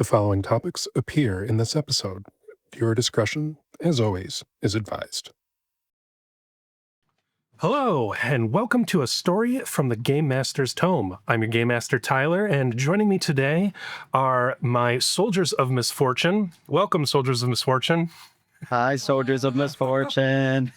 The following topics appear in this episode. Your discretion, as always, is advised. Hello, and welcome to a story from the Game Master's Tome. I'm your Game Master, Tyler, and joining me today are my Soldiers of Misfortune. Welcome, Soldiers of Misfortune. Hi, Soldiers of Misfortune.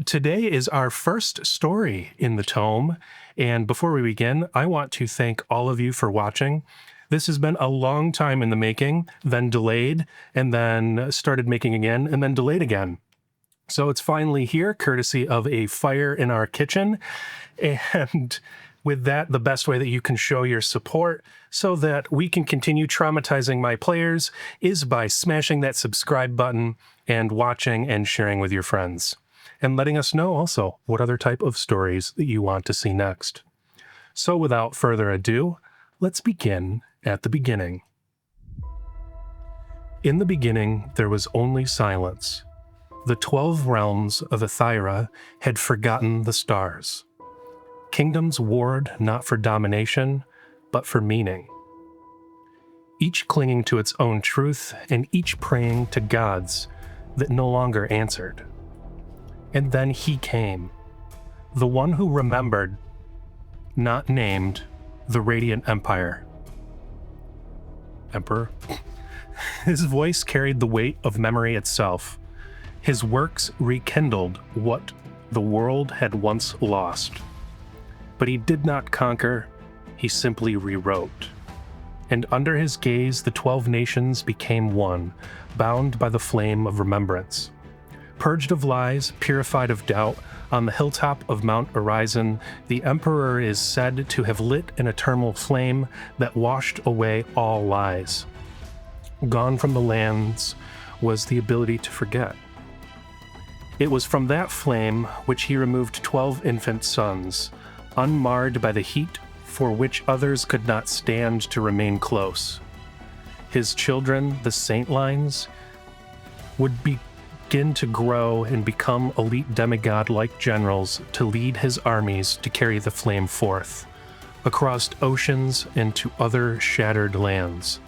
Today is our first story in the Tome, and before we begin, I want to thank all of you for watching. This has been a long time in the making, then delayed, and then started making again, and then delayed again. So it's finally here, courtesy of a fire in our kitchen. And with that, the best way that you can show your support so that we can continue traumatizing my players is by smashing that subscribe button and watching and sharing with your friends. And letting us know also what other type of stories that you want to see next. So without further ado, let's begin at the beginning. In the beginning, there was only silence. The 12 realms of Ethira had forgotten the stars. Kingdoms warred not for domination, but for meaning. Each clinging to its own truth, and each praying to gods that no longer answered. And then he came, the one who remembered, not named, the Radiant Empire. Emperor. His voice carried the weight of memory itself. His works rekindled what the world had once lost. But he did not conquer, he simply rewrote. And under his gaze, the 12 nations became one, bound by the flame of remembrance. Purged of lies, purified of doubt, on the hilltop of Mount Horizon, the Emperor is said to have lit an eternal flame that washed away all lies. Gone from the lands was the ability to forget. It was from that flame which he removed 12 infant sons, unmarred by the heat for which others could not stand to remain close. His children, the saint lines, would begin to grow and become elite demigod-like generals to lead his armies to carry the flame forth, across oceans and to other shattered lands.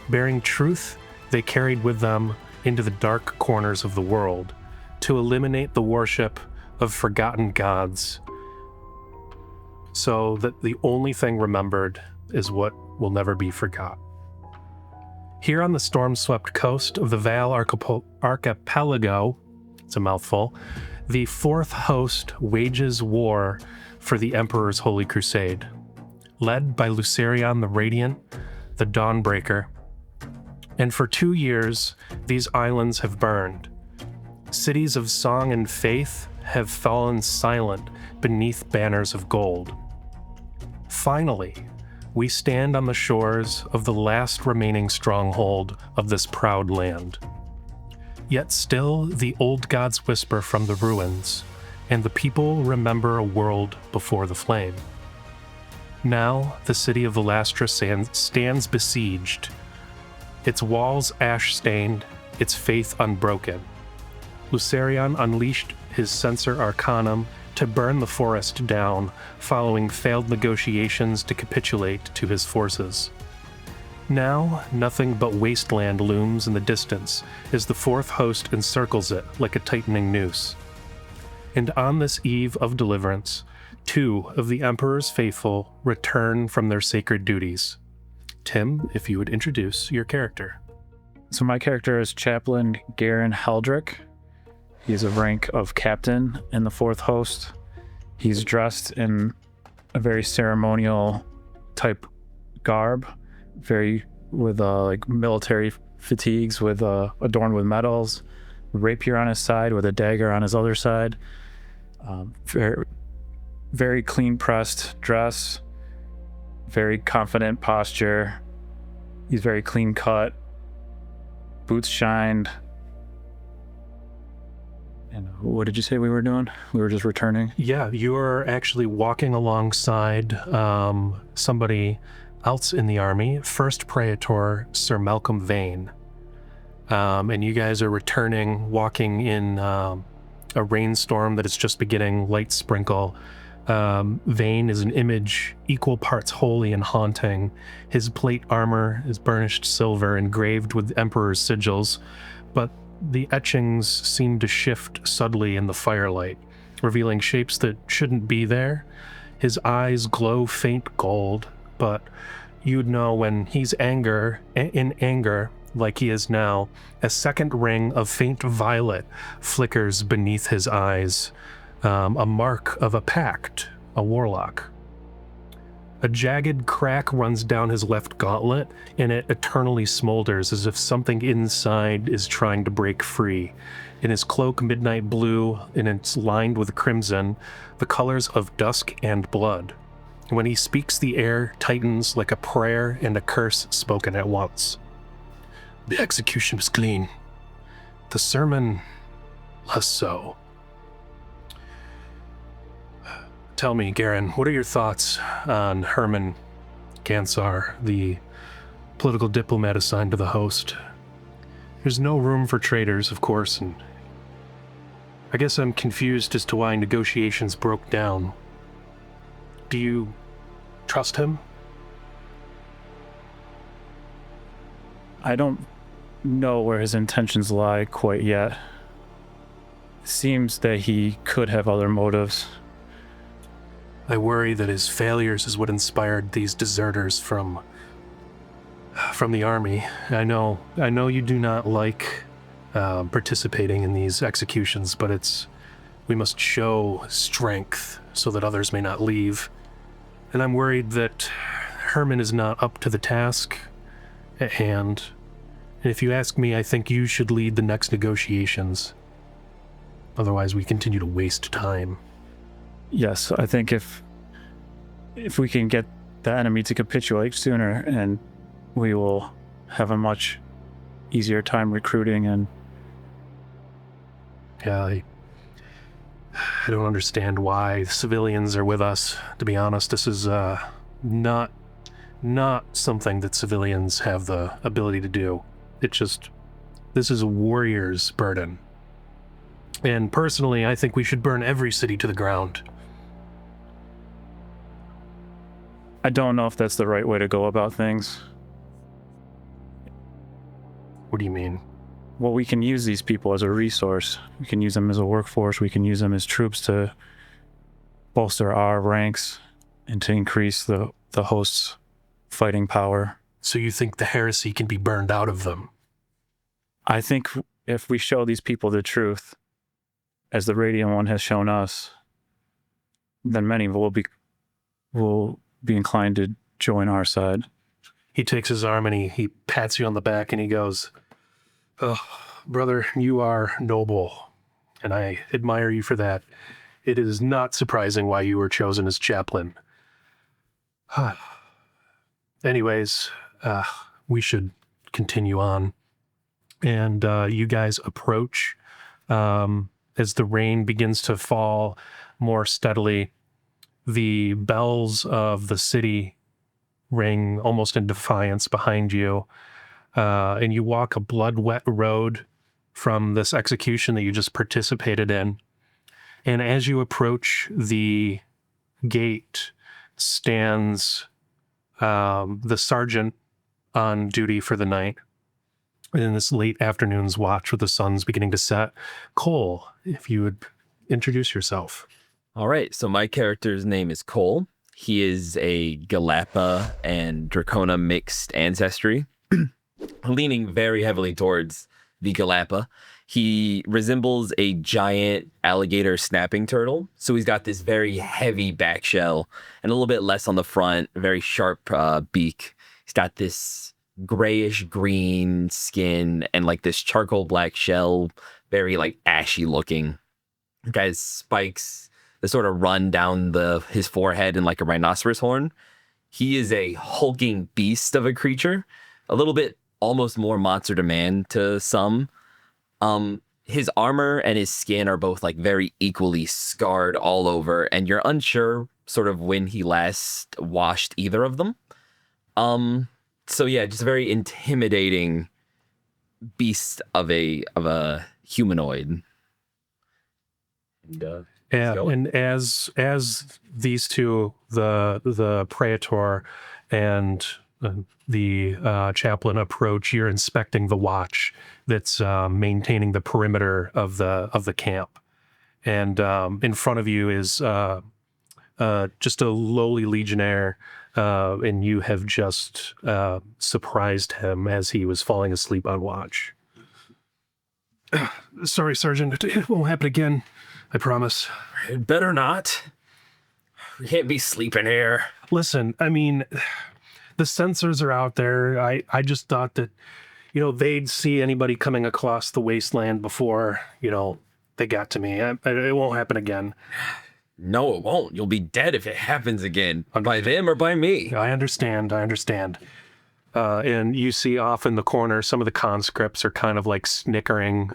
Bearing truth, they carried with them into the dark corners of the world to eliminate the worship of forgotten gods, so that the only thing remembered is what will never be forgot. Here on the storm-swept coast of the Val Archipelago, it's a mouthful, the fourth host wages war for the Emperor's Holy Crusade, led by Lucerion the Radiant, the Dawnbreaker. And for 2 years, these islands have burned. Cities of song and faith have fallen silent beneath banners of gold. Finally, we stand on the shores of the last remaining stronghold of this proud land. Yet still the old gods whisper from the ruins, and the people remember a world before the flame. Now the city of Elastra stands besieged, its walls ash-stained, its faith unbroken. Lucerion unleashed his censor arcanum to burn the forest down, following failed negotiations to capitulate to his forces. Now, nothing but wasteland looms in the distance as the fourth host encircles it like a tightening noose. And on this eve of deliverance, 2 of the Emperor's faithful return from their sacred duties. Tim, if you would introduce your character. So my character is Chaplain Garen Heldrick. He's of rank of captain in the fourth host. He's dressed in a very ceremonial type garb, with like military fatigues with adorned with medals, rapier on his side with a dagger on his other side. Very, very clean pressed dress, very confident posture. He's very clean cut, boots shined. And what did you say we were doing? We were just returning? Yeah, you are actually walking alongside somebody else in the army, First Praetor Sir Malcolm Vane. And you guys are returning, walking in a rainstorm that is just beginning, light sprinkle. Vane is an image equal parts holy and haunting. His plate armor is burnished silver engraved with Emperor's sigils, but the etchings seem to shift subtly in the firelight, revealing shapes that shouldn't be there. His eyes glow faint gold, but you'd know when he's in anger, like he is now. A second ring of faint violet flickers beneath his eyes, a mark of a pact, a warlock. A jagged crack runs down his left gauntlet, and it eternally smolders as if something inside is trying to break free. In his cloak, midnight blue, and it's lined with crimson, the colors of dusk and blood. When he speaks, the air tightens like a prayer and a curse spoken at once. The execution was clean. The sermon, less so. Tell me, Garen, what are your thoughts on Herman Gansar, the political diplomat assigned to the host? There's no room for traitors, of course, and I guess I'm confused as to why negotiations broke down. Do you trust him? I don't know where his intentions lie quite yet. It seems that he could have other motives. I worry that his failures is what inspired these deserters from the army. I know you do not like participating in these executions, but we must show strength so that others may not leave. And I'm worried that Herman is not up to the task at hand. And if you ask me, I think you should lead the next negotiations. Otherwise, we continue to waste time. Yes, I think if we can get the enemy to capitulate sooner, and we will have a much easier time recruiting. And yeah, I don't understand why civilians are with us. To be honest, this is not something that civilians have the ability to do. This is a warrior's burden. And personally, I think we should burn every city to the ground. I don't know if that's the right way to go about things. What do you mean? Well, we can use these people as a resource. We can use them as a workforce. We can use them as troops to bolster our ranks and to increase the host's fighting power. So you think the heresy can be burned out of them? I think if we show these people the truth, as the Radiant One has shown us, then many will be inclined to join our side. He takes his arm and he pats you on the back and he goes, "Oh, brother, you are noble, and I admire you for that. It is not surprising why you were chosen as chaplain. Anyways, we should continue on." And you guys approach as the rain begins to fall more steadily. The bells of the city ring almost in defiance behind you, and you walk a blood-wet road from this execution that you just participated in. And as you approach the gate stands the sergeant on duty for the night in this late afternoon's watch with the sun's beginning to set. Cole, if you would introduce yourself. All right, so my character's name is Cole. He is a Galapa and Dracona mixed ancestry, leaning very heavily towards the Galapa. He resembles a giant alligator snapping turtle, so he's got this very heavy back shell and a little bit less on the front, very sharp beak. He's got this grayish green skin and like this charcoal black shell, very like ashy looking. Guy's spikes that sort of run down his forehead in like a rhinoceros horn. He is a hulking beast of a creature, a little bit almost more monster to man to some. His armor and his skin are both like very equally scarred all over, and you're unsure sort of when he last washed either of them. So yeah, just a very intimidating beast of a humanoid. And And as these two, the praetor and the chaplain approach, you're inspecting the watch that's maintaining the perimeter of the camp, and in front of you is just a lowly legionnaire, and you have just surprised him as he was falling asleep on watch. Sorry, Sergeant. It won't happen again. I promise. It better not. We can't be sleeping here. Listen, I mean, the sensors are out there. I just thought that, they'd see anybody coming across the wasteland before, they got to me. It won't happen again. No, it won't. You'll be dead if it happens again. By them or by me. I understand. And you see off in the corner, some of the conscripts are kind of like snickering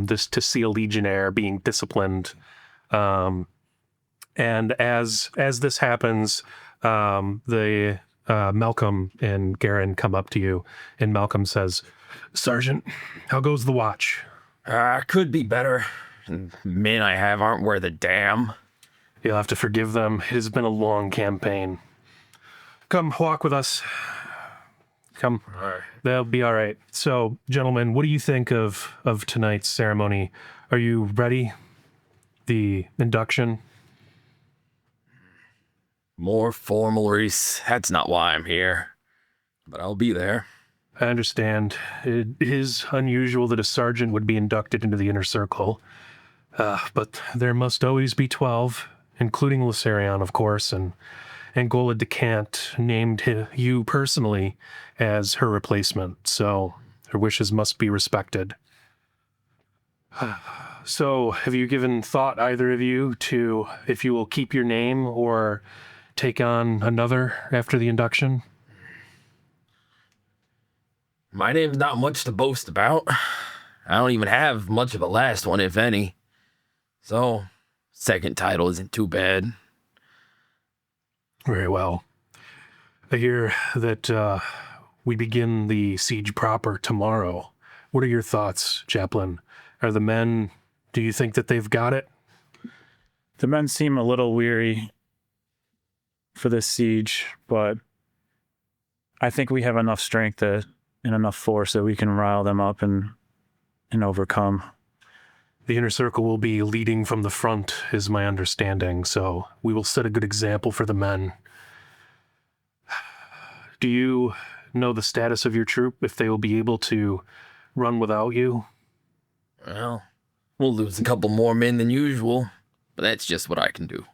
this to see a legionnaire being disciplined. And as this happens, the Malcolm and Garen come up to you, and Malcolm says, "Sergeant, how goes the watch?" Could be better. Men I have aren't worth a damn. You'll have to forgive them. It has been a long campaign. Come, walk with us. Come. All right. They'll be all right. So, gentlemen, what do you think of tonight's ceremony? Are you ready? The induction? More formal, Reese. That's not why I'm here. But I'll be there. I understand. It is unusual that a sergeant would be inducted into the inner circle. But there must always be 12, including Lucerion, of course, and Angola Decant named you personally as her replacement, so her wishes must be respected. So, have you given thought, either of you, to if you will keep your name or take on another after the induction? My name's not much to boast about. I don't even have much of a last one, if any. So, second title isn't too bad. Very well. I hear that we begin the siege proper tomorrow. What are your thoughts, Chaplain? Are the men, do you think that they've got it? The men seem a little weary for this siege, but I think we have enough strength and enough force that we can rile them up and overcome. The inner circle will be leading from the front, is my understanding, so we will set a good example for the men. Do you know the status of your troop, if they will be able to run without you? Well, we'll lose a couple more men than usual, but that's just what I can do.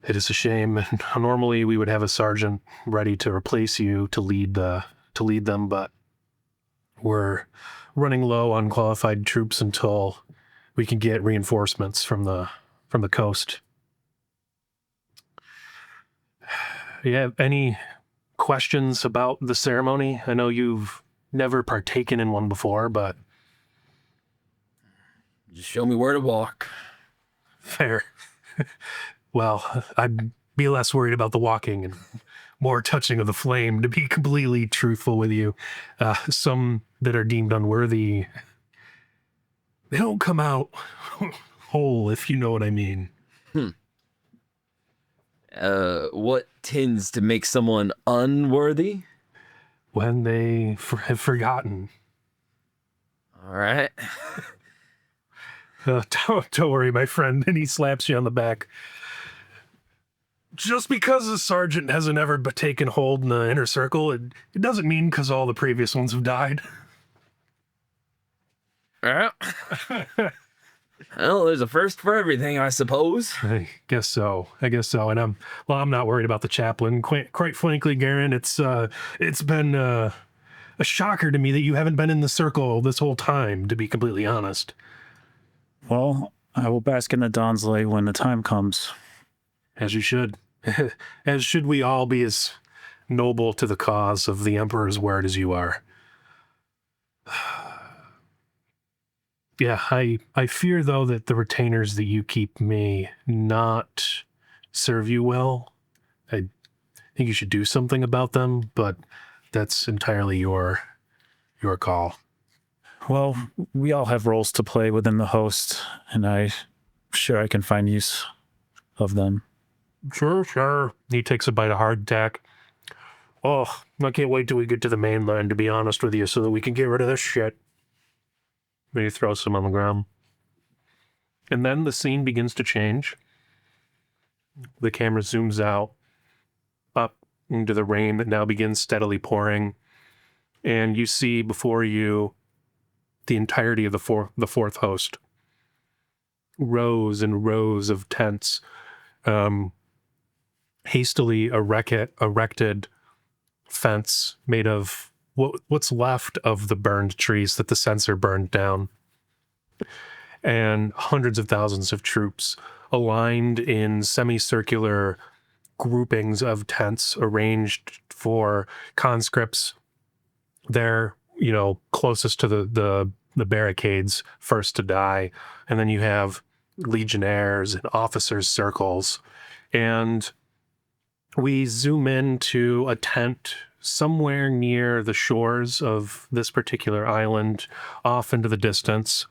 It is a shame. Normally we would have a sergeant ready to replace you to lead them, but we're running low on qualified troops until we can get reinforcements from the coast. You have any questions about the ceremony? I know you've never partaken in one before, but just show me where to walk. Fair. Well, I'd be less worried about the walking and more touching of the flame, to be completely truthful with you. Some that are deemed unworthy, they don't come out whole, if you know what I mean. What tends to make someone unworthy? When they have forgotten. All right. Don't worry, my friend. And he slaps you on the back. Just because a sergeant hasn't ever taken hold in the inner circle, it doesn't mean because all the previous ones have died. Well, there's a first for everything, I suppose. I guess so. And I'm not worried about the chaplain. Quite frankly, Garen, it's been a shocker to me that you haven't been in the circle this whole time, to be completely honest. Well, I will bask in the dawn's light when the time comes. As you should. As should we all be as noble to the cause of the Emperor's word as you are. Yeah, I fear, though, that the retainers that you keep may not serve you well. I think you should do something about them, but that's entirely your call. Well, we all have roles to play within the host, and I sure I can find use of them. Sure. He takes a bite of hardtack. Oh, I can't wait till we get to the mainland, to be honest with you, so that we can get rid of this shit. Then he throws some on the ground. And then the scene begins to change. The camera zooms out, up into the rain that now begins steadily pouring. And you see before you the entirety of the fourth host. Rows and rows of tents, hastily erected fence made of what's left of the burned trees that the censor burned down. And hundreds of thousands of troops aligned in semicircular groupings of tents arranged for conscripts. They're, closest to the barricades, first to die. And then you have legionnaires and officers' circles. And we zoom into a tent somewhere near the shores of this particular island, off into the distance.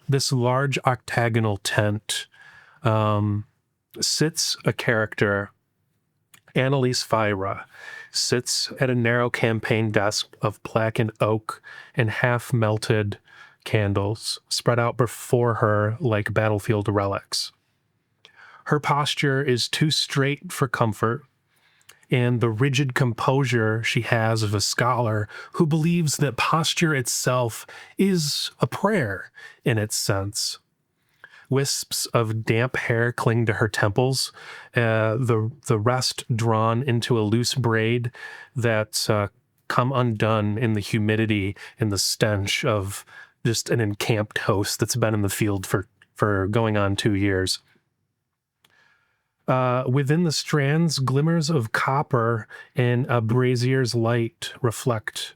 This large octagonal tent sits a character, Annalise Fyra, sits at a narrow campaign desk of blackened oak and half-melted candles spread out before her like battlefield relics. Her posture is too straight for comfort, and the rigid composure she has of a scholar who believes that posture itself is a prayer in its sense. Wisps of damp hair cling to her temples, the rest drawn into a loose braid that come undone in the humidity and the stench of just an encamped host that's been in the field for going on 2 years. Within the strands, glimmers of copper and a brazier's light reflect,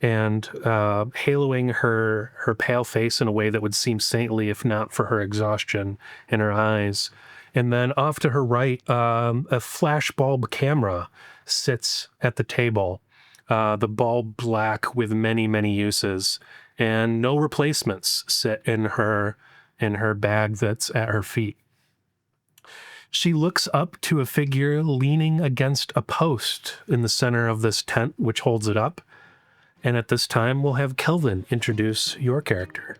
and haloing her pale face in a way that would seem saintly if not for her exhaustion in her eyes. And then off to her right, a flash bulb camera sits at the table, the bulb black with many, many uses, and no replacements sit in her bag that's at her feet. She looks up to a figure leaning against a post in the center of this tent, which holds it up. And at this time, we'll have Kelvin introduce your character.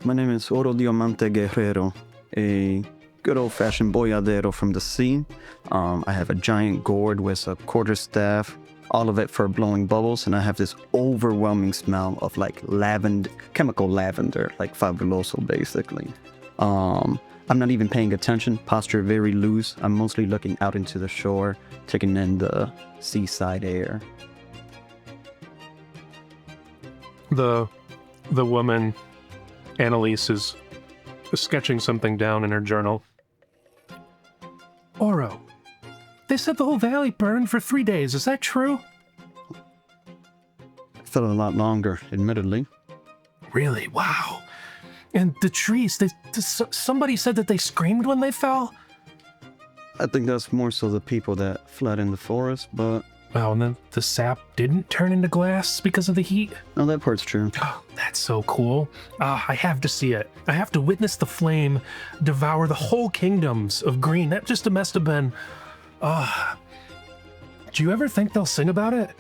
My name is Oro Diamante Guerrero, a good old-fashioned boyadero from the sea. I have a giant gourd with a quarterstaff, all of it for blowing bubbles, and I have this overwhelming smell of chemical lavender, like fabuloso, basically. I'm not even paying attention, posture very loose. I'm mostly looking out into the shore, taking in the seaside air. The woman, Annalise, is sketching something down in her journal. Oro, they said the whole valley burned for 3 days. Is that true? It felt a lot longer, admittedly. Really? Wow. And the trees, somebody said that they screamed when they fell? I think that's more so the people that fled in the forest, but... Wow, and then the sap didn't turn into glass because of the heat? No, that part's true. Oh, that's so cool. I have to see it. I have to witness the flame devour the whole kingdoms of green. That just must have been... Do you ever think they'll sing about it?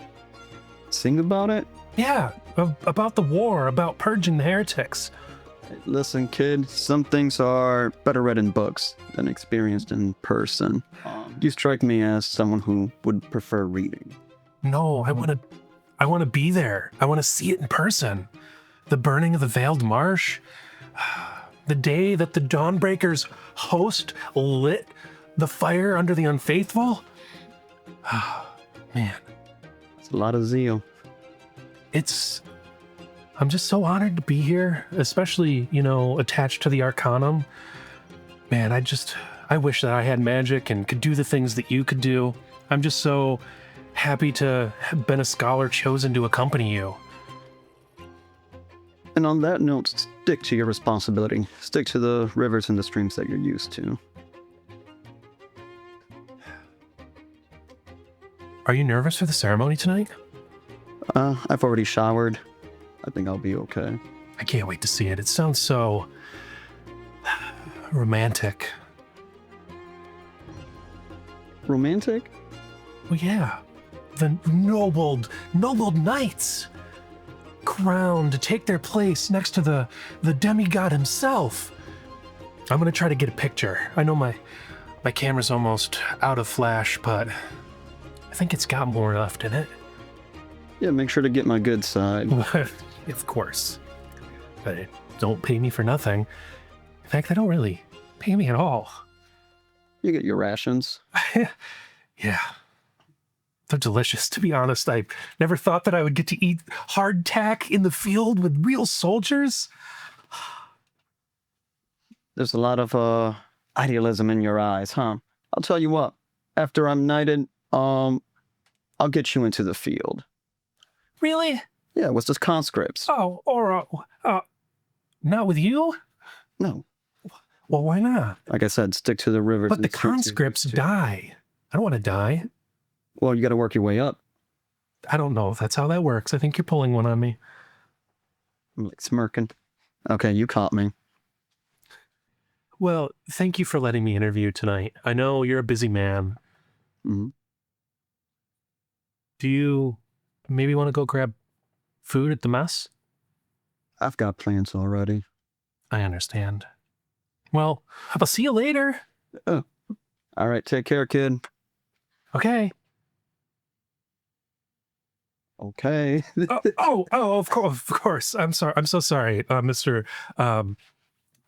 Sing about it? Yeah, about the war, about purging the heretics. Listen, kid, some things are better read in books than experienced in person. You strike me as someone who would prefer reading. No, I want to be there. I want to see it in person. The burning of the Veiled Marsh. The day that the Dawnbreaker's host lit the fire under the unfaithful. Man. It's a lot of zeal. I'm just so honored to be here, especially, attached to the Arcanum. Man, I wish that I had magic and could do the things that you could do. I'm just so happy to have been a scholar chosen to accompany you. And on that note, stick to your responsibility. Stick to the rivers and the streams that you're used to. Are you nervous for the ceremony tonight? I've already showered. I think I'll be okay. I can't wait to see it. It sounds so romantic. Romantic? Well, yeah. The nobled knights, crowned to take their place next to the demigod himself. I'm gonna try to get a picture. I know my camera's almost out of flash, but I think it's got more left in it. Yeah, make sure to get my good side. Of course. But don't pay me for nothing. In fact, they don't really pay me at all. You get your rations. Yeah. They're delicious, to be honest. I never thought that I would get to eat hardtack in the field with real soldiers. There's a lot of idealism in your eyes, huh? I'll tell you what. After I'm knighted, I'll get you into the field. Really? Yeah, with the conscripts. Oh, or not with you? No. Well, why not? Like I said, stick to the rivers. But the conscripts die. I don't want to die. Well, you got to work your way up. I don't know if that's how that works. I think you're pulling one on me. I'm like smirking. Okay, you caught me. Well, thank you for letting me interview tonight. I know you're a busy man. Mm-hmm. Do you maybe want to go grab food at the mess? I've got plans already. I understand. Well, I'll see you later. Oh. All right, take care, kid. Okay. Okay. Of course. I'm sorry. I'm so sorry, Mr.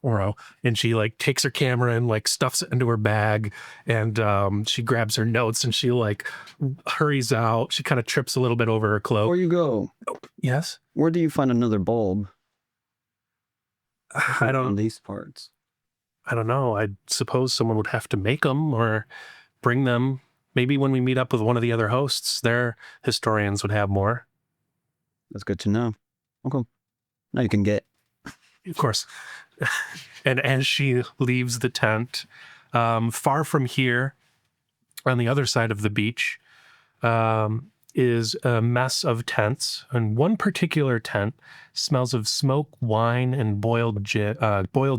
Oro. And she like takes her camera and like stuffs it into her bag, and she grabs her notes and she like hurries out. She kind of trips a little bit over her cloak. Before you go, Yes? where do you find another bulb? I In don't these parts. know. I suppose someone would have to make them or bring them. Maybe when we meet up with one of the other hosts, their historians would have more. That's good to know. Okay. Now you can get. Of course. And as she leaves the tent, far from here, on the other side of the beach, is a mess of tents. And one particular tent smells of smoke, wine, and boiled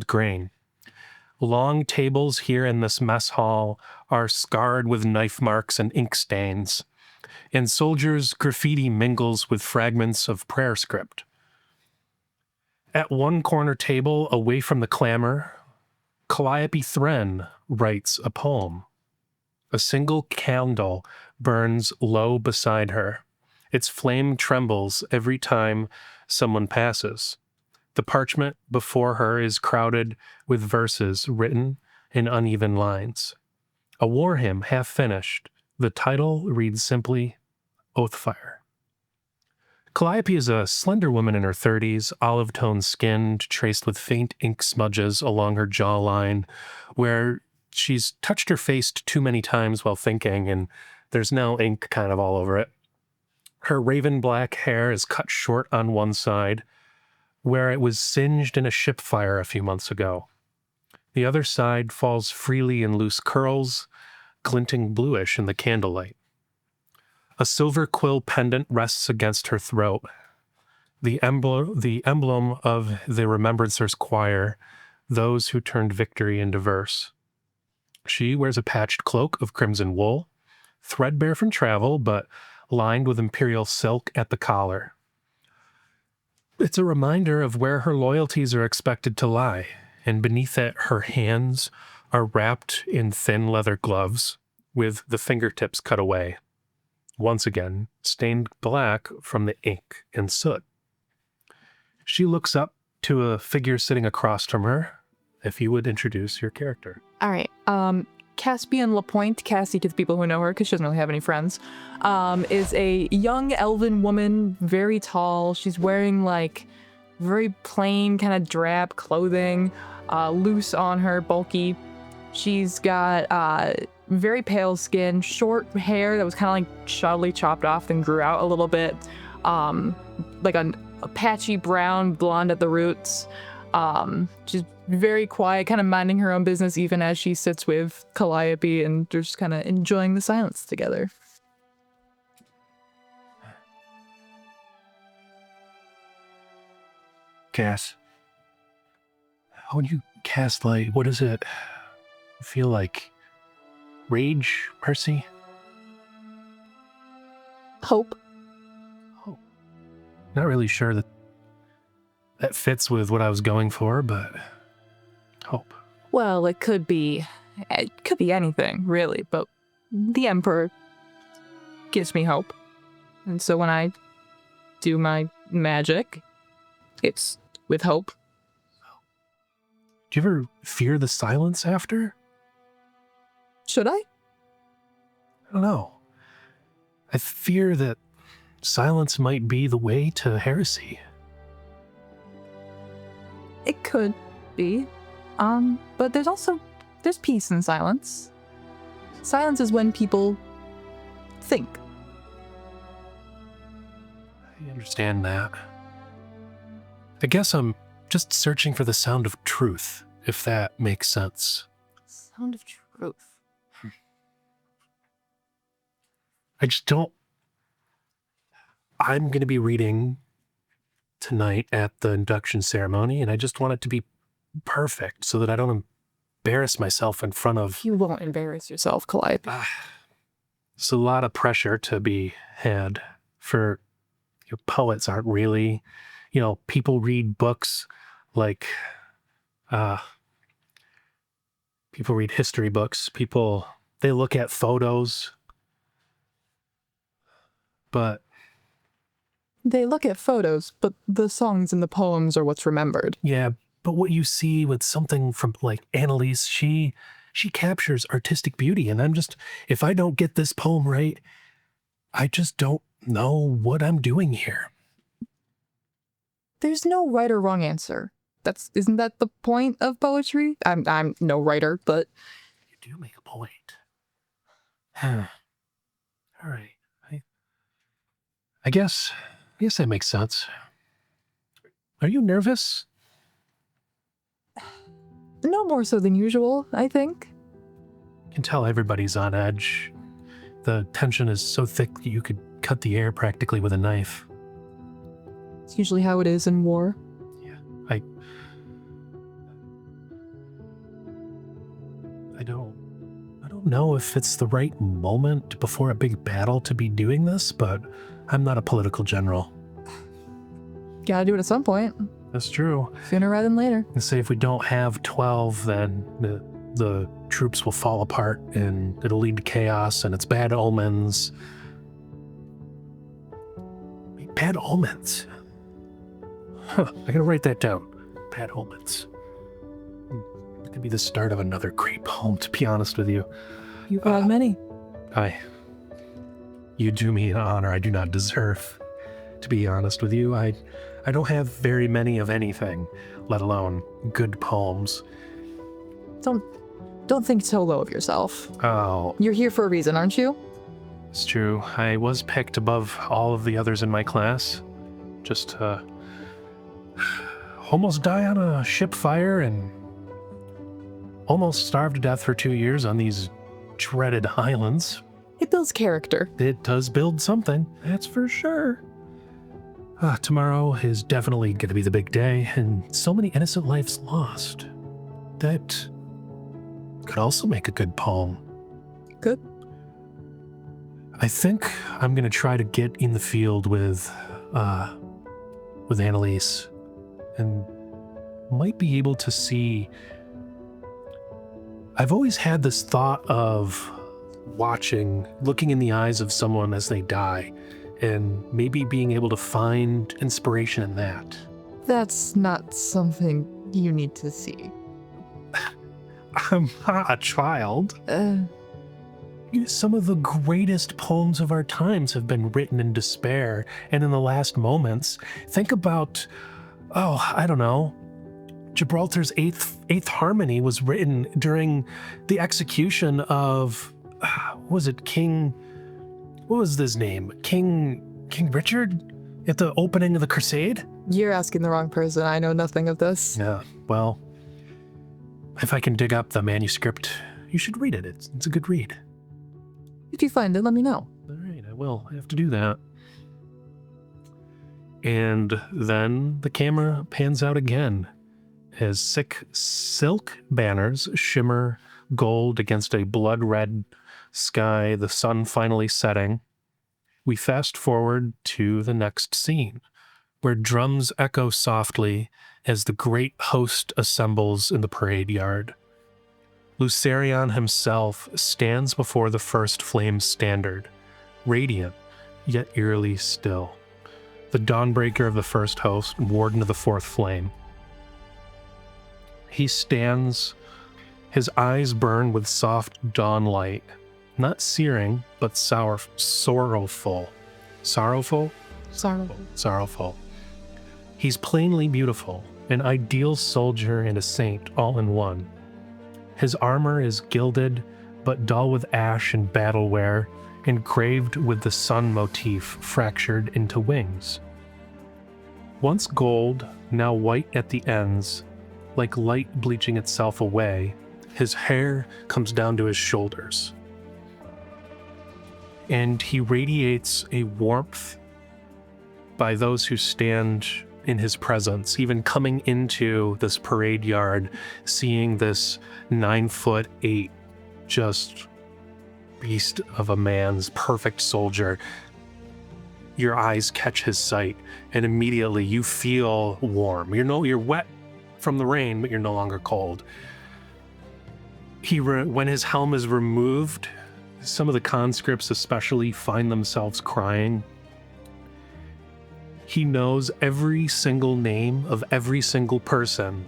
grain. Long tables here in this mess hall are scarred with knife marks and ink stains, and soldiers' graffiti mingles with fragments of prayer script. At one corner table, away from the clamor, Calliope Thren writes a poem. A single candle burns low beside her. Its flame trembles every time someone passes. The parchment before her is crowded with verses written in uneven lines. A war hymn half finished. The title reads simply, Oathfire. Calliope is a slender woman in her 30s, olive-toned skin, traced with faint ink smudges along her jawline, where she's touched her face too many times while thinking, and there's now ink kind of all over it. Her raven black hair is cut short on one side, where it was singed in a ship fire a few months ago. The other side falls freely in loose curls, glinting bluish in the candlelight. A silver quill pendant rests against her throat, the emblem of the Remembrancers Choir, those who turned victory into verse. She wears a patched cloak of crimson wool, threadbare from travel, but lined with imperial silk at the collar. It's a reminder of where her loyalties are expected to lie, and beneath it, her hands are wrapped in thin leather gloves, with the fingertips cut away. Once again, stained black from the ink and soot. She looks up to a figure sitting across from her. If you would introduce your character. All right. Caspian Lapointe, Cassie to the people who know her because she doesn't really have any friends, is a young elven woman, very tall. She's wearing like very plain kind of drab clothing, loose on her, bulky. She's got very pale skin, short hair that was kind of like shoddily chopped off, then grew out a little bit, like a patchy brown blonde at the roots. She's very quiet, kind of minding her own business even as she sits with Calliope and they're just kind of enjoying the silence together. Cass. cast light. What does it feel like? Rage? Mercy? Hope. Oh. Not really sure that fits with what I was going for, but hope. Well, it could be anything, really, but the Emperor gives me hope. And so when I do my magic, it's with hope. Do you ever fear the silence after? Should I? I don't know. I fear that silence might be the way to heresy. It could be. But there's peace in silence. Silence is when people think. I understand that. I guess I'm just searching for the sound of truth, if that makes sense. Sound of truth. I just don't... I'm going to be reading tonight at the induction ceremony, and I just want it to be perfect so that I don't embarrass myself in front of... You won't embarrass yourself, Calliope. It's a lot of pressure to be had for... poets aren't really... people read books like... people read history books. They look at photos. But... They look at photos, but the songs and the poems are what's remembered. Yeah, but what you see with something from, like, Annalise, she captures artistic beauty, and I'm just... If I don't get this poem right, I just don't know what I'm doing here. There's no right or wrong answer. Isn't that the point of poetry? I'm no writer, but... You do make a point. All right. I guess that makes sense. Are you nervous? No more so than usual, I think. I can tell everybody's on edge. The tension is so thick that you could cut the air practically with a knife. It's usually how it is in war. Yeah, I don't know if it's the right moment before a big battle to be doing this, but I'm not a political general. Gotta do it at some point. That's true. Sooner rather than later. And say if we don't have 12, then the troops will fall apart and it'll lead to chaos and it's bad omens. Bad omens? Huh, I gotta write that down. Bad omens. It could be the start of another great poem, to be honest with you. You've got many. You do me an honor I do not deserve. To be honest with you, I don't have very many of anything, let alone good poems. Don't think so low of yourself. Oh, You're here for a reason, aren't you? it's true. I was picked above all of the others in my class. Just almost die on a ship fire and almost starved to death for 2 years on these dreaded islands. It builds character. It does build something, that's for sure. Tomorrow is definitely going to be the big day, and so many innocent lives lost. That could also make a good poem. Good. I think I'm going to try to get in the field with Annalise, and might be able to see... I've always had this thought of looking in the eyes of someone as they die, and maybe being able to find inspiration in that. That's not something you need to see. I'm not a child. Some of the greatest poems of our times have been written in despair and in the last moments. Think about, I don't know, Gibraltar's eighth Harmony was written during the execution of, what was his name? King Richard at the opening of the crusade? You're asking the wrong person. I know nothing of this. Yeah, well, if I can dig up the manuscript, you should read it. It's a good read. If you find it, let me know. All right, I will. I have to do that. And then the camera pans out again, as silk banners shimmer gold against a blood-red sky, the sun finally setting, we fast forward to the next scene, where drums echo softly as the great host assembles in the parade yard. Lucerion himself stands before the first flame standard, radiant, yet eerily still. The Dawnbreaker of the first host, warden of the fourth flame. He stands, his eyes burn with soft dawn light, not searing, but sorrowful. Sorrowful? Sorrowful. He's plainly beautiful, an ideal soldier and a saint all in one. His armor is gilded, but dull with ash and battle wear, engraved with the sun motif fractured into wings. Once gold, now white at the ends, like light bleaching itself away, his hair comes down to his shoulders. And he radiates a warmth by those who stand in his presence, even coming into this parade yard, seeing this 9'8", just beast of a man's perfect soldier. Your eyes catch his sight, and immediately you feel warm. You're wet from the rain, but you're no longer cold. When his helm is removed, some of the conscripts especially find themselves crying. He knows every single name of every single person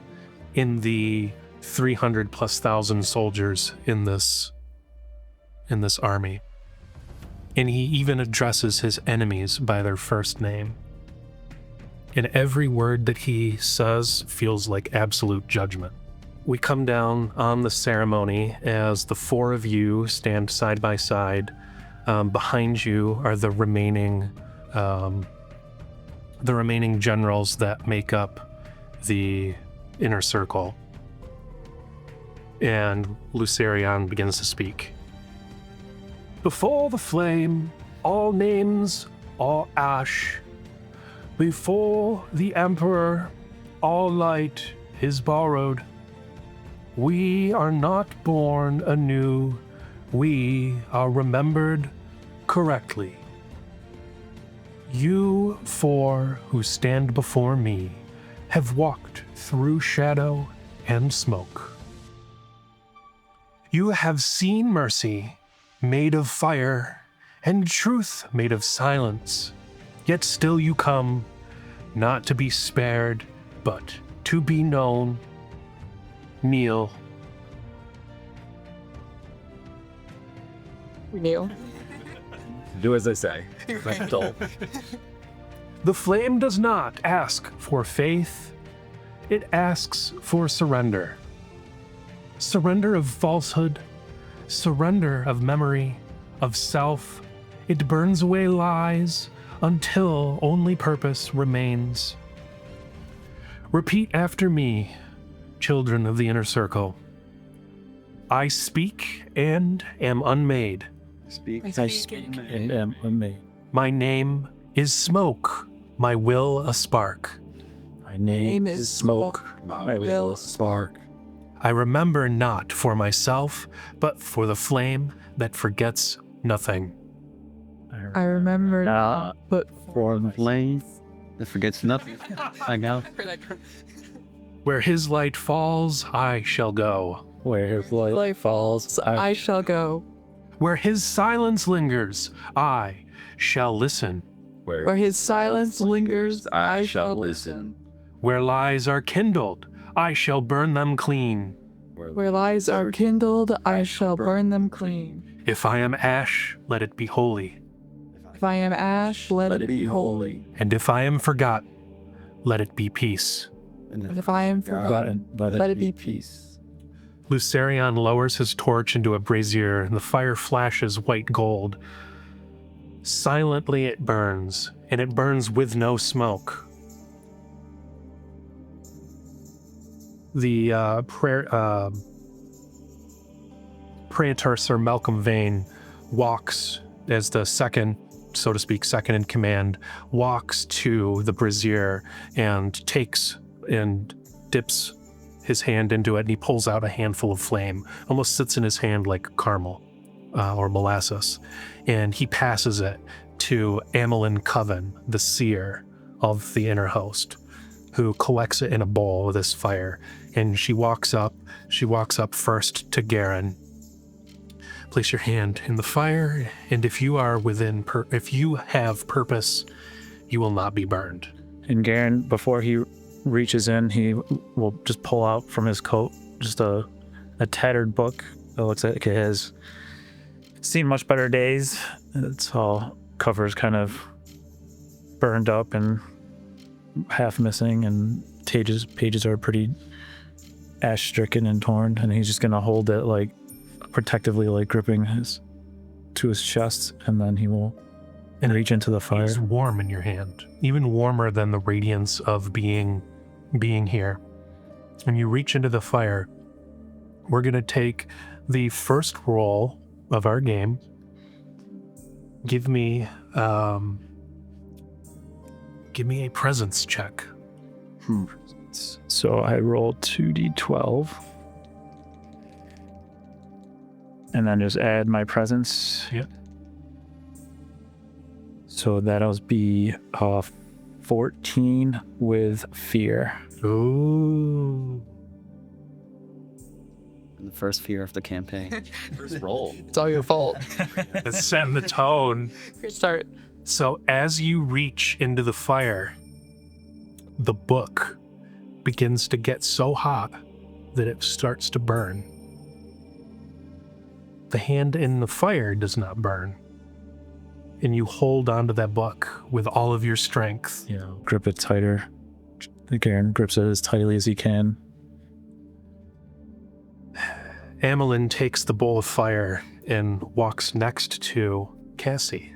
in the 300,000+ soldiers in this army. And he even addresses his enemies by their first name. And every word that he says feels like absolute judgment. We come down on the ceremony as the four of you stand side by side. Behind you are the remaining generals that make up the inner circle. And Lucerion begins to speak. Before the flame, all names are ash. Before the Emperor, all light is borrowed. We are not born anew. We are remembered correctly. You four who stand before me have walked through shadow and smoke. You have seen mercy made of fire and truth made of silence, yet still you come, not to be spared, but to be known. Kneel. We kneel. Do as I say. The flame does not ask for faith, it asks for surrender. Surrender of falsehood, surrender of memory, of self. It burns away lies until only purpose remains. Repeat after me, children of the inner circle. I speak and am unmade. I speak and am unmade. My name is smoke, my will a spark. My name is smoke, my will a spark. I remember not for myself, but for the flame that forgets nothing. I remember not, but for the Flame that forgets nothing. I know. Where his light falls, I shall go. where his light falls. I shall go. Where his silence lingers, I shall listen. Where his silence lingers, I shall listen. Where lies are kindled, I shall burn them clean. Where lies are kindled, I shall burn them clean. If I am ash, let it be holy. If I am ash, let it be holy. And if I am forgot, let it be peace. And if I am forgotten, let it be peace. Lucerion lowers his torch into a brazier, and the fire flashes white gold. Silently it burns, and it burns with no smoke. The Praetor Sir Malcolm Vane walks as the second, so to speak, second in command, walks to the brazier and takes and dips his hand into it, and he pulls out a handful of flame, almost sits in his hand like caramel or molasses, and he passes it to Amelin Coven, the seer of the inner host, who collects it in a bowl with this fire, and she walks up first to Garen. Place your hand in the fire, and if you are if you have purpose, you will not be burned. And Garen, before he reaches in, he will just pull out from his coat just a tattered book that looks like it has seen much better days. It's all covers kind of burned up and half missing, and pages are pretty ash stricken and torn, and he's just gonna hold it like protectively, like gripping to his chest, and then he will reach into the fire. It's warm in your hand, even warmer than the radiance of being here. When you reach into the fire, we're going to take the first roll of our game. Give me a presence check. So I roll 2d12 and then just add my presence. Yep. So that'll be 14 with fear. Ooh. The first fear of the campaign. First roll. It's all your fault. It's setting the tone. Great start. So as you reach into the fire, the book begins to get so hot that it starts to burn. The hand in the fire does not burn. And you hold onto that book with all of your strength. Grip it tighter. Garen grips it as tightly as he can. Amelin takes the bowl of fire and walks next to Cassie.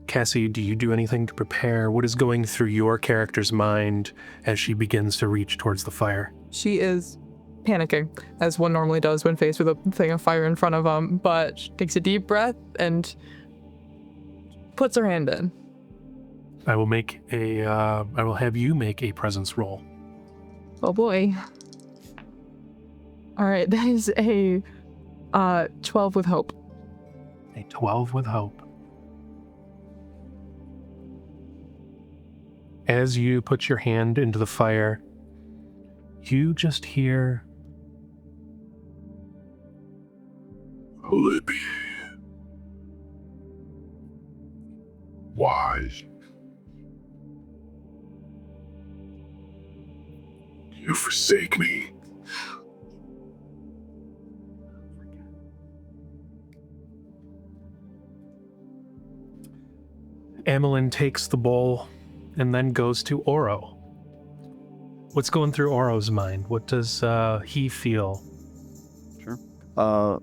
Cassie, do you do anything to prepare? What is going through your character's mind as she begins to reach towards the fire? She is panicking, as one normally does when faced with a thing of fire in front of them, but she takes a deep breath and puts her hand in. I will have you make a presence roll. Oh boy. All right, that is a 12 with hope. A 12 with hope. As you put your hand into the fire, you just hear, Libby. Why? You forsake me. Amelin takes the bowl and then goes to Oro. What's going through Oro's mind? What does he feel? Sure.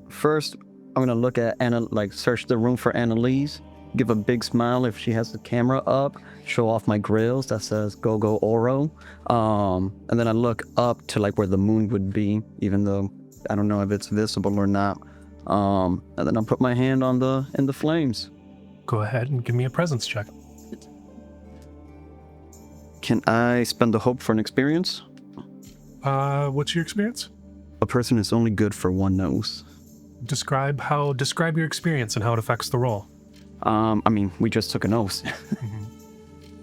First, I'm gonna look at Anna, search the room for Annalise, give a big smile if she has the camera up, show off my grills that says "Go Go Oro," and then I look up to where the moon would be, even though I don't know if it's visible or not. And then I'll put my hand in the flames. Go ahead and give me a presence check. Can I spend the hope for an experience? What's your experience? A person is only good for one knows. Describe your experience and how it affects the roll. We just took an oath.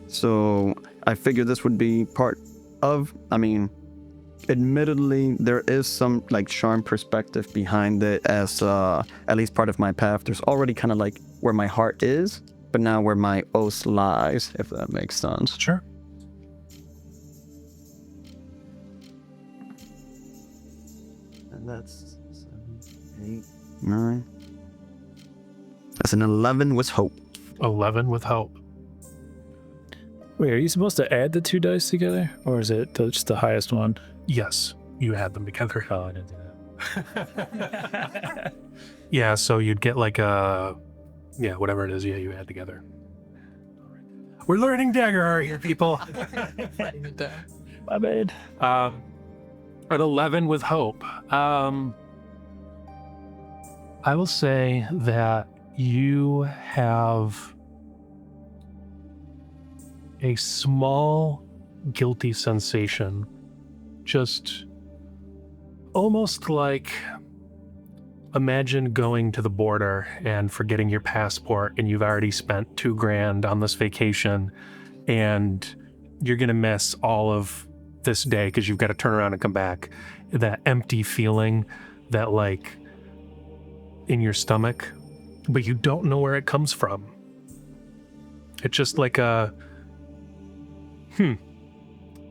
So I figured this would be part of, admittedly, there is some charm perspective behind it as at least part of my path. There's already kind of where my heart is, but now where my oath lies, if that makes sense. Sure. And that's 7, 8, 9. That's an 11 with hope. 11 with hope. Wait, are you supposed to add the two dice together? Or is it just the highest one? Yes, you add them together. Oh, I didn't do that. Yeah, so you'd get whatever it is, you add together. We're learning Daggerheart here, people. My bad. At 11 with hope. I will say that you have a small guilty sensation just almost like imagine going to the border and forgetting your passport, and you've already spent $2,000 on this vacation, and you're gonna miss all of this day because you've got to turn around and come back. That empty feeling, that like in your stomach, but you don't know where it comes from. It's just like a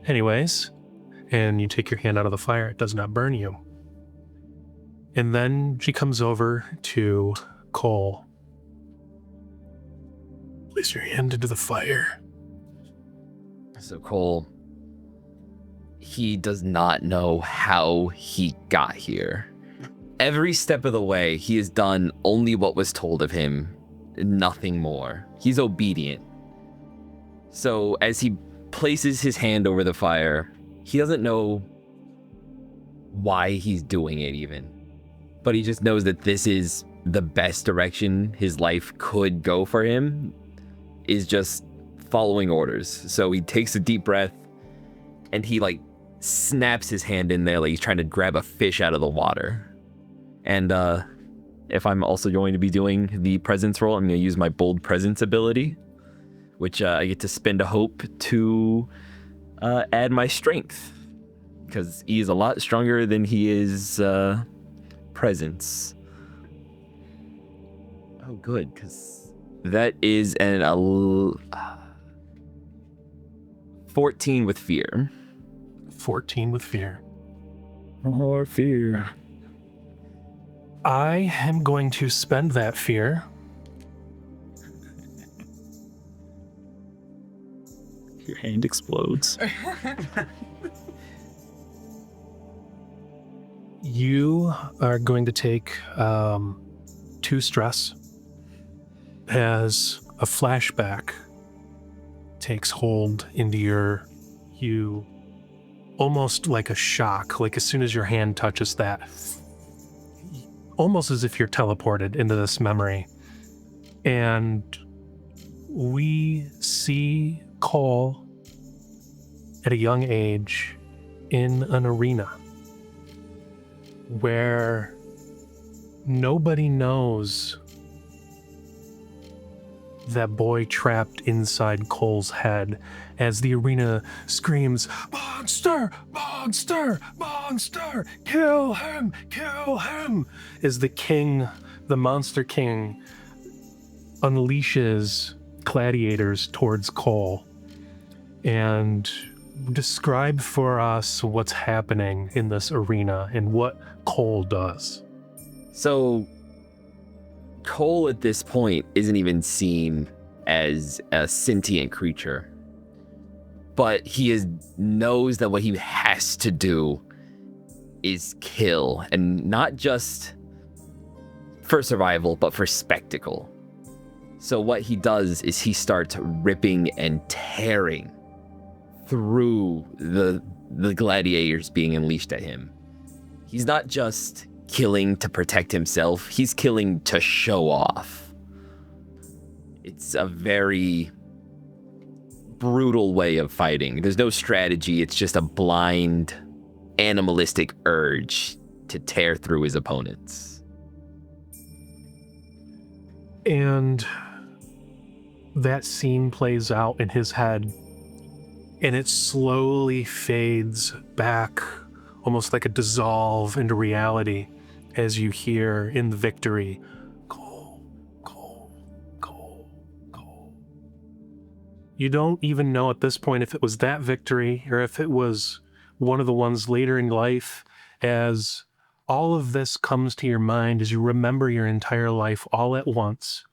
anyways, and you take your hand out of the fire. It does not burn you. And then she comes over to Cole. Place your hand into the fire. So Cole, he does not know how he got here. Every step of the way, he has done only what was told of him, nothing more. He's obedient. So as he places his hand over the fire, he doesn't know why he's doing it even. But he just knows that this is the best direction his life could go for him, is just following orders. So he takes a deep breath and he like snaps his hand in there like he's trying to grab a fish out of the water. And if I'm also going to be doing the presence roll, I'm going to use my bold presence ability, which I get to spend a hope to add my strength, because he is a lot stronger than he is presence. Oh, good, because that is an 14 with fear. 14 with fear. More fear. I am going to spend that fear. Your hand explodes. You are going to take 2 stress as a flashback takes hold into you, almost like a shock, like as soon as your hand touches that, almost as if you're teleported into this memory. And we see Cole at a young age in an arena where nobody knows that boy trapped inside Cole's head as the arena screams, "Monster! Monster! Monster! Kill him! Kill him!" As the king, the Monster King, unleashes gladiators towards Cole. And describe for us what's happening in this arena and what Cole does. So Cole at this point isn't even seen as a sentient creature, but he knows that what he has to do is kill, and not just for survival, but for spectacle. So what he does is he starts ripping and tearing through the gladiators being unleashed at him. He's not just killing to protect himself, he's killing to show off. It's a very brutal way of fighting. There's no strategy, it's just a blind, animalistic urge to tear through his opponents. And that scene plays out in his head, and it slowly fades back, almost like a dissolve into reality, as you hear in the victory, "Cole, Cole, Cole, Cole." You don't even know at this point if it was that victory or if it was one of the ones later in life, as all of this comes to your mind as you remember your entire life all at once,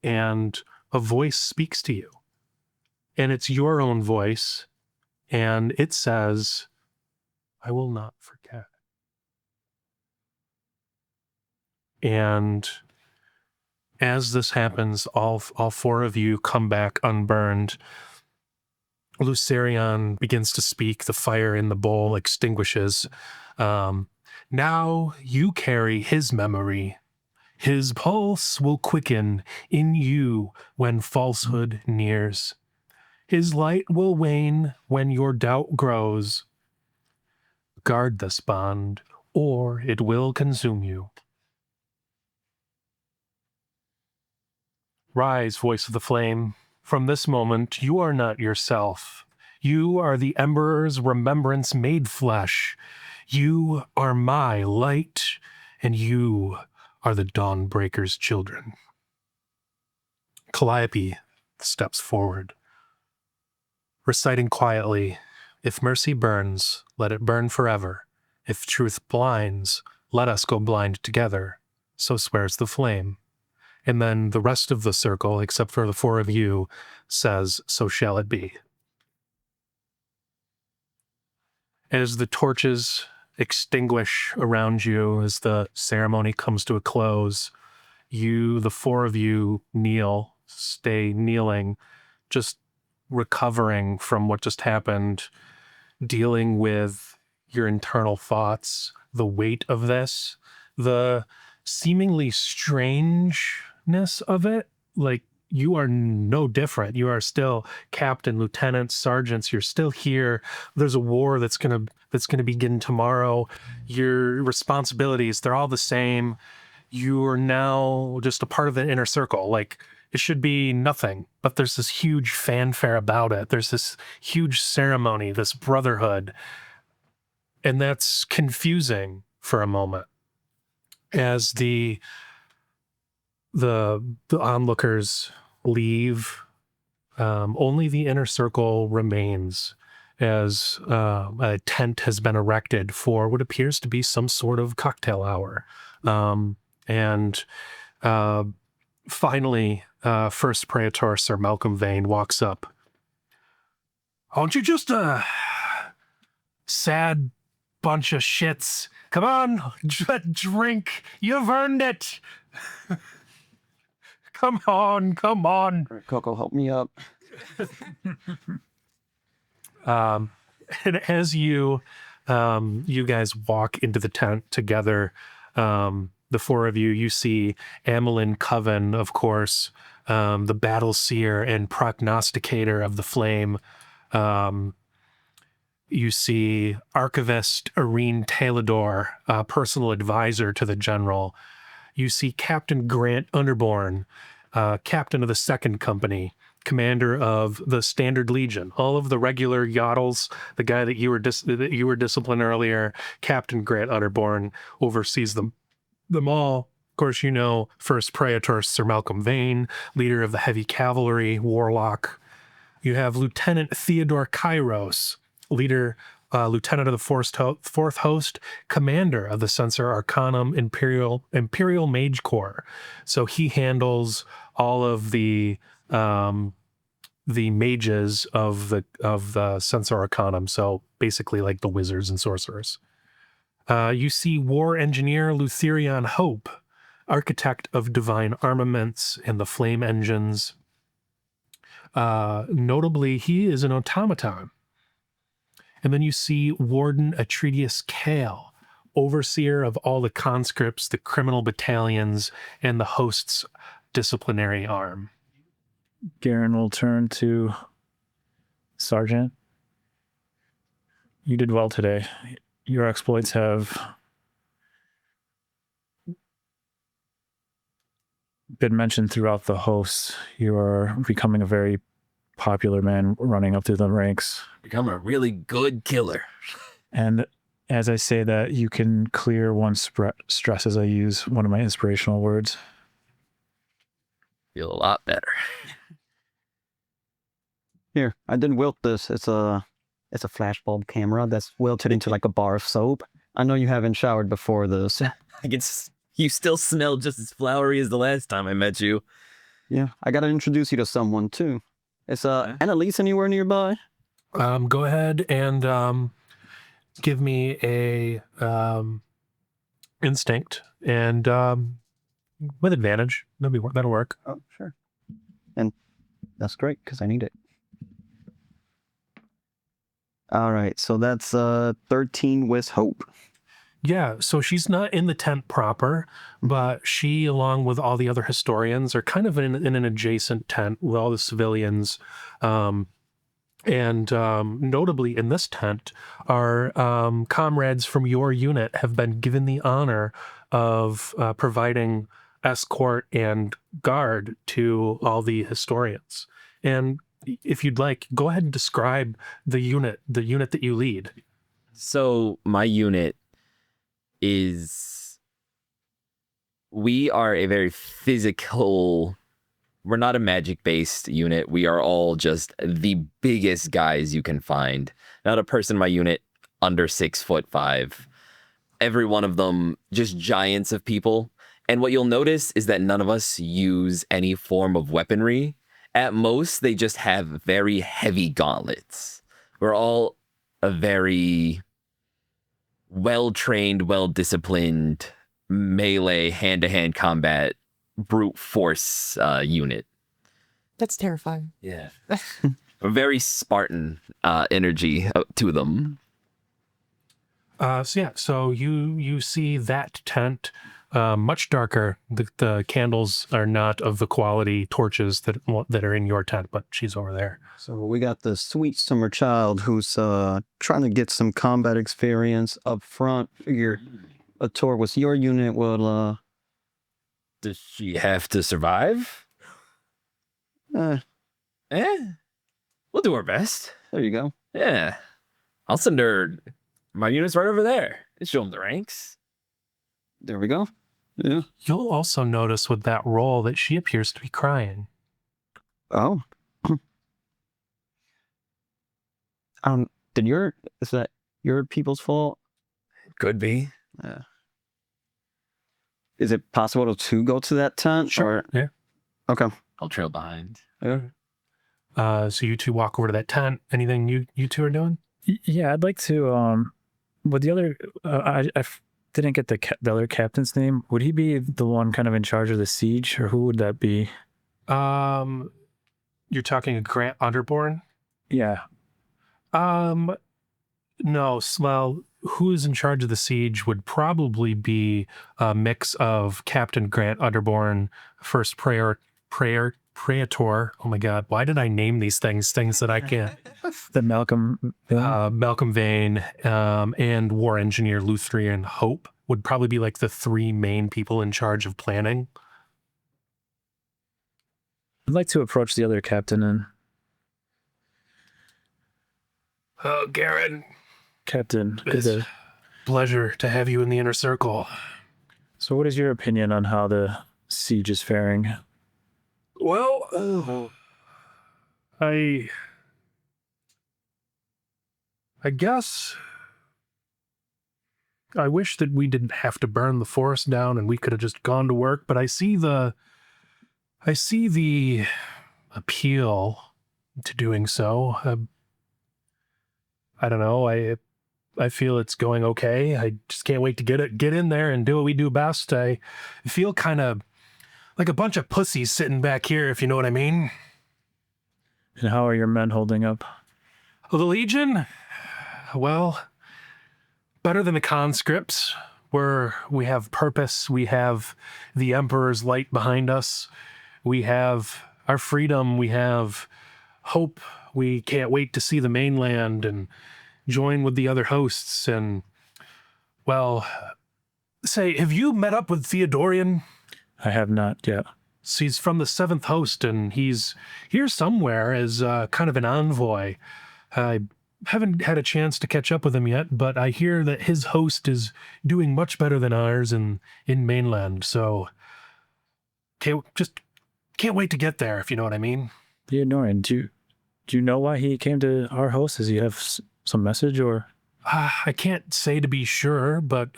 and a voice speaks to you. And it's your own voice, and it says, "I will not forget." And as this happens, all 4 of you come back unburned. Lucerion begins to speak. The fire in the bowl extinguishes. Now you carry his memory. His pulse will quicken in you when falsehood nears. His light will wane when your doubt grows. guard this bond, or it will consume you. Rise, voice of the flame. From this moment, you are not yourself. You are the Emperor's remembrance made flesh. You are my light, and you are the Dawnbreaker's children. Calliope steps forward, reciting quietly, "If mercy burns, let it burn forever. If truth blinds, let us go blind together. So swears the flame." And then the rest of the circle, except for the four of you, says, "So shall it be." As the torches extinguish around you, as the ceremony comes to a close, you, the four of you, stay kneeling, just recovering from what just happened, dealing with your internal thoughts, the weight of this, the seemingly strangeness of it. Like, you are no different. You are still captain, lieutenant, sergeants. You're still here. There's a war that's gonna begin tomorrow. Your responsibilities, they're all the same. You are now just a part of the inner circle. Like, it should be nothing, but there's this huge fanfare about it. There's this huge ceremony, this brotherhood. And that's confusing for a moment. As the onlookers leave, only the inner circle remains, as a tent has been erected for what appears to be some sort of cocktail hour. Finally, First Praetor Sir Malcolm Vane walks up. "Aren't you just a sad bunch of shits? Come on, drink. You've earned it. Come on. Coco, help me up. And as you guys walk into the tent together, the four of you, you see Amelin Coven, of course, the battle seer and prognosticator of the flame. You see Archivist Irene Taylor, personal advisor to the general. You see Captain Grant Underborn, captain of the Second Company, commander of the Standard Legion, all of the regular Yoddles. The guy that you were disciplined earlier, Captain Grant Underborn, oversees them all. Of course, you know First Praetor Sir Malcolm Vane, leader of the Heavy Cavalry, Warlock. You have Lieutenant Theodore Kairos, lieutenant of the fourth host, commander of the Censor Arcanum Imperial Mage Corps. So he handles all of the mages of the Censor Arcanum. So basically, like the wizards and sorcerers. You see War Engineer Lucerion Hope, architect of divine armaments and the flame engines. Notably, he is an automaton. And then you see Warden Atreides Kale, overseer of all the conscripts, the criminal battalions, and the host's disciplinary arm. Garen will turn to Sergeant. You did well today. Your exploits have been mentioned throughout the host. You are becoming a very popular man running up through the ranks. Become a really good killer. And as I say that, you can clear one stress as I use one of my inspirational words. Feel a lot better. Here, I didn't wilt this. It's a flashbulb camera that's wilted into like a bar of soap. I know you haven't showered before this. You still smell just as flowery as the last time I met you. Yeah, I gotta introduce you to someone too. Is Annalise anywhere nearby? Go ahead and give me a instinct, and with advantage. That'll work. Oh, sure. And that's great because I need it. All right, so that's 13 with Hope. Yeah, so she's not in the tent proper, but she, along with all the other historians, are kind of in an adjacent tent with all the civilians. And notably in this tent, our comrades from your unit have been given the honor of providing escort and guard to all the historians. And if you'd like, go ahead and describe the unit that you lead. So my unit we are a very physical, we're not a magic-based unit. We are all just the biggest guys you can find. Not a person in my unit under 6'5". Every one of them just giants of people. And what you'll notice is that none of us use any form of weaponry. At most, they just have very heavy gauntlets. We're all a very well-trained, well-disciplined melee hand-to-hand combat brute force unit. That's terrifying. Yeah. A very Spartan energy to them. So you see that tent much darker. The candles are not of the quality torches that are in your tent, but she's over there. So we got the sweet summer child who's trying to get some combat experience up front. Figure a tour with your unit will... Does she have to survive? We'll do our best. There you go. Yeah. I'll send her... My unit's right over there. Show them the ranks. There we go. Yeah. You'll also notice with that roll that she appears to be crying. Oh. Is that your people's fault? Could be. Yeah. Is it possible to go to that tent? Sure. Yeah. Okay. I'll trail behind. Yeah. So you two walk over to that tent. Anything you two are doing? Yeah, I'd like to. With the other, I didn't get the other captain's name. Would he be the one kind of in charge of the siege, or who would that be? You're talking a Grant Underborn? Yeah. No. Well, who is in charge of the siege would probably be a mix of Captain Grant Underborn, First Praetor. Oh my God, why did I name these things that I can't? The Malcolm Vane, and War Engineer Lucerion Hope would probably be like the three main people in charge of planning. I'd like to approach the other captain and... Oh, Garen. Captain, It's a pleasure to have you in the inner circle. So what is your opinion on how the siege is faring? Well, I guess I wish that we didn't have to burn the forest down and we could have just gone to work, but I see the appeal to doing so. I don't know. I feel it's going okay. I just can't wait to get in there and do what we do best. I feel kind of like a bunch of pussies sitting back here, if you know what I mean. And how are your men holding up? Oh, the Legion? Well, better than the conscripts. We have purpose. We have the Emperor's light behind us. We have our freedom. We have hope. We can't wait to see the mainland and join with the other hosts. And, well, say, have you met up with Theodorian? I have not yet. So he's from the 7th host, and he's here somewhere as kind of an envoy. I haven't had a chance to catch up with him yet, but I hear that his host is doing much better than ours in mainland. So, can't wait to get there, if you know what I mean. Theodorian, do you know why he came to our host? Does he have some message, or? I can't say to be sure, but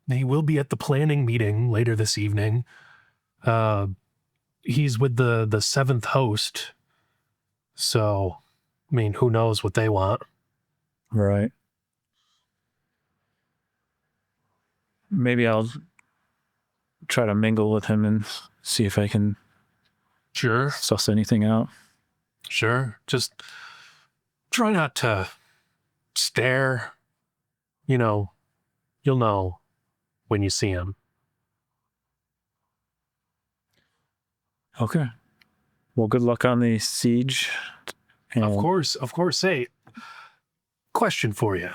he will be at the planning meeting later this evening. He's with the 7th host, so, I mean, who knows what they want. Right. Maybe I'll try to mingle with him and see if I can suss anything out. Sure. Just try not to stare. You know, you'll know when you see him. Okay. Well, good luck on the siege, And Of course. Hey, question for you.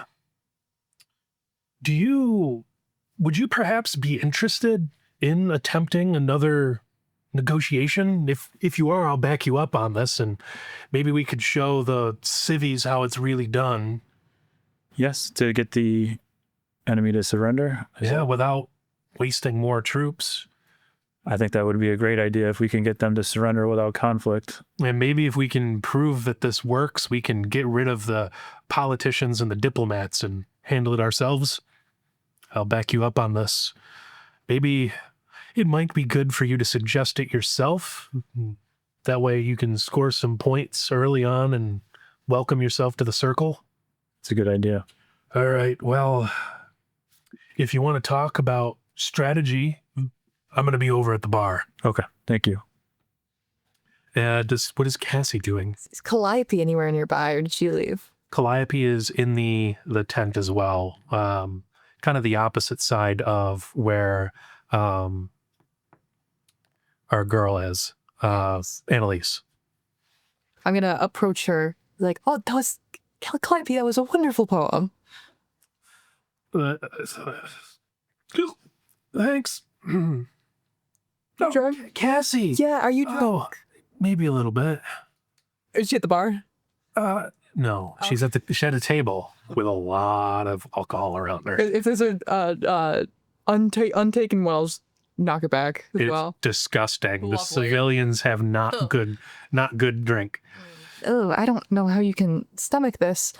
Would you perhaps be interested in attempting another negotiation? If you are, I'll back you up on this, and maybe we could show the civvies how it's really done. yes, to get the enemy to surrender. Yeah, without wasting more troops. I think that would be a great idea if we can get them to surrender without conflict. And maybe if we can prove that this works, we can get rid of the politicians and the diplomats and handle it ourselves. I'll back you up on this. Maybe it might be good for you to suggest it yourself. That way you can score some points early on and welcome yourself to the circle. It's a good idea. All right, well, if you want to talk about strategy, I'm going to be over at the bar. Okay, thank you. What is Cassie doing? Is Calliope anywhere nearby, or did she leave? Calliope is in the tent as well, kind of the opposite side of where our girl is, Annalise. I'm going to approach her like, oh, that was Calliope. That was a wonderful poem. Thanks. You drunk? Cassie. Yeah, are you drunk? Oh, maybe a little bit. Is she at the bar? No, she's at a table with a lot of alcohol around her. If there's a untaken one, I'll just knock it back as It's well. disgusting. The Lovely. civilians have not good drink. Oh, I don't know how you can stomach this.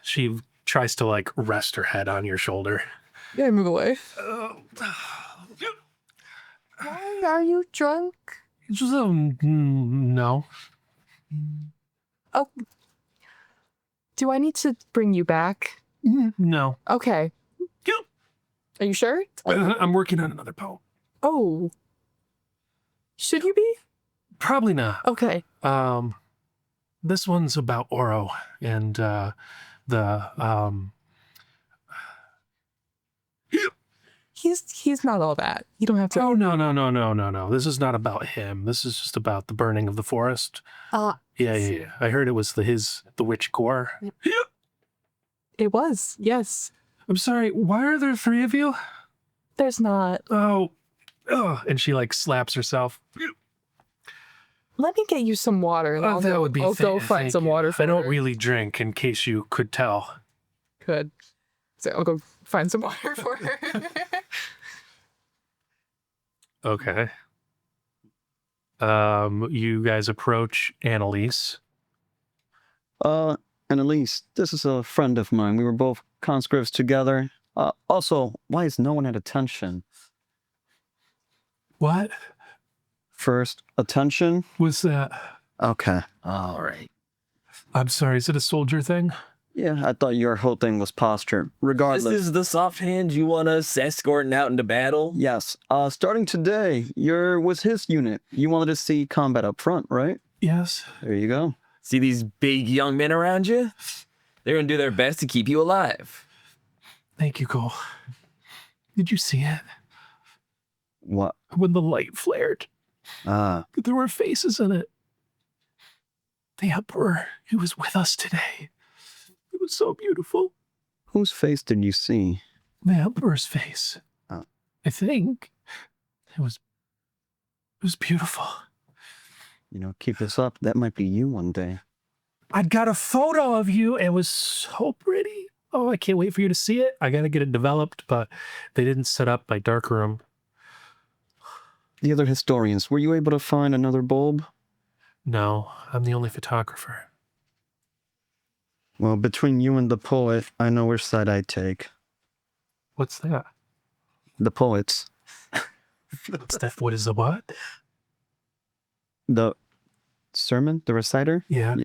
She tries to like rest her head on your shoulder. Yeah, move away. Why are you drunk? Just no. Oh, do I need to bring you back? No. Okay. Are you sure? I'm working on another poem. Oh. Should you be? Probably not. Okay. This one's about Oro and He's not all that. You don't have to. Oh no. This is not about him. This is just about the burning of the forest. Yeah. I heard it was the witch core. It was, yes. I'm sorry, why are there three of you? There's not. Oh. And she like slaps herself. Let me get you some water. And Oh, that would be I'll go find some water for I don't her. really drink, in case you could tell. Good. So I'll go find some water for her. Okay. You guys approach Annalise. Annalise, this is a friend of mine. We were both conscripts together. Also, why is no one at attention? What First, attention. was that? Okay. All right. I'm sorry, is it a soldier thing? Yeah, I thought your whole thing was posture. Regardless. This is the soft hand you want us escorting out into battle? Yes. Starting today, you're with his unit. You wanted to see combat up front, right? Yes. There you go. See these big young men around you? They're going to do their best to keep you alive. Thank you, Cole. Did you see it? What? When the light flared, there were faces in it. The Emperor, he was with us today. It was so beautiful. Whose face did you see? The Emperor's face. Oh. I think. It was beautiful. You know, keep this up. That might be you one day. I got a photo of you. It was so pretty. Oh, I can't wait for you to see it. I got to get it developed, but they didn't set up my darkroom. The other historians, were you able to find another bulb? No, I'm the only photographer. Well, between you and the poet, I know which side I take. What's that? The poets. What is the what? The sermon? The reciter? Yeah.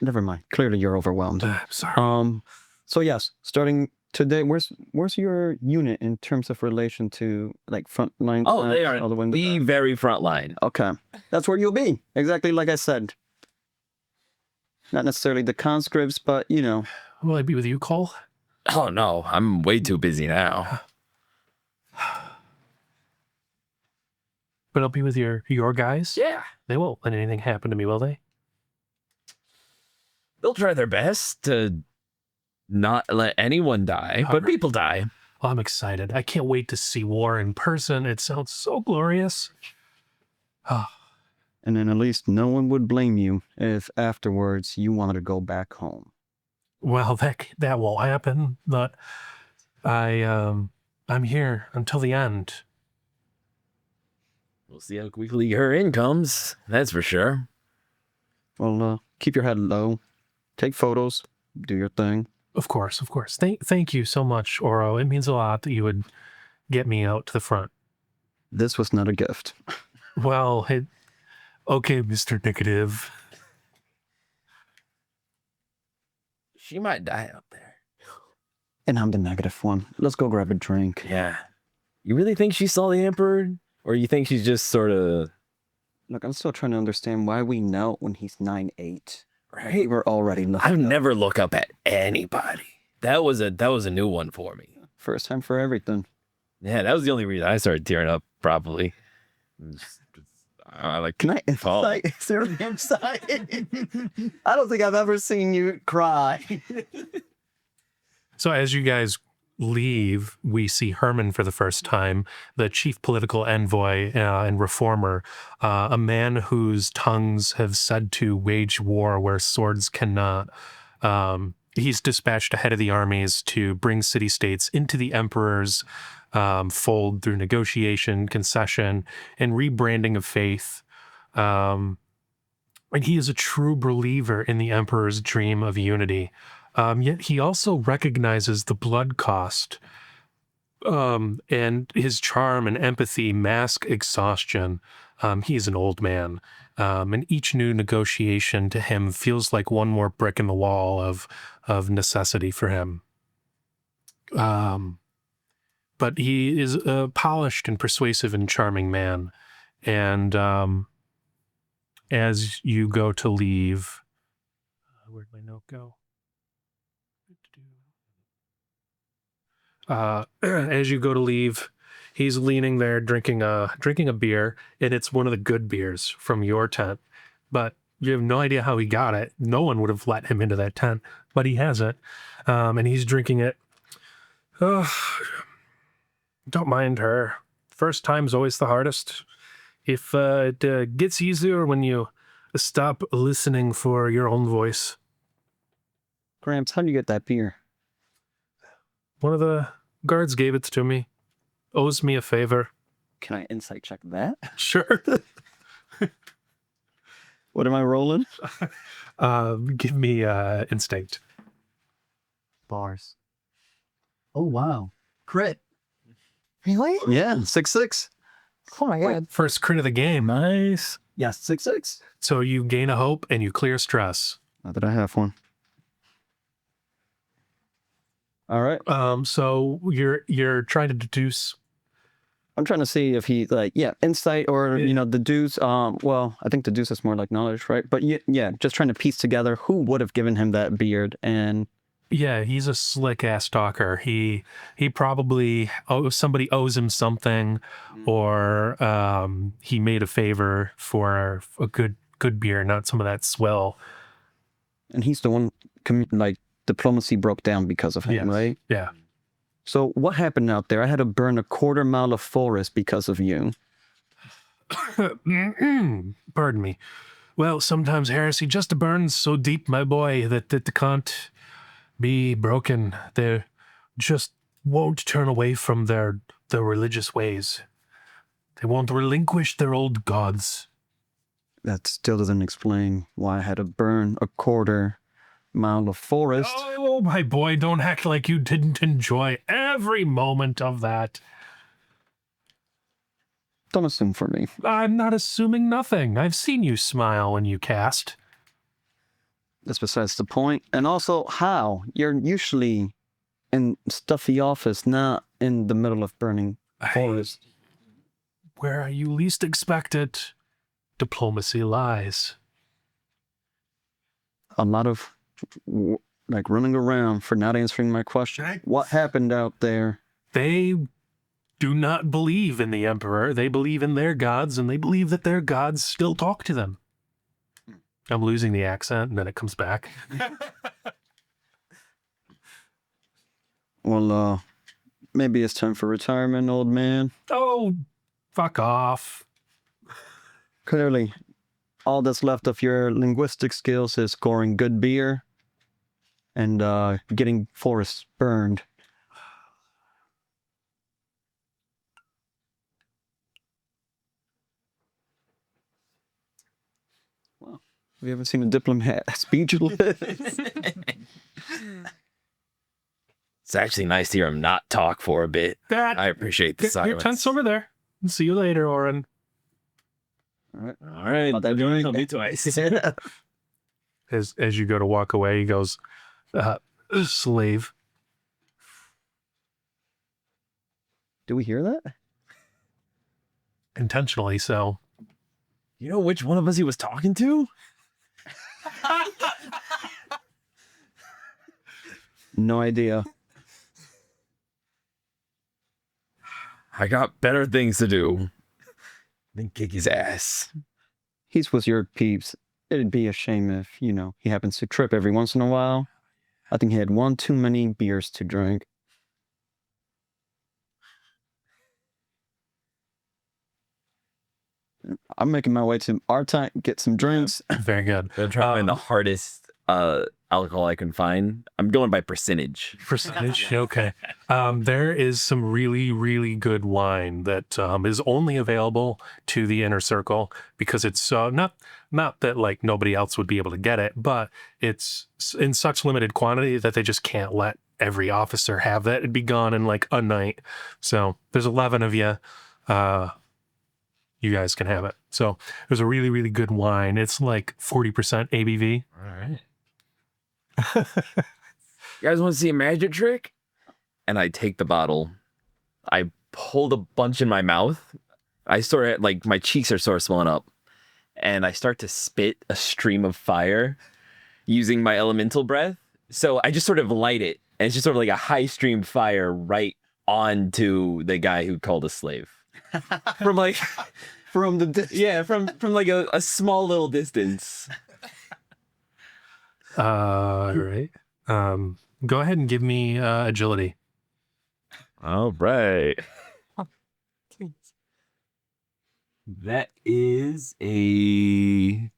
Never mind. Clearly you're overwhelmed. I'm sorry. So yes, starting today, where's your unit in terms of relation to like front line? Oh, they are all the way in the very front line. Okay. That's where you'll be. Exactly like I said. Not necessarily the conscripts, but you know. Will I be with you, Cole? Oh, no. I'm way too busy now. But I'll be with your guys? Yeah. They won't let anything happen to me, will they? they'll try their best to not let anyone die, but people die. Oh, I'm excited. I can't wait to see war in person. It sounds so glorious. And then at least no one would blame you if afterwards you wanted to go back home. Well, that won't happen. But I'm here until the end. We'll see how quickly her in comes. That's for sure. Well, keep your head low. Take photos. Do your thing. Of course. Thank you so much, Oro. It means a lot that you would get me out to the front. This was not a gift. Well, okay, Mr. Negative. She might die out there. And I'm the negative one. Let's go grab a drink. Yeah. You really think she saw the Emperor? Or you think she's just sort of... Look, I'm still trying to understand why we knelt when he's 9'8". Right? We're already looking I would up. never look up at anybody. That was a new one for me. First time for everything. Yeah, that was the only reason I started tearing up properly. I like... Can I Fall. insight? Is there an insight? I don't think I've ever seen you cry. So as you guys leave, we see Herman for the first time, the chief political envoy and reformer, a man whose tongues have said to wage war where swords cannot. He's dispatched ahead of the armies to bring city-states into the emperor's fold through negotiation, concession, and rebranding of faith. And he is a true believer in the emperor's dream of unity. Yet he also recognizes the blood cost, and his charm and empathy mask exhaustion. He's an old man, and each new negotiation to him feels like one more brick in the wall of necessity for him. But he is a polished and persuasive and charming man, and as you go to leave, where'd my note go? As you go to leave, he's leaning there drinking a beer, and it's one of the good beers from your tent. But you have no idea how he got it. No one would have let him into that tent, but he has it, and he's drinking it. Don't mind her. First time's always the hardest. If it gets easier when you stop listening for your own voice. Gramps, how do you get that beer? One of the guards gave it to me. Owes me a favor. Can I insight check that? Sure. What am I rolling? Give me instinct. Bars. Oh, wow. Crit. Really? Yeah, 6'6". Oh my god. First crit of the game. Nice. Yes, 6'6". So you gain a hope and you clear stress. Not that I have one. All right. So you're trying to deduce. I'm trying to see if he insight or deduce. Well, I think deduce is more like knowledge, right? But yeah, just trying to piece together who would have given him that beard. And Yeah, he's a slick ass stalker. He probably somebody owes him something, or he made a favor for a good beer, not some of that swill. and he's the one diplomacy broke down because of him, Yes. right? Yeah. So what happened out there? I had to burn a 1/4 mile of forest because of you. Pardon me. Well, sometimes heresy just burns so deep, my boy, that it can't be broken. They just won't turn away from their religious ways. They won't relinquish their old gods. That still doesn't explain why I had to burn a 1/4 mile of forest. Oh, my boy, don't act like you didn't enjoy every moment of that. Don't assume for me. I'm not assuming nothing. I've seen you smile when you cast. That's besides the point. And also, how? You're usually in stuffy office, not in the middle of burning forest. Where you least expect it, diplomacy lies. A lot of running around for not answering my question. What happened out there? They do not believe in the Emperor. They believe in their gods, and they believe that their gods still talk to them. I'm losing the accent, and then it comes back. Well, maybe it's time for retirement, old man. Oh, fuck off. Clearly, all that's left of your linguistic skills is scoring good beer and getting forests burned. Well, have you ever seen a diplomat speechless? It's actually nice to hear him not talk for a bit. That, I appreciate the your silence. tent's over there. See you later, Oren. All right. Thought that doing Tell me twice. As you go to walk away, he goes, slave. Do we hear that? Intentionally so. You know which one of us he was talking to? No idea. I got better things to do than kick his ass. He's with your peeps. It'd be a shame if, he happens to trip every once in a while. I think he had one too many beers to drink. I'm making my way to our time, get some drinks. Very good. I'm trying to find the hardest alcohol I can find. I'm going by percentage. Percentage, okay. There is some really, really good wine that is only available to the inner circle because it's not that like nobody else would be able to get it, but it's in such limited quantity that they just can't let every officer have that. It'd be gone in like a night. So there's 11 of you. You guys can have it. So there's a really, really good wine. It's like 40% ABV. All right. You guys want to see a magic trick? And I take the bottle. I pulled a bunch in my mouth. I sort of like my cheeks are sort of swelling up. And I start to spit a stream of fire using my elemental breath. So I just sort of light it. And it's just sort of like a high stream fire right onto the guy who called us slave. From like From the distance. yeah, from like a small little distance. All right. Go ahead and give me agility. All right. Please. That is a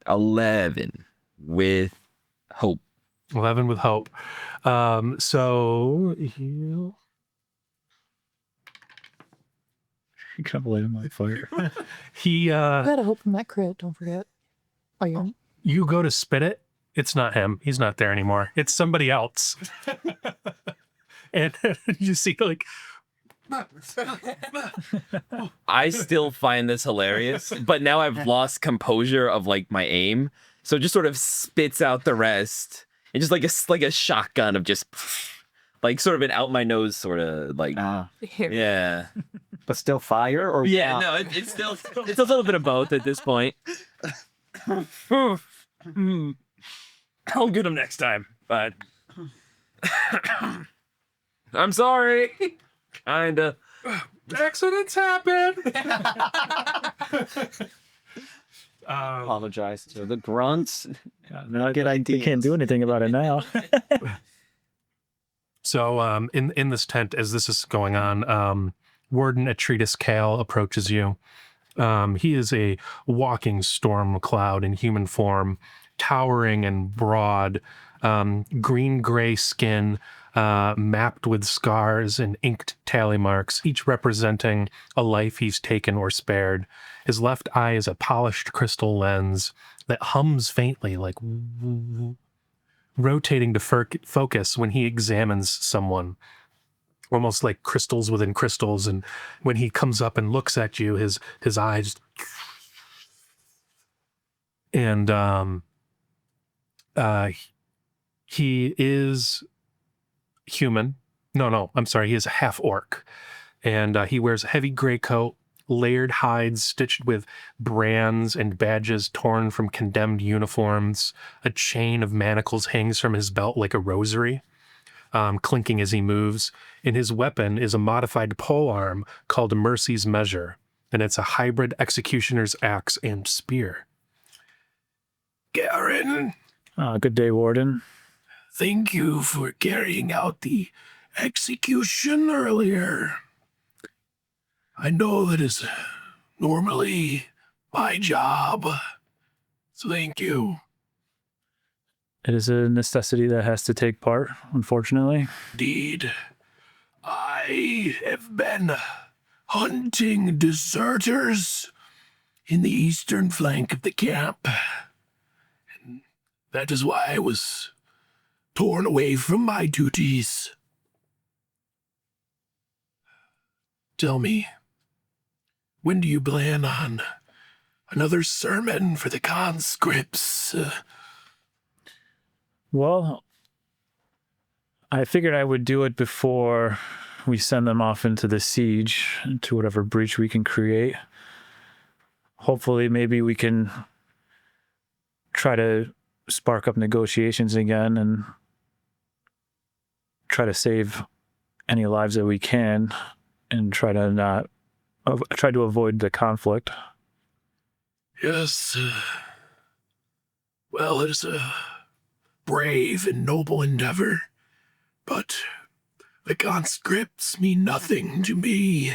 11 with hope. 11 with hope. So you Can't believe my fire. he You gotta hope from that crit, don't forget. Oh, you you go to spit it. It's not him. He's not there anymore. It's somebody else. And you see like I still find this hilarious, but now I've lost composure of like my aim. So it just sort of spits out the rest. And just like a shotgun of just like sort of an out my nose sort of like here. yeah. But still fire? Or Yeah, no, it's still it's a little bit of both at this point. I'll get him next time, but I'm sorry. Kinda. accidents happen. Apologize to the grunts. No, Get they ideas. can't do anything about it now. So in this tent, as this is going on, Warden Atreides Kale approaches you. He is a walking storm cloud in human form, towering and broad, green-gray skin, mapped with scars and inked tally marks, each representing a life he's taken or spared. His left eye is a polished crystal lens that hums faintly, like rotating to focus when he examines someone. Almost like crystals within crystals, and when he comes up and looks at you, his eyes, and he is human. No, I'm sorry, he is a half orc, and he wears a heavy gray coat, layered hides stitched with brands and badges torn from condemned uniforms. A chain of manacles hangs from his belt like a rosary, clinking as he moves. And his weapon is a modified polearm called Mercy's Measure, and it's a hybrid executioner's axe and spear. Garen, Good day, Warden. thank you for carrying out the execution earlier. I know that is normally my job, so thank you. It is a necessity that has to take part, unfortunately. Indeed, I have been hunting deserters in the eastern flank of the camp. And that is why I was torn away from my duties. Tell me, when do you plan on another sermon for the conscripts? Well, I figured I would do it before we send them off into the siege, to whatever breach we can create. Hopefully, maybe we can try to spark up negotiations again and try to save any lives that we can and try to avoid the conflict. Yes. Well, it is a brave and noble endeavor, but the conscripts mean nothing to me.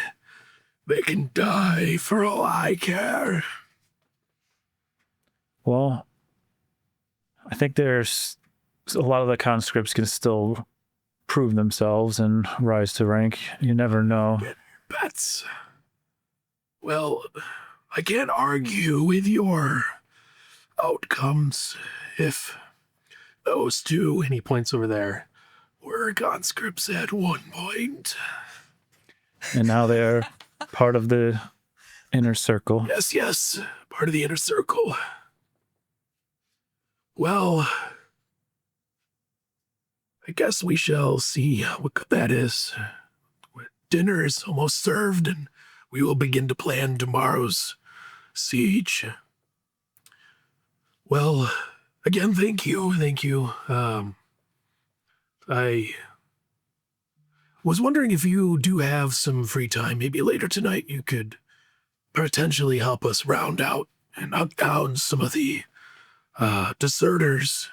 They can die for all I care. Well, I think there's a lot of the conscripts can still prove themselves and rise to rank. You never know. Bets. Well, I can't argue with your outcomes if those two, And he points over there. were conscripts at one point. And now they're part of the inner circle. Yes, part of the inner circle. Well, I guess we shall see what good that is. Dinner is almost served, and we will begin to plan tomorrow's siege. Well, again, thank you. I was wondering if you do have some free time. Maybe later tonight you could potentially help us round out and hunt down some of the deserters.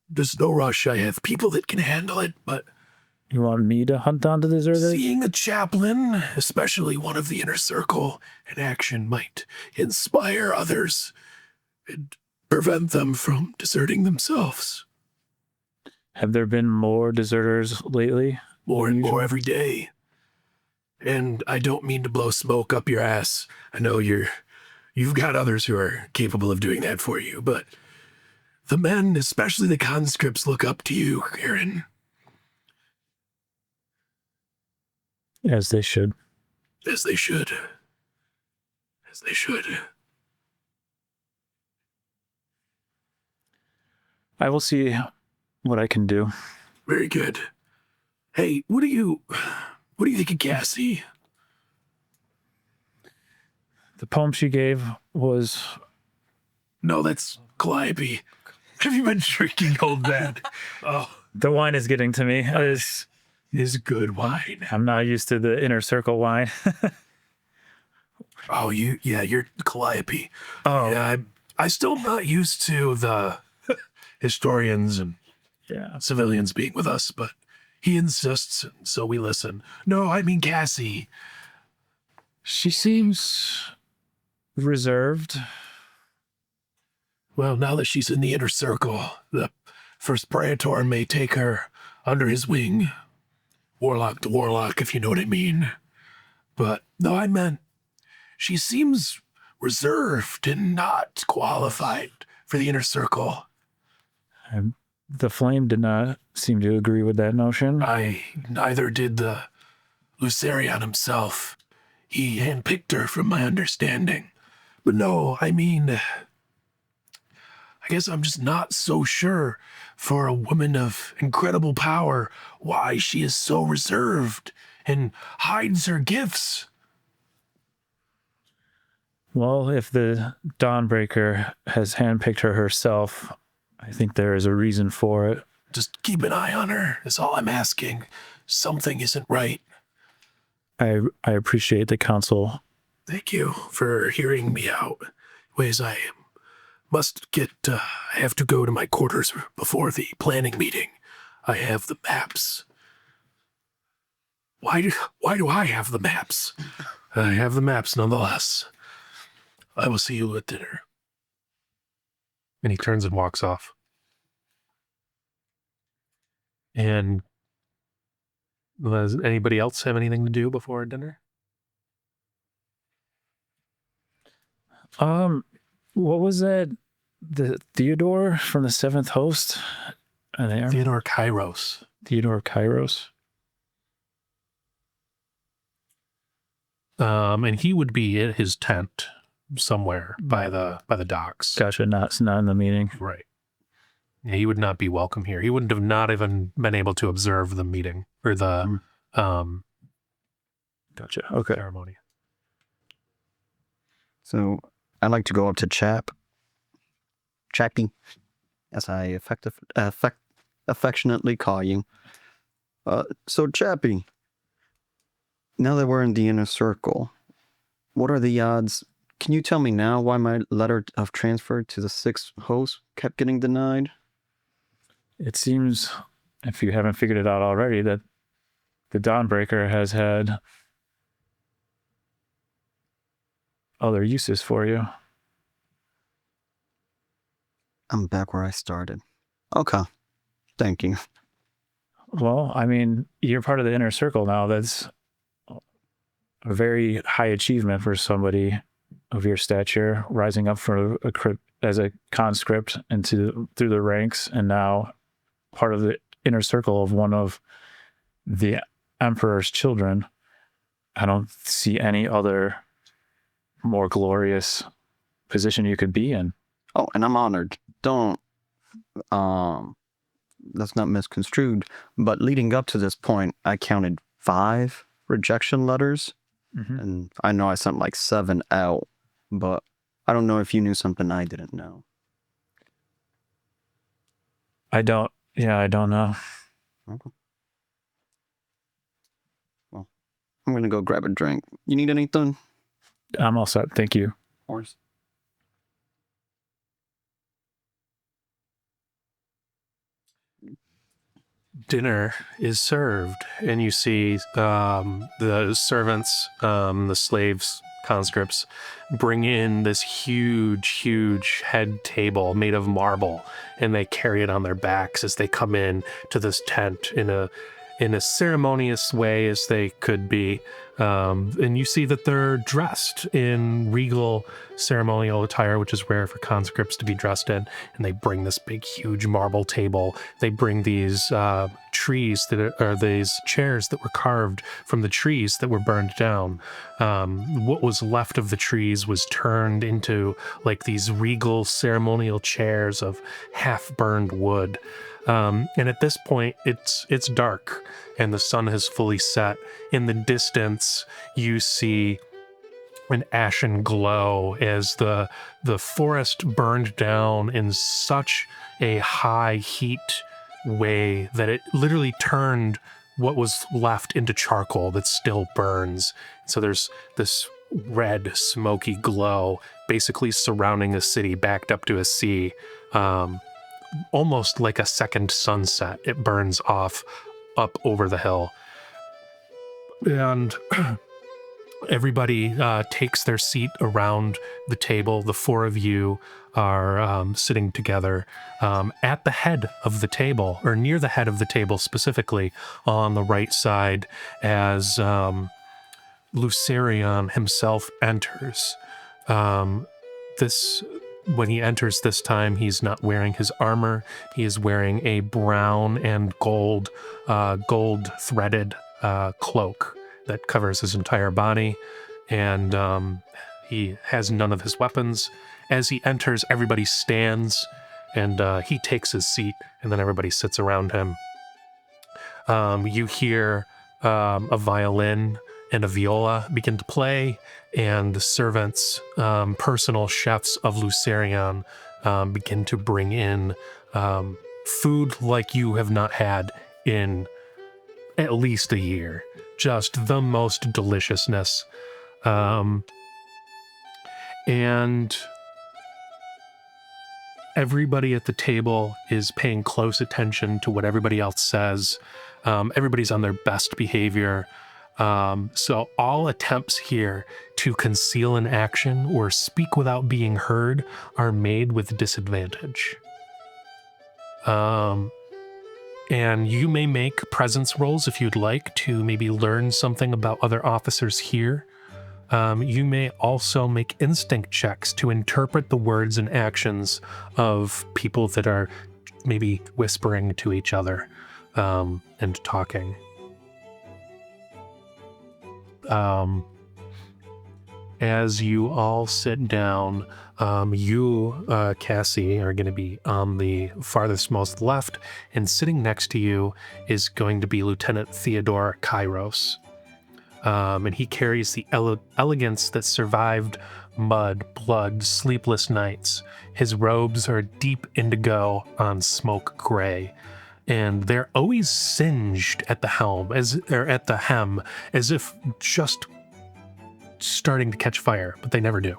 There's no rush. I have people that can handle it, but You want me to hunt down the deserters? seeing a chaplain, especially one of the inner circle, in action might inspire others and prevent them from deserting themselves. Have there been more deserters lately? More and more every day. And I don't mean to blow smoke up your ass. I know you've got others who are capable of doing that for you, but the men, especially the conscripts, look up to you, Aaron. As they should. As they should. I will see what I can do. Very good. Hey, what do you think of Cassie? The poem she gave was... No, that's Calliope. Have you been drinking old man? Oh, The wine is getting to me. it is good wine. I'm not used to the inner circle wine. Oh, you're Calliope. Oh. Yeah, I still not used to the historians and Yeah. civilians being with us, but he insists, so we listen. No, I mean Cassie. She seems reserved. Well, now that she's in the inner circle, the first Praetor may take her under his wing. Warlock to warlock, if you know what I mean. But, no, I meant she seems reserved and not qualified for the inner circle. The Flame did not seem to agree with that notion. Neither did the Lucerion himself. He handpicked her from my understanding. But no, I mean, I guess I'm just not so sure for a woman of incredible power why she is so reserved and hides her gifts. Well, if the Dawnbreaker has handpicked her herself, I think there is a reason for it. Just keep an eye on her, is all I'm asking. Something isn't right. I appreciate the counsel Thank you for hearing me out. Ways I must get, I have to go to my quarters before the planning meeting. I have the maps. Why do I have the maps? I have the maps nonetheless. I will see you at dinner. And he turns and walks off. And does anybody else have anything to do before dinner? What was that? The Theodore from the Seventh Host? Theodore Kairos. Theodore Kairos. And he would be at his tent somewhere by the docks. Gotcha. Not in the meeting. Right. Yeah, he would not be welcome here. He wouldn't have not even been able to observe the meeting or the Gotcha. Okay. ceremony. So I like to go up to Chappie, as I affectionately call you. So Chappie, now that we're in the inner circle, what are the odds? Can you tell me now why my letter of transfer to the 6th host kept getting denied? It seems, if you haven't figured it out already, that the Dawnbreaker has had other uses for you. I'm back where I started. Okay. Thank you. Well, I mean, you're part of the inner circle now. That's a very high achievement for somebody of your stature, rising up from as a conscript through the ranks, and now part of the inner circle of one of the Emperor's children. I don't see any other more glorious position you could be in. Oh, and I'm honored. Don't, that's not misconstrued, but leading up to this point, I counted 5 rejection letters, and I know I sent like 7 out, but I don't know if you knew something I didn't know. I don't know. Okay. Well, I'm gonna go grab a drink. You need anything? I'm all set. Thank you. Of course. Dinner is served, and you see the servants, the slaves, conscripts, bring in this huge head table made of marble, and they carry it on their backs as they come in to this tent in a ceremonious way as they could be. And you see that they're dressed in regal ceremonial attire, which is rare for conscripts to be dressed in. And they bring this big, huge marble table. They bring these trees these chairs that were carved from the trees that were burned down. What was left of the trees was turned into like these regal ceremonial chairs of half-burned wood. And at this point, it's dark and the sun has fully set. In the distance, you see an ashen glow as the forest burned down in such a high heat way that it literally turned what was left into charcoal that still burns. So there's this red, smoky glow basically surrounding a city backed up to a sea. Almost like a second sunset. It burns off up over the hill. And everybody takes their seat around the table. The 4 of you are sitting together at the head of the table, or near the head of the table specifically, on the right side, as Lucerion himself enters. When he enters this time, he's not wearing his armor. He is wearing a brown and gold threaded cloak that covers his entire body, and he has none of his weapons. As he enters, everybody stands, and he takes his seat, and then everybody sits around him. You hear a violin and a viola begin to play, and the servants, personal chefs of Lucerion, begin to bring in food like you have not had in at least a year. Just the most deliciousness. And everybody at the table is paying close attention to what everybody else says. Everybody's on their best behavior. So all attempts here to conceal an action or speak without being heard are made with disadvantage. And you may make presence rolls if you'd like to maybe learn something about other officers here. You may also make instinct checks to interpret the words and actions of people that are maybe whispering to each other and talking. As you all sit down, you, Cassie, are going to be on the farthest most left, and sitting next to you is going to be Lieutenant Theodore Kairos. And he carries the elegance that survived mud, blood, sleepless nights. His robes are deep indigo on smoke gray, and they're always singed at the hem, as if just starting to catch fire, but they never do.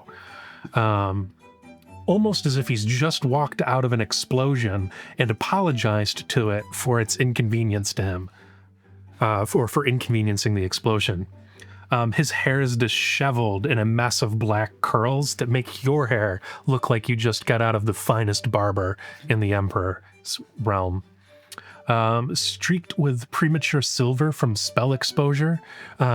Almost as if he's just walked out of an explosion and apologized to it for its inconvenience to him, for inconveniencing the explosion. His hair is disheveled in a mess of black curls that make your hair look like you just got out of the finest barber in the Emperor's realm. Streaked with premature silver from spell exposure,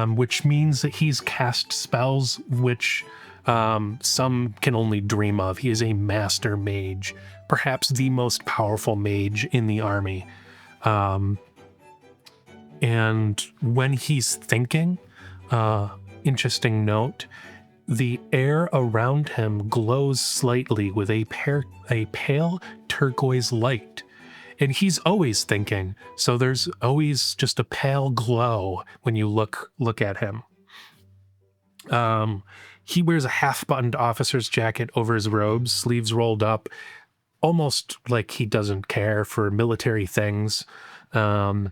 which means that he's cast spells which some can only dream of. He is a master mage, perhaps the most powerful mage in the army. And when he's thinking, interesting note, the air around him glows slightly with a pale turquoise light. And he's always thinking, so there's always just a pale glow when you look at him. He wears a half-buttoned officer's jacket over his robes, sleeves rolled up, almost like he doesn't care for military things. And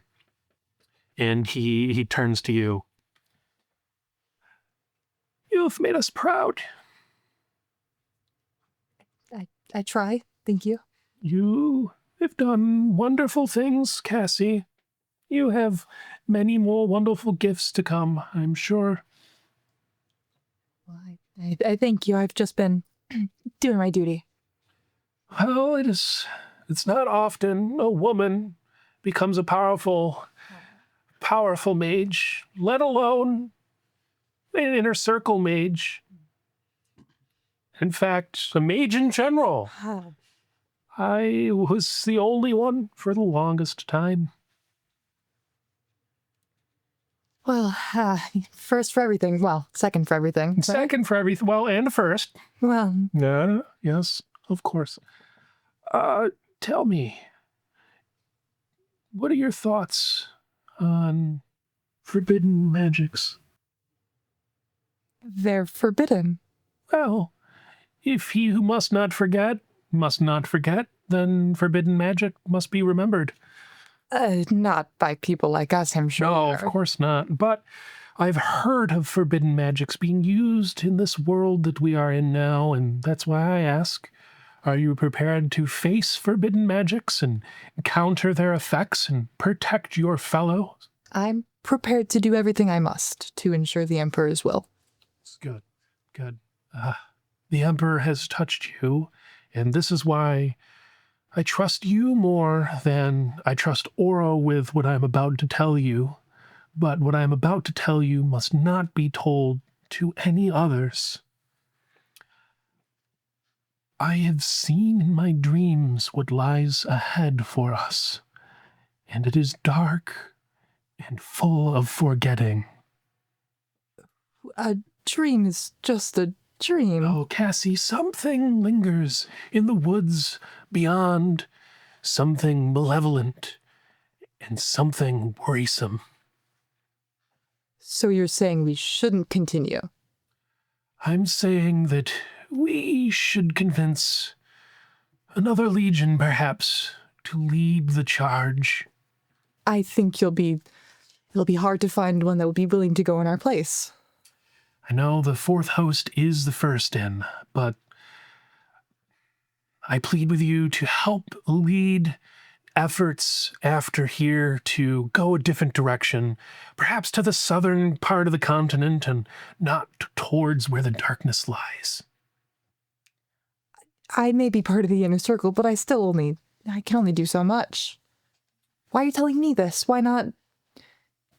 he turns to you. You've made us proud. I try. Thank you. You have done wonderful things, Cassie. You have many more wonderful gifts to come, I'm sure. Well, I thank you. I've just been doing my duty. Well, it's not often a woman becomes a powerful mage, let alone an inner circle mage. In fact, a mage in general. I was the only one for the longest time. Well, first for everything. Well, second for everything. Right? Second for everything. Well, and first. Well, No, yes, of course. Tell me, what are your thoughts on forbidden magics? they're forbidden. Well, if he who must not forget, then forbidden magic must be remembered. Not by people like us, I'm sure. No, of course not. But I've heard of forbidden magics being used in this world that we are in now, and that's why I ask, are you prepared to face forbidden magics and counter their effects and protect your fellows? I'm prepared to do everything I must to ensure the Emperor's will. Good, good. The Emperor has touched you, and this is why I trust you more than I trust Oro with what I'm about to tell you. But what I am about to tell you must not be told to any others. I have seen in my dreams what lies ahead for us, and it is dark and full of forgetting. A dream is just a dream. Oh, Cassie, something lingers in the woods beyond, something malevolent and something worrisome. So you're saying we shouldn't continue? I'm saying that we should convince another legion, perhaps, to lead the charge. I think it'll be hard to find one that would be willing to go in our place. I know the fourth host is the first in, but I plead with you to help lead efforts after here to go a different direction, perhaps to the southern part of the continent and not towards where the darkness lies. I may be part of the inner circle, but I can only do so much. Why are you telling me this? Why not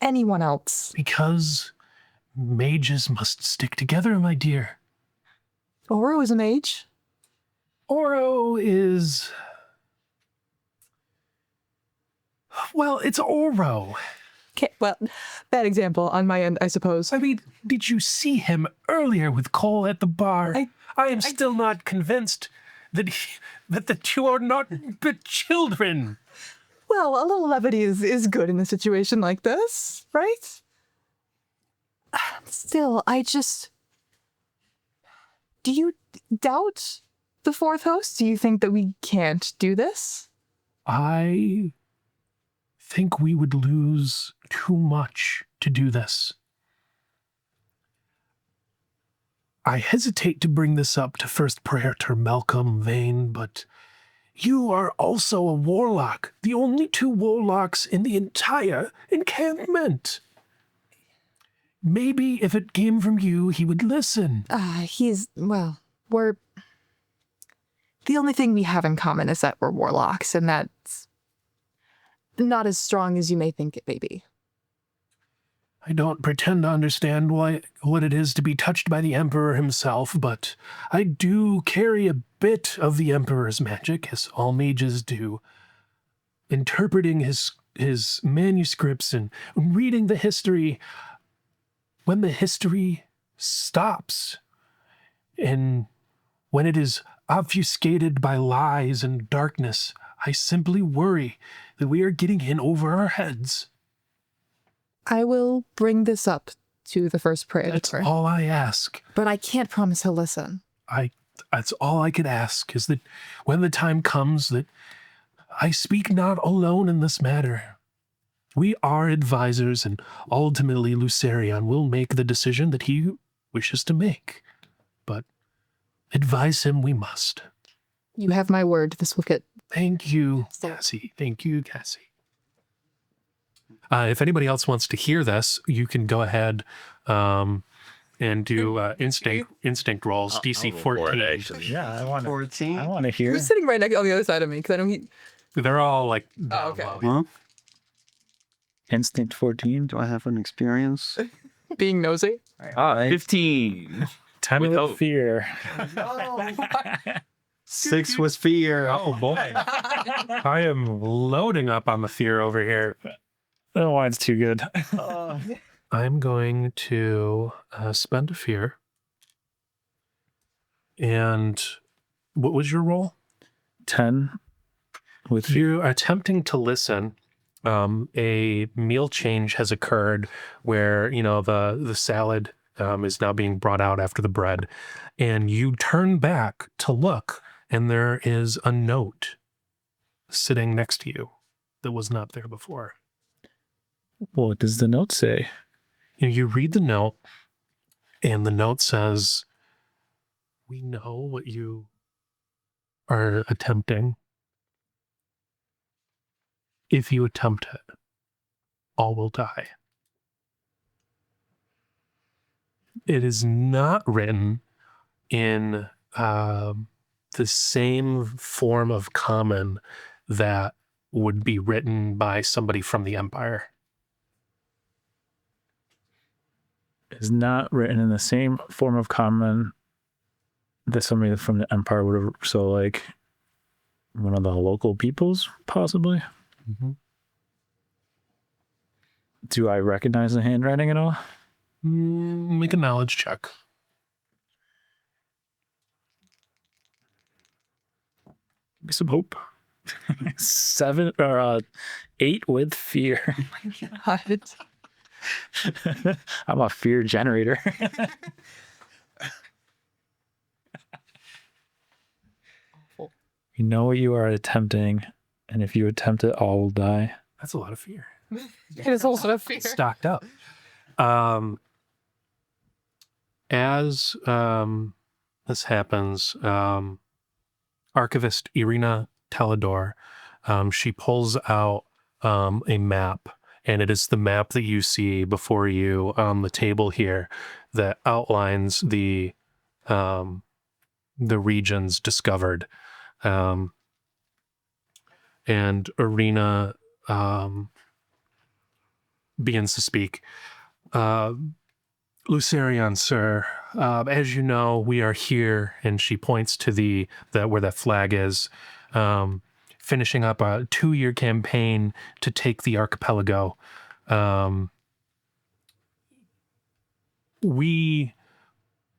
anyone else? Because mages must stick together, my dear. Oro is a mage. Oro is... Well, it's Oro. Okay, well, bad example on my end, I suppose. I mean, did you see him earlier with Cole at the bar? I am still not convinced that the two are not but children. Well, a little levity is good in a situation like this, right? Still, do you doubt the fourth host? Do you think that we can't do this? I think we would lose too much to do this. I hesitate to bring this up to First Praetor Malcolm Vane, but you are also a warlock, the only two warlocks in the entire encampment. Maybe if it came from you, he would listen. We're... The only thing we have in common is that we're warlocks, and that's not as strong as you may think it may be. I don't pretend to understand what it is to be touched by the Emperor himself, but I do carry a bit of the Emperor's magic, as all mages do. Interpreting his manuscripts and reading the history, when the history stops, and when it is obfuscated by lies and darkness, I simply worry that we are getting in over our heads. I will bring this up to the First Praetor. That's all I ask. But I can't promise he'll listen. That's all I could ask, is that when the time comes that I speak not alone in this matter. We are advisors, and ultimately Lucerion will make the decision that he wishes to make. But advise him we must. You have my word. This will get... Thank you, Cassie. Thank you, Cassie. If anybody else wants to hear this, you can go ahead and do instinct rolls, DC 14. Actually. Yeah, I want 14. I want to hear. Who's sitting right next on the other side of me? Because I don't... They're all like... okay. Huh? Instinct 14. Do I have an experience? Being nosy? 15. 10 With with hope. fear. 6 was fear. Oh, boy. I am loading up on the fear over here. Oh, mine's too good. I'm going to spend a fear. And what was your roll? 10 with If you're attempting to listen, a meal change has occurred where, the salad is now being brought out after the bread. And you turn back to look, and there is a note sitting next to you that was not there before. What does the note say? You read the note, and the note says, "We know what you are attempting. If you attempt it, all will die." It is not written in the same form of common that would be written by somebody from the Empire. Is not written in the same form of common that somebody from the Empire would have. So, like, one of the local peoples, possibly. Mm-hmm. Do I recognize the handwriting at all? Make a knowledge check. Give me some hope. 7 or 8 with fear. God. I'm a fear generator. You know what you are attempting, and if you attempt it, all will die. That's a lot of fear. It is also a fear. Stocked up. as this happens, Archivist Irina Talador, she pulls out a map, and it is the map that you see before you on the table here that outlines the regions discovered. And Irina begins to speak. Lucerion, sir, as you know, we are here, and she points to where that flag is, finishing up a 2-year campaign to take the archipelago. We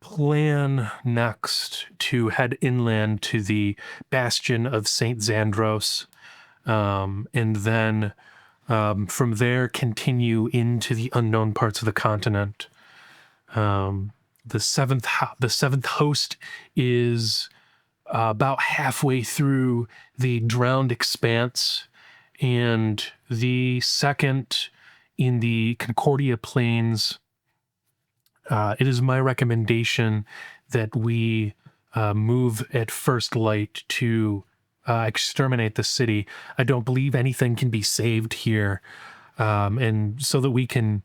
plan next to head inland to the bastion of St. Xandros, and then from there continue into the unknown parts of the continent. The seventh host is about halfway through the Drowned Expanse, and the second in the Concordia Plains. It is my recommendation that we move at first light to exterminate the city. I don't believe anything can be saved here, and so that we can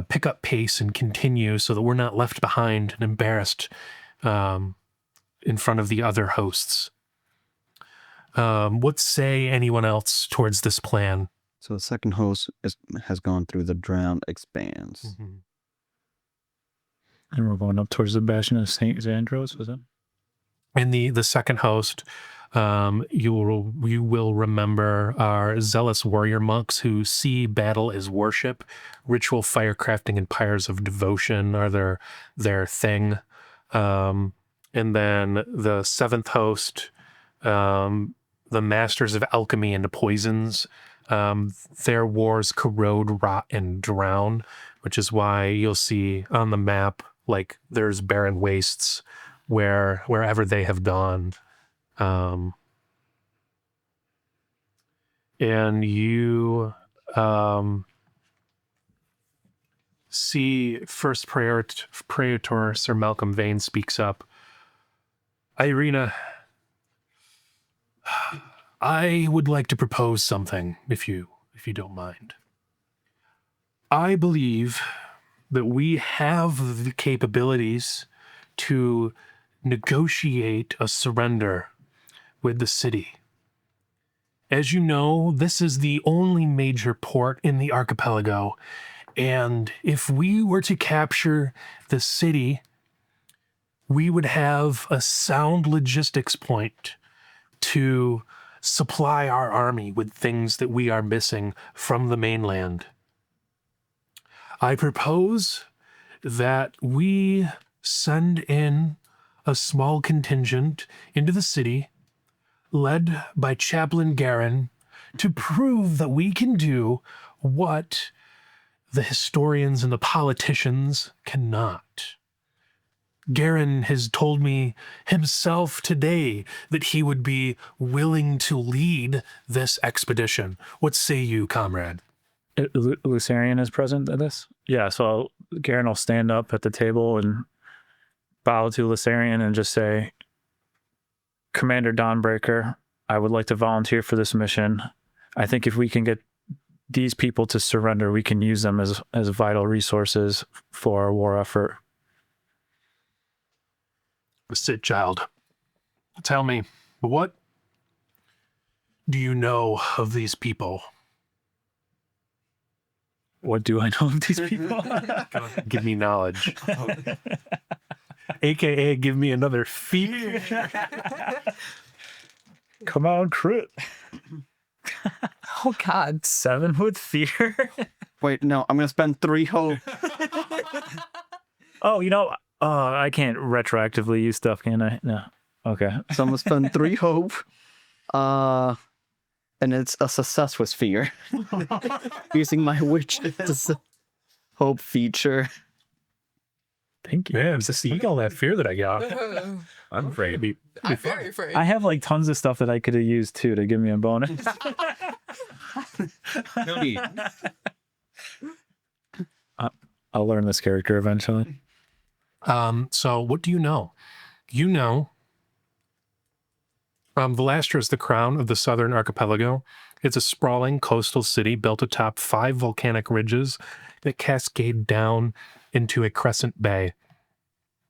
pick up pace and continue so that we're not left behind and embarrassed in front of the other hosts. What say anyone else towards this plan? So the second host has gone through the Drowned Expanse. Mm-hmm. And we're going up towards the bastion of St. Xandros, was it? And the second host, you will remember, are zealous warrior monks who see battle as worship. Ritual firecrafting and pyres of devotion are their thing. And then the seventh host, the masters of alchemy and poisons. Their wars corrode, rot, and drown, which is why you'll see on the map, like, there's barren wastes wherever they have gone. And you see First Praetor Sir Malcolm Vane speaks up. Irina, I would like to propose something, if you don't mind. I believe that we have the capabilities to negotiate a surrender with the city. As you know, this is the only major port in the archipelago, and if we were to capture the city, we would have a sound logistics point to supply our army with things that we are missing from the mainland. I propose that we send in a small contingent into the city, led by Chaplain Garen, to prove that we can do what the historians and the politicians cannot. Garen has told me himself today that he would be willing to lead this expedition. What say you, comrade? Lucerion is present at this? Yeah, so Garen will stand up at the table and bow to Lucerion and just say, Commander Dawnbreaker, I would like to volunteer for this mission. I think if we can get these people to surrender, we can use them as vital resources for our war effort. Sit, child. Tell me, what do you know of these people? What do I know of these people? Give me knowledge. AKA give me another fear. Come on, crit. Oh, God. 7 with fear. Wait, no, I'm going to spend 3 hope. Oh, I can't retroactively use stuff, can I? No. Okay. So I'm going to spend 3 hope. And it's a success with fear. Using my witch's hope feature. Thank you. Man, it's just all that fear that I got. I'm afraid to be. I'm very afraid. I have like tons of stuff that I could have used too to give me a bonus. No need. I'll learn this character eventually. So what do you know? You know, Elastra is the crown of the southern archipelago. It's a sprawling coastal city built atop 5 volcanic ridges that cascade down into a crescent bay.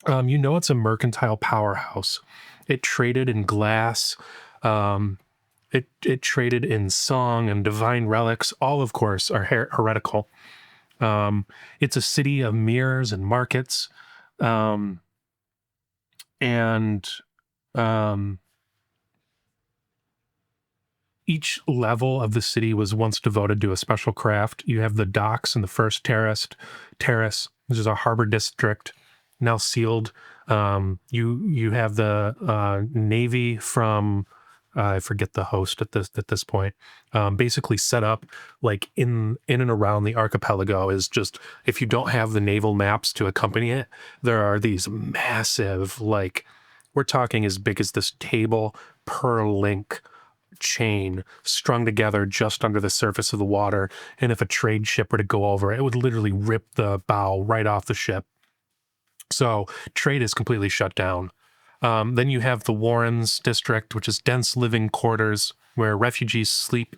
You know it's a mercantile powerhouse. It traded in glass, it traded in song and divine relics. All, of course, are heretical. It's a city of mirrors and markets, and each level of the city was once devoted to a special craft. You have the docks in the first terrace, which is a harbor district, now sealed. You have the navy from I forget the host at this point. Basically set up like in and around the archipelago is just, if you don't have the naval maps to accompany it, there are these massive, like, we're talking as big as this table per link chain strung together just under the surface of the water, and if a trade ship were to go over, it would literally rip the bow right off the ship. So trade is completely shut down. Then you have the Warrens district, which is dense living quarters where refugees sleep.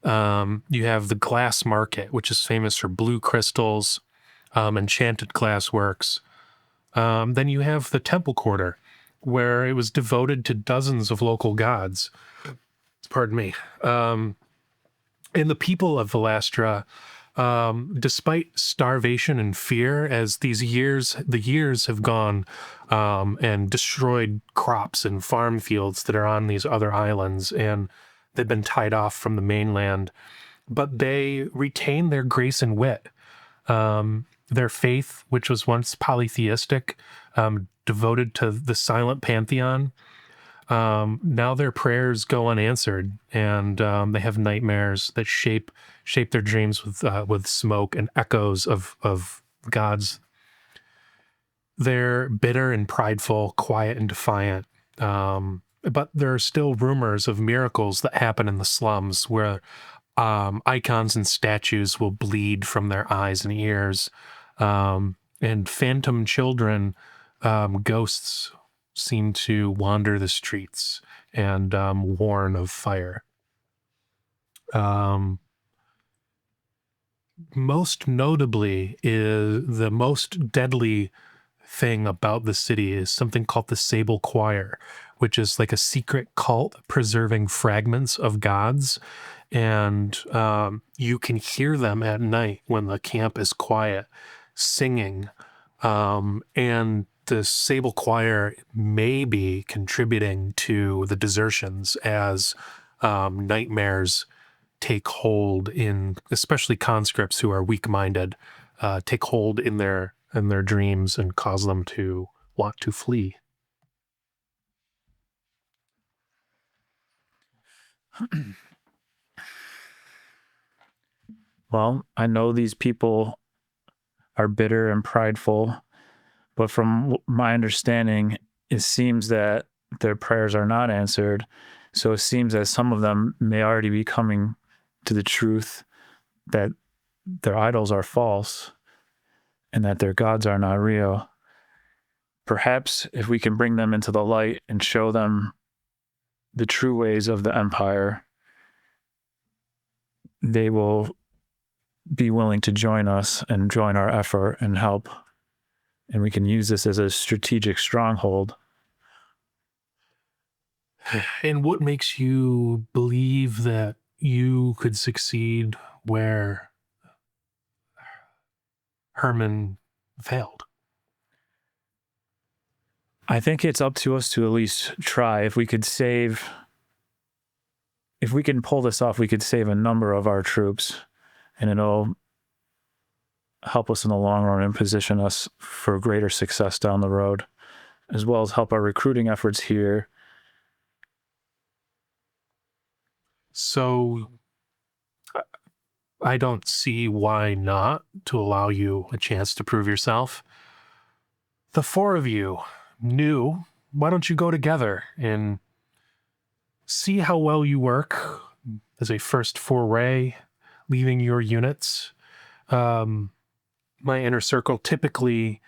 You have the glass market, which is famous for blue crystals, enchanted glass works. Then you have the temple quarter, where it was devoted to dozens of local gods. Pardon me. And the people of Elastra, despite starvation and fear, as the years have gone and destroyed crops and farm fields that are on these other islands, and they've been tied off from the mainland, but they retain their grace and wit. Their faith, which was once polytheistic, devoted to the silent pantheon, now their prayers go unanswered, and they have nightmares that shape their dreams with smoke and echoes of gods. They're bitter and prideful, quiet and defiant, but there are still rumors of miracles that happen in the slums where icons and statues will bleed from their eyes and ears, and phantom children, ghosts, seem to wander the streets and warn of fire. Most notably, is the most deadly thing about the city is something called the Sable Choir, which is like a secret cult preserving fragments of gods, and you can hear them at night when the camp is quiet, singing, and the Sable Choir may be contributing to the desertions as nightmares take hold in, especially conscripts who are weak-minded, take hold in their dreams and cause them to want to flee. Well, I know these people are bitter and prideful, but from my understanding, it seems that their prayers are not answered. So it seems that some of them may already be coming to the truth that their idols are false and that their gods are not real. Perhaps if we can bring them into the light and show them the true ways of the Empire, they will be willing to join us and join our effort and help. And we can use this as a strategic stronghold. And what makes you believe that you could succeed where Herman failed? I think it's up to us to at least try. If we can pull this off, we could save a number of our troops, and it'll help us in the long run and position us for greater success down the road, as well as help our recruiting efforts here. So I don't see why not to allow you a chance to prove yourself. The 4 of you knew, why don't you go together and see how well you work as a first foray, leaving your units. My inner circle typically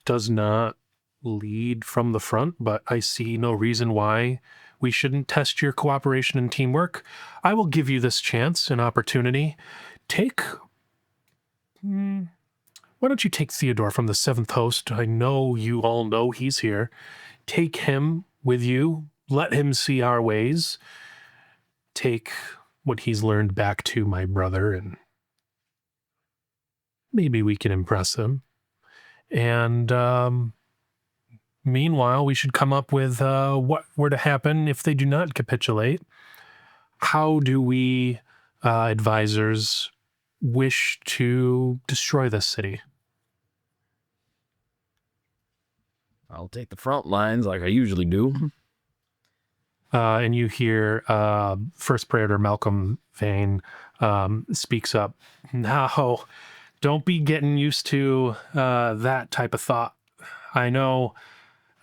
does not lead from the front, but I see no reason why we shouldn't test your cooperation and teamwork. I will give you this chance and opportunity. Why don't you take Theodore from the 7th host? I know you all know he's here. Take him with you. Let him see our ways. Take what he's learned back to my brother, and maybe we can impress him. And meanwhile, we should come up with what were to happen if they do not capitulate. How do we, advisors, wish to destroy this city? I'll take the front lines like I usually do. And you hear First Praetor Malcolm Vane speaks up. Now, don't be getting used to that type of thought. I know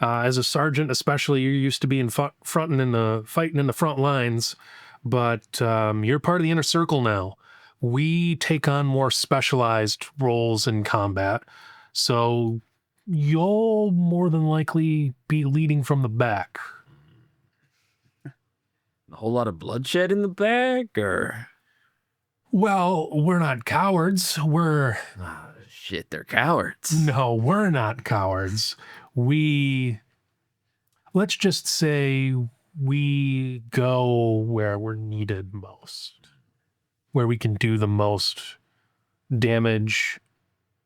as a sergeant, especially, you're used to being fighting in the front lines, but you're part of the inner circle now. We take on more specialized roles in combat, so you'll more than likely be leading from the back. A whole lot of bloodshed in the back, or? Well, we're not cowards. Shit, they're cowards. No, we're not cowards. Let's just say we go where we're needed most, where we can do the most damage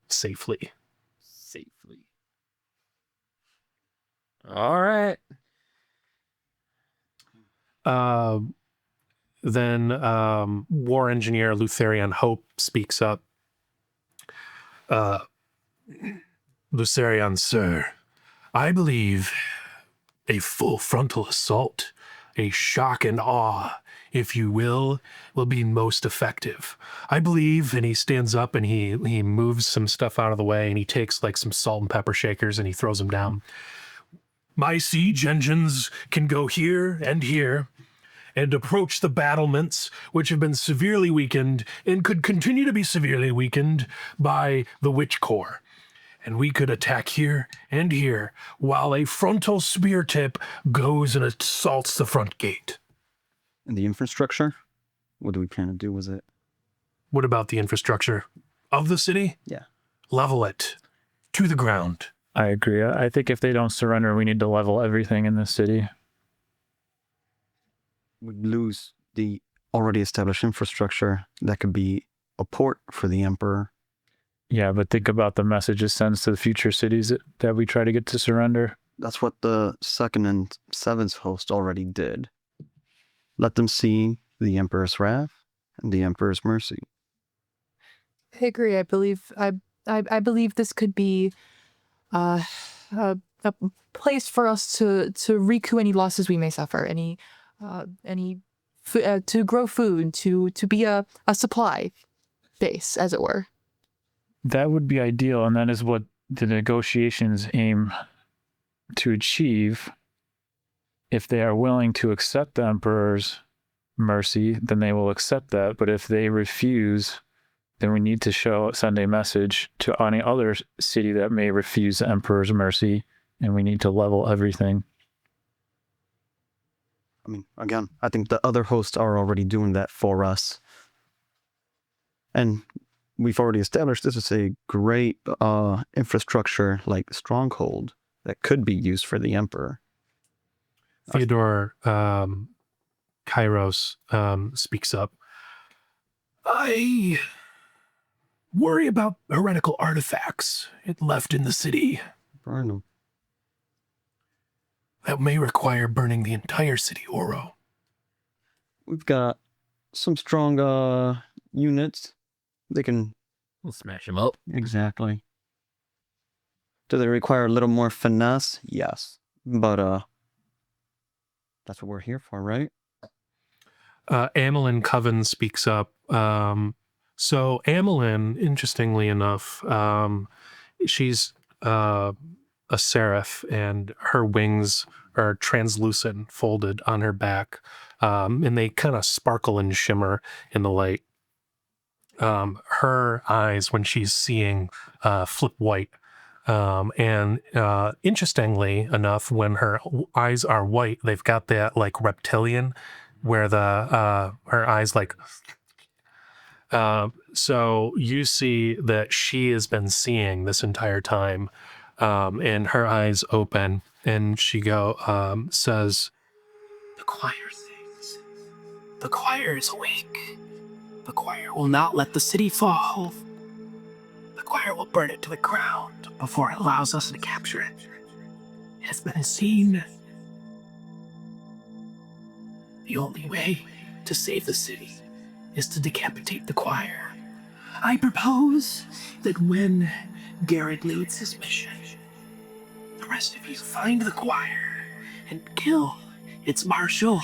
safely. All right. Then War Engineer Lucerion Hope speaks up. Lucerion, sir, I believe a full frontal assault, a shock and awe, if you will be most effective. I believe, and he stands up and he moves some stuff out of the way, and he takes like some salt and pepper shakers and he throws them down. My siege engines can go here and approach the battlements, which have been severely weakened and could continue to be severely weakened by the Witch Corps. And we could attack here and here, while a frontal spear tip goes and assaults the front gate. And the infrastructure? What do we plan to do with it? What about the infrastructure of the city? Yeah. Level it to the ground. I agree. I think if they don't surrender, we need to level everything in this city. We'd lose the already established infrastructure. That could be a port for the Emperor. Yeah, but think about the message it sends to the future cities that we try to get to surrender. That's what the 2nd and 7th host already did. Let them see the Emperor's wrath and the Emperor's mercy. I agree. I believe this could be a place for us to recoup any losses we may suffer, to grow food, to be a supply base, as it were. That would be ideal, and that is what the negotiations aim to achieve. If they are willing to accept the Emperor's mercy, then they will accept that. But if they refuse, then we need to send a message to any other city that may refuse the Emperor's mercy, and we need to level everything. I mean, again, I think the other hosts are already doing that for us. And we've already established this is a great infrastructure, like stronghold, that could be used for the Emperor. Theodore Kairos speaks up. I worry about heretical artifacts it left in the city. Burn them. That may require burning the entire city, Oro. We've got some strong units. They can... We'll smash them up. Exactly. Do they require a little more finesse? Yes. But, that's what we're here for, right? Amelin Coven speaks up. So Amelin, interestingly enough, she's a seraph, and her wings are translucent, folded on her back, and they kind of sparkle and shimmer in the light. Her eyes, when she's seeing, flip white And interestingly enough, when her eyes are white, they've got that like reptilian where the her eyes like. So you see that she has been seeing this entire time, and her eyes open, and she says, The choir sings. The choir is awake. The choir will not let the city fall. The choir will burn it to the ground before it allows us to capture it. It has been seen. The only way to save the city is to decapitate the choir. I propose that when Garrett leads his mission, the rest of you find the choir and kill its marshal.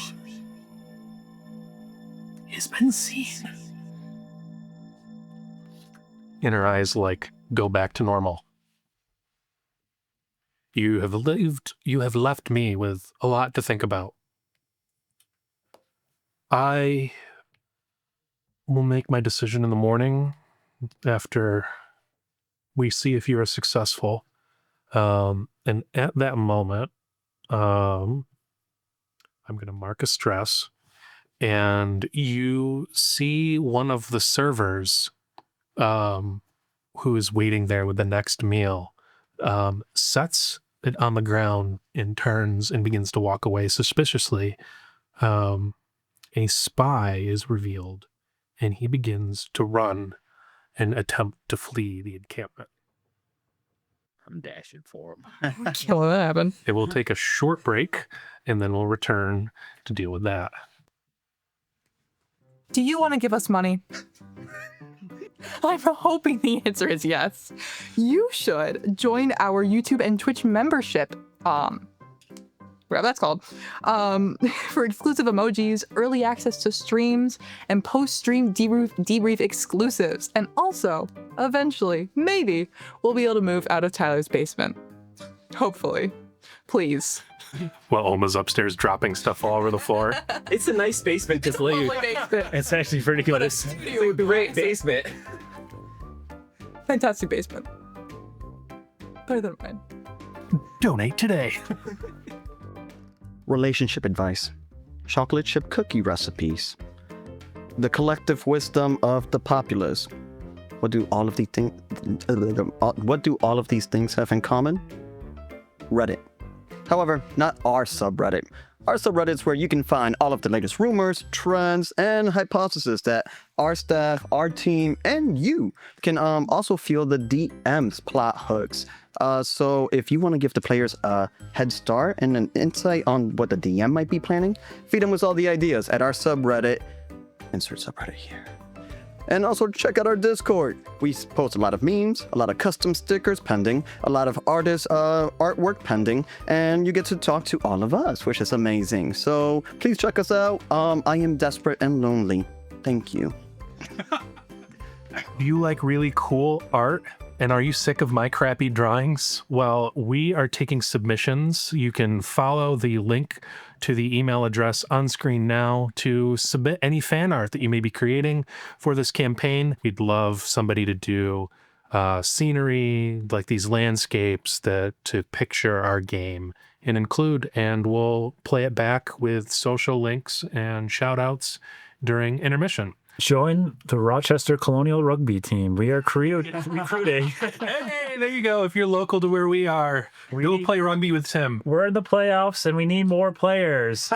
It has been seen. and her eyes like go back to normal. You have left me with a lot to think about. I will make my decision in the morning after we see if you are successful. And at that moment, I'm going to mark a stress, and you see one of the servers who is waiting there with the next meal sets it on the ground and turns and begins to walk away suspiciously. A spy is revealed, and he begins to run and attempt to flee the encampment. I'm dashing for him. Can't let that happen. It will take a short break, and then we'll return to deal with that. Do you want to give us money? I'm hoping the answer is yes. You should join our YouTube and Twitch membership. Whatever that's called, for exclusive emojis, early access to streams, and post-stream debrief exclusives. And also, eventually, maybe, we'll be able to move out of Tyler's basement. Hopefully. Please. While Oma's upstairs dropping stuff all over the floor. It's a nice basement to sleep. It's actually pretty good. It's a great basement. Fantastic basement. Better than mine. Donate today. Relationship advice, chocolate chip cookie recipes, the collective wisdom of the populace. What do all of these things? What do all of these things have in common? Reddit. However, not our subreddit. Our subreddit is where you can find all of the latest rumors, trends, and hypotheses that our staff, our team, and you can also feel the DM's plot hooks. So if you want to give the players a head start and an insight on what the DM might be planning, feed them with all the ideas at our subreddit. Insert subreddit here. And also check out our Discord. We post a lot of memes, a lot of custom stickers pending, a lot of artist artwork pending, and you get to talk to all of us, which is amazing. So please check us out. I am desperate and lonely. Thank you. Do you like really cool art? And are you sick of my crappy drawings? Well, we are taking submissions. You can follow the link to the email address on screen now to submit any fan art that you may be creating for this campaign. We'd love somebody to do scenery, like these landscapes to picture our game and include, and we'll play it back with social links and shout outs during intermission. Join the Rochester Colonial Rugby team. We are recruiting. Hey, there you go. If you're local to where we are, we'll play rugby with Tim. We're in the playoffs and we need more players.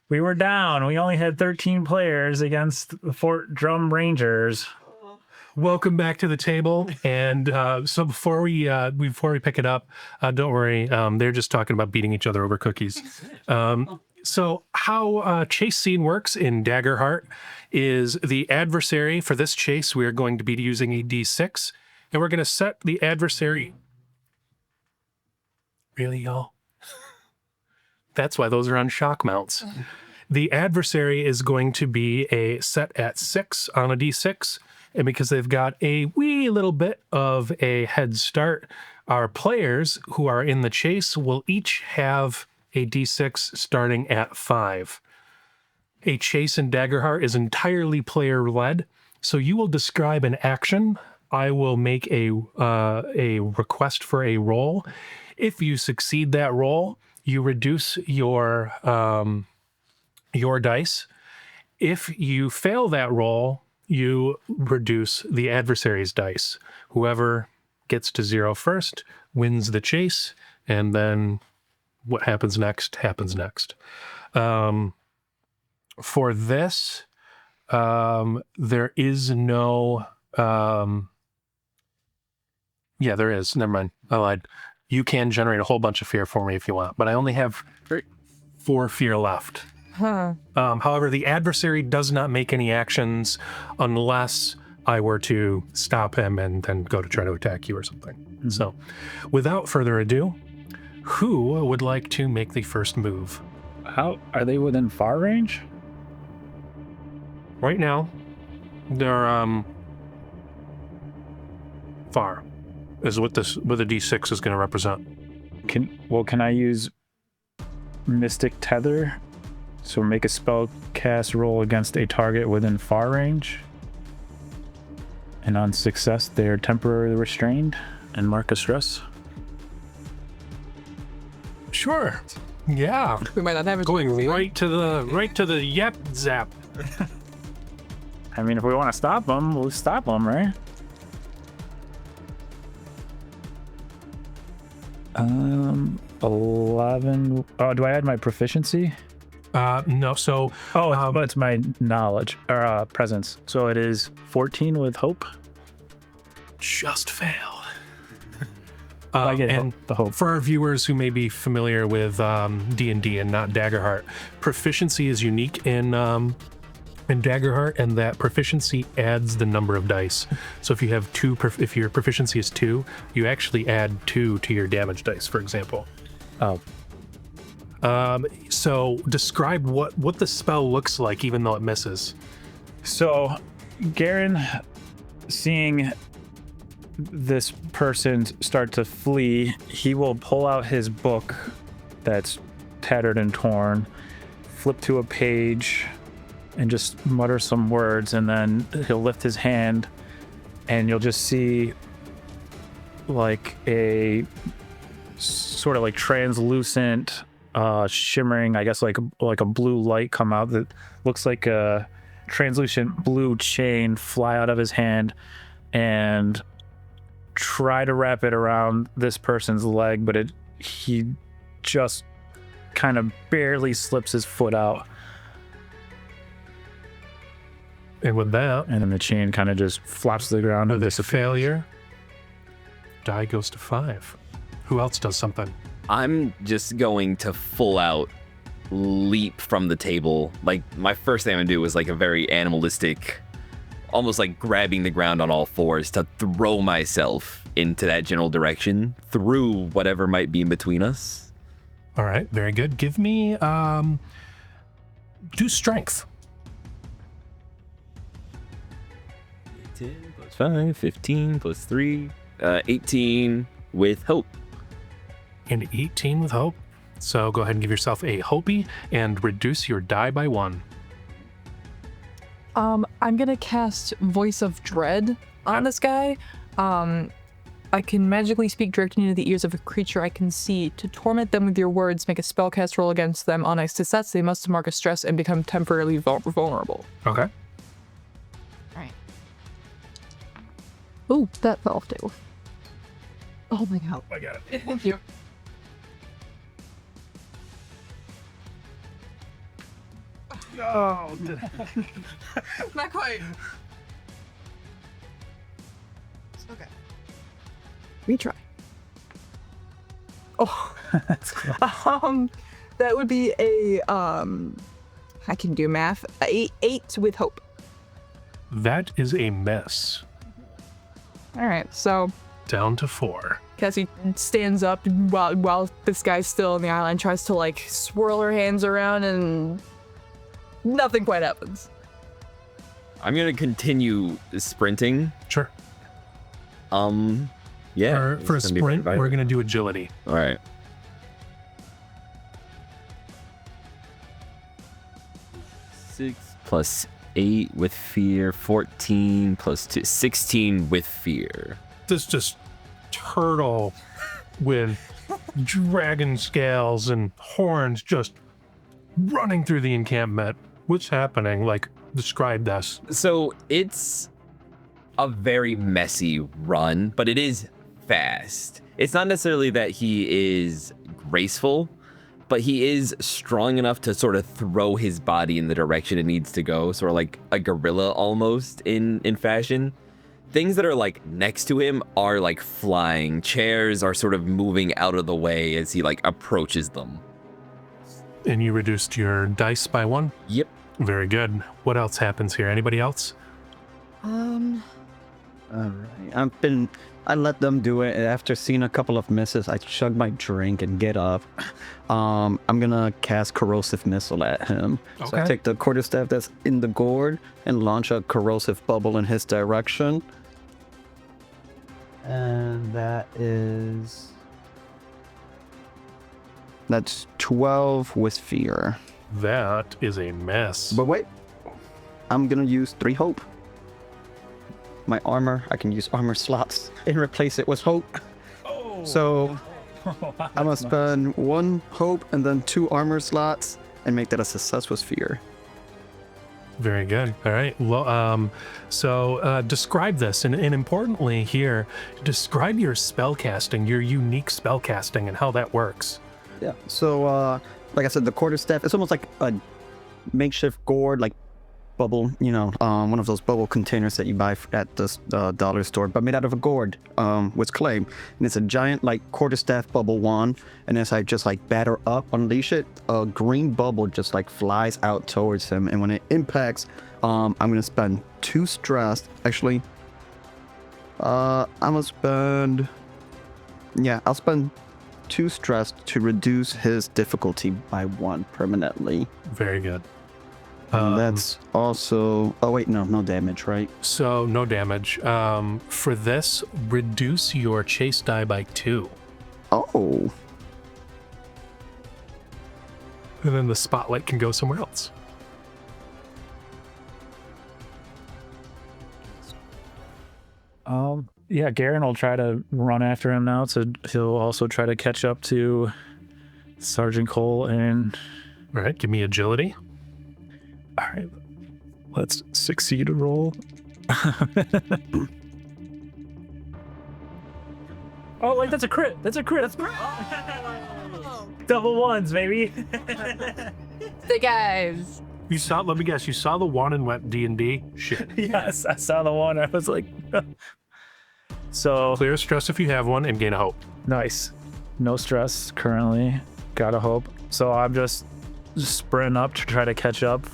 We were down. We only had 13 players against the Fort Drum Rangers. Welcome back to the table. And so before we pick it up, don't worry. They're just talking about beating each other over cookies. So how chase scene works in Daggerheart is the adversary. For this chase, we are going to be using a D6, and we're going to set the adversary. Really, y'all? That's why those are on shock mounts. The adversary is going to be set at 6 on a D6, and because they've got a wee little bit of a head start, our players who are in the chase will each have a D6 starting at 5. A chase in Daggerheart is entirely player-led, so you will describe an action I will make a request for a roll. If you succeed that roll, you reduce your dice. If you fail that roll, you reduce the adversary's dice. Whoever gets to 0 first wins the chase, and then what happens next happens next. For this, there is no... yeah, there is. Never mind. I lied. You can generate a whole bunch of fear for me if you want, but I only have 4 fear left. Huh. However, the adversary does not make any actions unless I were to stop him and then go to try to attack you or something. Mm-hmm. So, without further ado, who would like to make the first move? How are they within far range? Right now, they're far is what the D6 is going to represent. Can I use Mystic Tether? So make a spell cast roll against a target within far range. And on success, they are temporarily restrained and mark a stress. Sure. Yeah. We might not have it. Going right to the yep zap. I mean, if we want to stop them, we'll stop them, right? 11. Oh, do I add my proficiency? No. So, but it's my knowledge or presence. So it is 14 with hope. Just fail. I get the hope. For our viewers who may be familiar with D&D and not Daggerheart, proficiency is unique in Daggerheart, and that proficiency adds the number of dice. So if you have if your proficiency is 2, you actually add 2 to your damage dice, for example. Oh. So describe what the spell looks like, even though it misses. So, Garen, seeing this person start to flee, he will pull out his book that's tattered and torn, flip to a page, and just mutter some words, and then he'll lift his hand, and you'll just see like a sort of like translucent, shimmering, I guess like a blue light come out that looks like a translucent blue chain fly out of his hand and try to wrap it around this person's leg, but he just kind of barely slips his foot out. And with that, And then the chain kind of just flops to the ground. with this failure, die goes to 5. Who else does something? I'm just going to full out leap from the table. Like, my first thing I'm gonna do is like a very animalistic, almost like grabbing the ground on all fours to throw myself into that general direction through whatever might be in between us. All right, very good. Give me do strength. 10 plus 5, 15 plus 3, 18 with hope. And 18 with hope. So go ahead and give yourself a Hopi and reduce your die by 1. I'm gonna cast Voice of Dread on this guy. I can magically speak directly into the ears of a creature I can see. To torment them with your words, make a spellcast roll against them. On a success, they must mark a stress and become temporarily vulnerable. Okay. Alright. Ooh, that fell off table. Oh my god. I got it. Thank you. Oh, Not quite. Okay. Retry. Oh. That would be a I can do math. 8 with hope. that is a miss. All right, so Down to 4. Cassie stands up while this guy's still on the island, tries to like swirl her hands around, and nothing quite happens. I'm gonna continue sprinting. Sure. Yeah. For a it's gonna be sprint, pretty we're going to do agility. All right. 6 plus 8 with fear, 14 plus 2, 16 with fear. This just turtle with dragon scales and horns just running through the encampment. What's happening? Like, describe this. So it's a very messy run, but it is fast. It's not necessarily that he is graceful, but he is strong enough to sort of throw his body in the direction it needs to go, sort of like a gorilla almost in fashion. Things that are like next to him are like flying. Chairs are sort of moving out of the way as he like approaches them. And you reduced your dice by 1? Yep. Very good. What else happens here? Anybody else? All right. I let them do it. After seeing a couple of misses, I chug my drink and get up. I'm gonna cast corrosive missile at him. So I Okay. take the quarterstaff that's in the gourd and launch a corrosive bubble in his direction. And that's 12 with fear. That is a mess. But wait, I'm gonna use 3 hope. My armor, I can use armor slots and replace it with hope. So I'm gonna spend 1 hope and then 2 armor slots and make that a success with fear. Very good. All right. Well, so describe this, and importantly here, describe your spell casting, your unique spell casting, and how that works. Yeah. So, like I said, the quarterstaff, it's almost like a makeshift gourd, like bubble, one of those bubble containers that you buy at the dollar store, but made out of a gourd with clay. And it's a giant, like, quarterstaff bubble wand. And as I just, like, batter up, unleash it, a green bubble just, like, flies out towards him. And when it impacts, I'm going to spend 2 stress. Actually, I'm going to spend... Yeah, I'll spend 2 stress to reduce his difficulty by 1 permanently. Very good. And that's also... Oh, wait, no damage, right? So no damage. For this, reduce your chase die by 2. Oh. And then the spotlight can go somewhere else. Yeah, Garen will try to run after him now, so he'll also try to catch up to Sergeant Cole and... All right, give me agility. All right, let's succeed a roll. Oh, wait, that's a crit. That's a crit. Double ones, baby. The guys. You saw, let me guess, you saw the one and went D&D? Shit. Yes, I saw the one. I was like... So, Clear stress if you have one and gain a hope. nice. No stress currently. Got a hope. So I'm just sprinting up to try to catch up.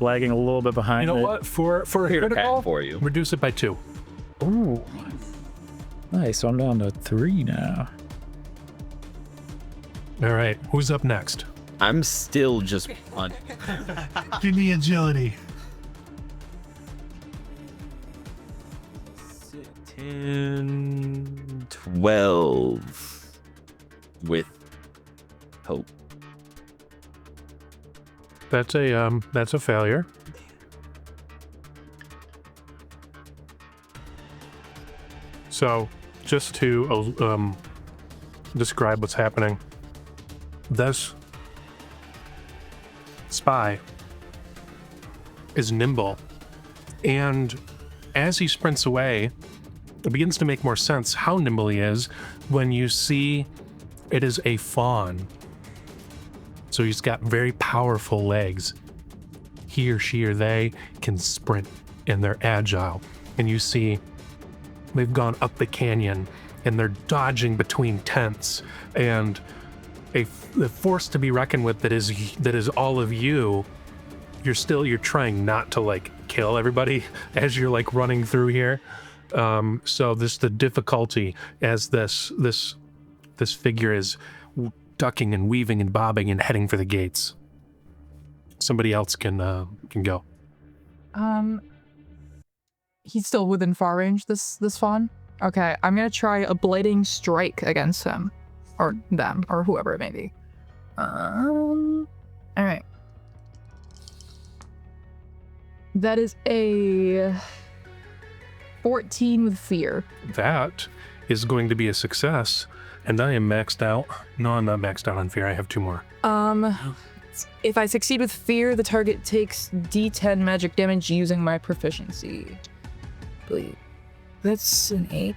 Lagging a little bit behind. You know it. what? For a Here to critical, pat for you. reduce it by 2. Ooh. Nice. So I'm down to 3 now. All right, who's up next? I'm still just on. Give me agility. 10, 12 with hope. That's a failure. So, just to describe what's happening, this spy is nimble, and as he sprints away, it begins to make more sense how nimble he is when you see it is a fawn. So he's got very powerful legs. He or she or they can sprint and they're agile. And you see they've gone up the canyon and they're dodging between tents, and the force to be reckoned with that is all of you. You're trying not to like kill everybody as you're like running through here. So the difficulty as this figure is ducking and weaving and bobbing and heading for the gates. Somebody else can go. He's still within far range, this fawn? Okay, I'm gonna try a blighting strike against him. Or them, or whoever it may be. Alright. That is a 14 with fear. That is going to be a success, and I am maxed out. No, I'm not maxed out on fear. I have 2 more. If I succeed with fear, the target takes D10 magic damage using my proficiency. Believe. That's an 8.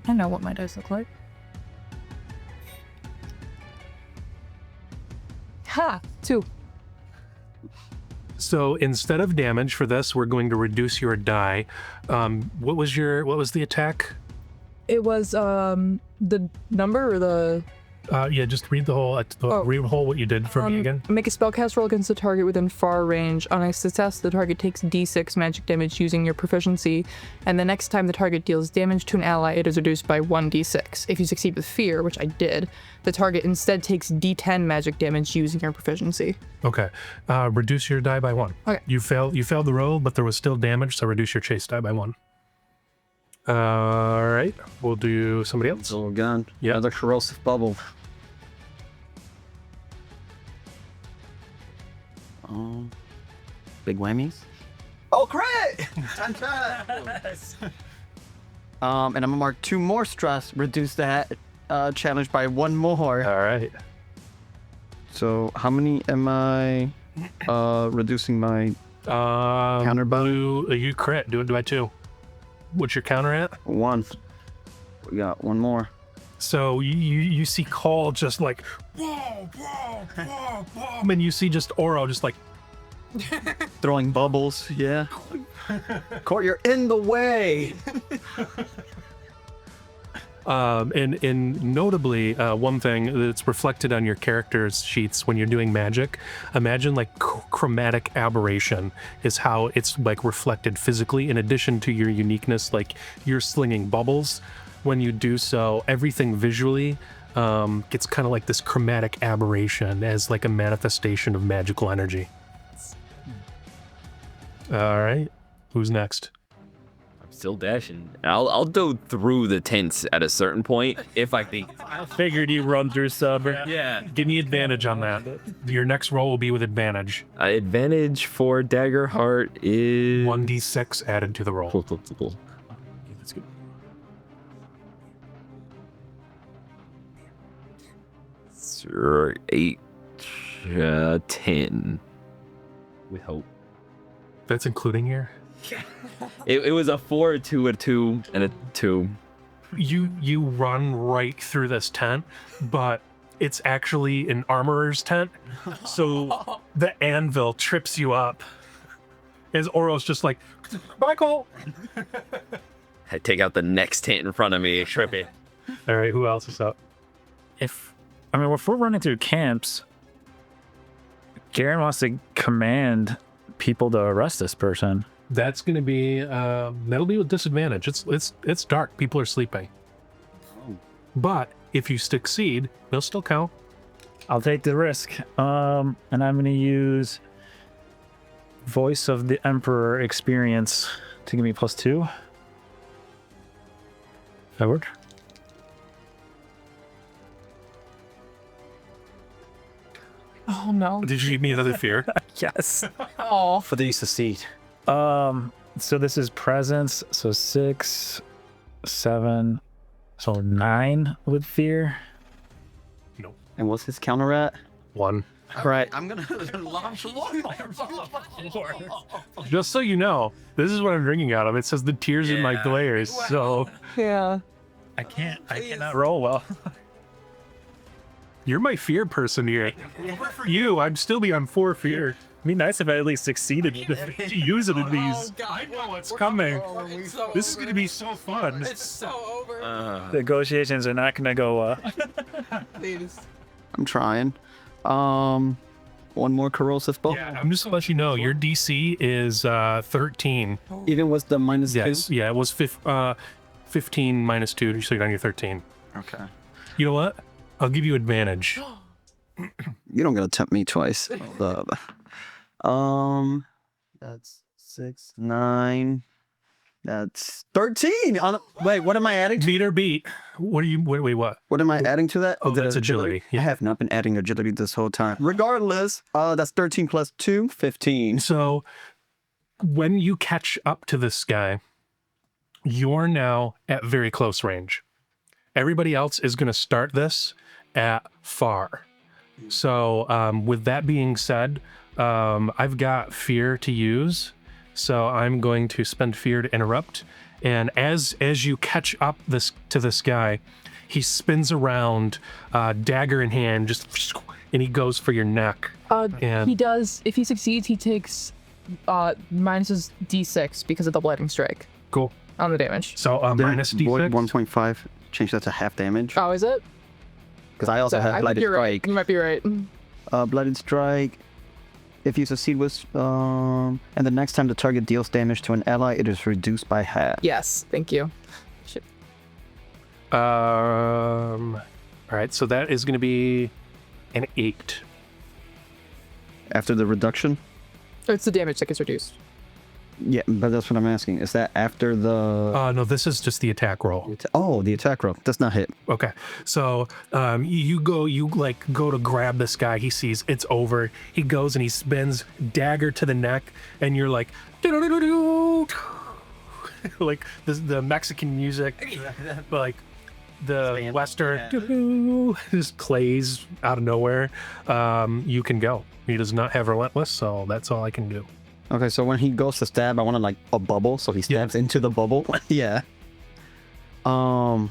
I know what my dice look like. Ha! 2. So instead of damage for this, we're going to reduce your die. What was the attack? It was the number or the Yeah, just read the whole read the whole what you did for me again. Make a spellcast roll against the target within far range. On a success, the target takes D6 magic damage using your proficiency, and the next time the target deals damage to an ally, it is reduced by 1d6. If you succeed with fear, which I did, the target instead takes D10 magic damage using your proficiency. Okay, reduce your die by 1. Okay. You failed the roll, but there was still damage, so reduce your chase die by 1. All right, we'll do somebody else. So again, Yeah. another corrosive bubble. Big whammies. Oh, crit! And I'm gonna mark 2 more stress, reduce that challenge by 1 more. All right. So how many am I reducing my counter by? You crit. Do it by 2. What's your counter at? 1. We got 1 more. So you see Cole just like whoa, whoa, whoa, whoa, and you see just Oro just like Throwing bubbles, yeah. Court, you're in the way. And notably, one thing that's reflected on your character's sheets when you're doing magic, imagine like chromatic aberration is how it's like reflected physically. In addition to your uniqueness, like you're slinging bubbles. When you do so, everything visually gets kind of like this chromatic aberration as like a manifestation of magical energy. All right, who's next? I'm still dashing. I'll go through the tents at a certain point if I think. I figured you run through sub. Yeah. Give me advantage on that. Your next roll will be with advantage. Advantage for Daggerheart is 1d6 added to the roll. Cool. That's good. Sure, 8, 10. With hope. That's including your. It was a 4, a 2, a 2, and a 2. You run right through this tent, but it's actually an armorer's tent, so the anvil trips you up. As Oro's just like, Michael. I take out the next tent in front of me, trip it. All right, who else is up? If we're running through camps, Garen wants to command people to arrest this person. That's gonna be that'll be with disadvantage. It's dark. People are sleeping. But if you succeed, they'll still count. I'll take the risk. And I'm gonna use Voice of the Emperor experience to give me +2. That work? Oh no. Did you give me another fear? Yes. Oh. For the succeed. So this is presence. So 6, 7, so 9 with fear. No. And what's his counter at? 1. All right, I'm gonna launch one. Just so you know, this is what I'm drinking out of. It says the tears in my glares. So Yeah. I cannot roll well. you're my fear person here. You, I'm still be on 4 fear. It'd be nice if I at least succeeded to use it in these. I know what's coming. This is gonna be so fun. It's so over. Negotiations are not gonna go well. Please. I'm trying. One more corrosive bubble. Yeah, I'm just gonna let you know your DC is 13. Even with the minus Yes, 2? yeah, it was 15 minus 2, so you're on your 13. Okay. You know what? I'll give you advantage. You don't gotta tempt me twice. Hold up. That's 6, 9. That's 13. Wait, what am I adding to? Beat or beat? Wait, what? What am I adding to that? Oh, that's agility. I have not been adding agility this whole time. Regardless, that's 13 plus 2, 15. So when you catch up to this guy, you're now at very close range. Everybody else is going to start this at far. So with that being said, I've got fear to use. So I'm going to spend fear to interrupt. And as you catch up to this guy, he spins around, dagger in hand, and he goes for your neck. And He does. If he succeeds, he takes minus his d6 because of the blighting strike cool. on the damage. So minus Void d6. 1.5. Change that to half damage. Oh, is it? Because I also I have think Blighted you're right. Strike. You might be right. Blighted Strike. If you succeed with, and the next time the target deals damage to an ally, it is reduced by half. Yes, thank you. Shit. All right, so that is going to be an 8. After the reduction? It's the damage that gets reduced. Yeah, but that's what I'm asking. Is that after the... No, this is just the attack roll. Oh, the attack roll. Does not hit. Okay, so you go to grab this guy. He sees it's over. He goes and he spins, dagger to the neck, and you're like, "Doo-doo-doo-doo-doo." Like the Mexican music, like the Western doo-doo, just plays out of nowhere. You can go. He does not have relentless, so that's all I can do. Okay, so when he goes to stab, I want to like a bubble, so he stabs into the bubble. Yeah. I'm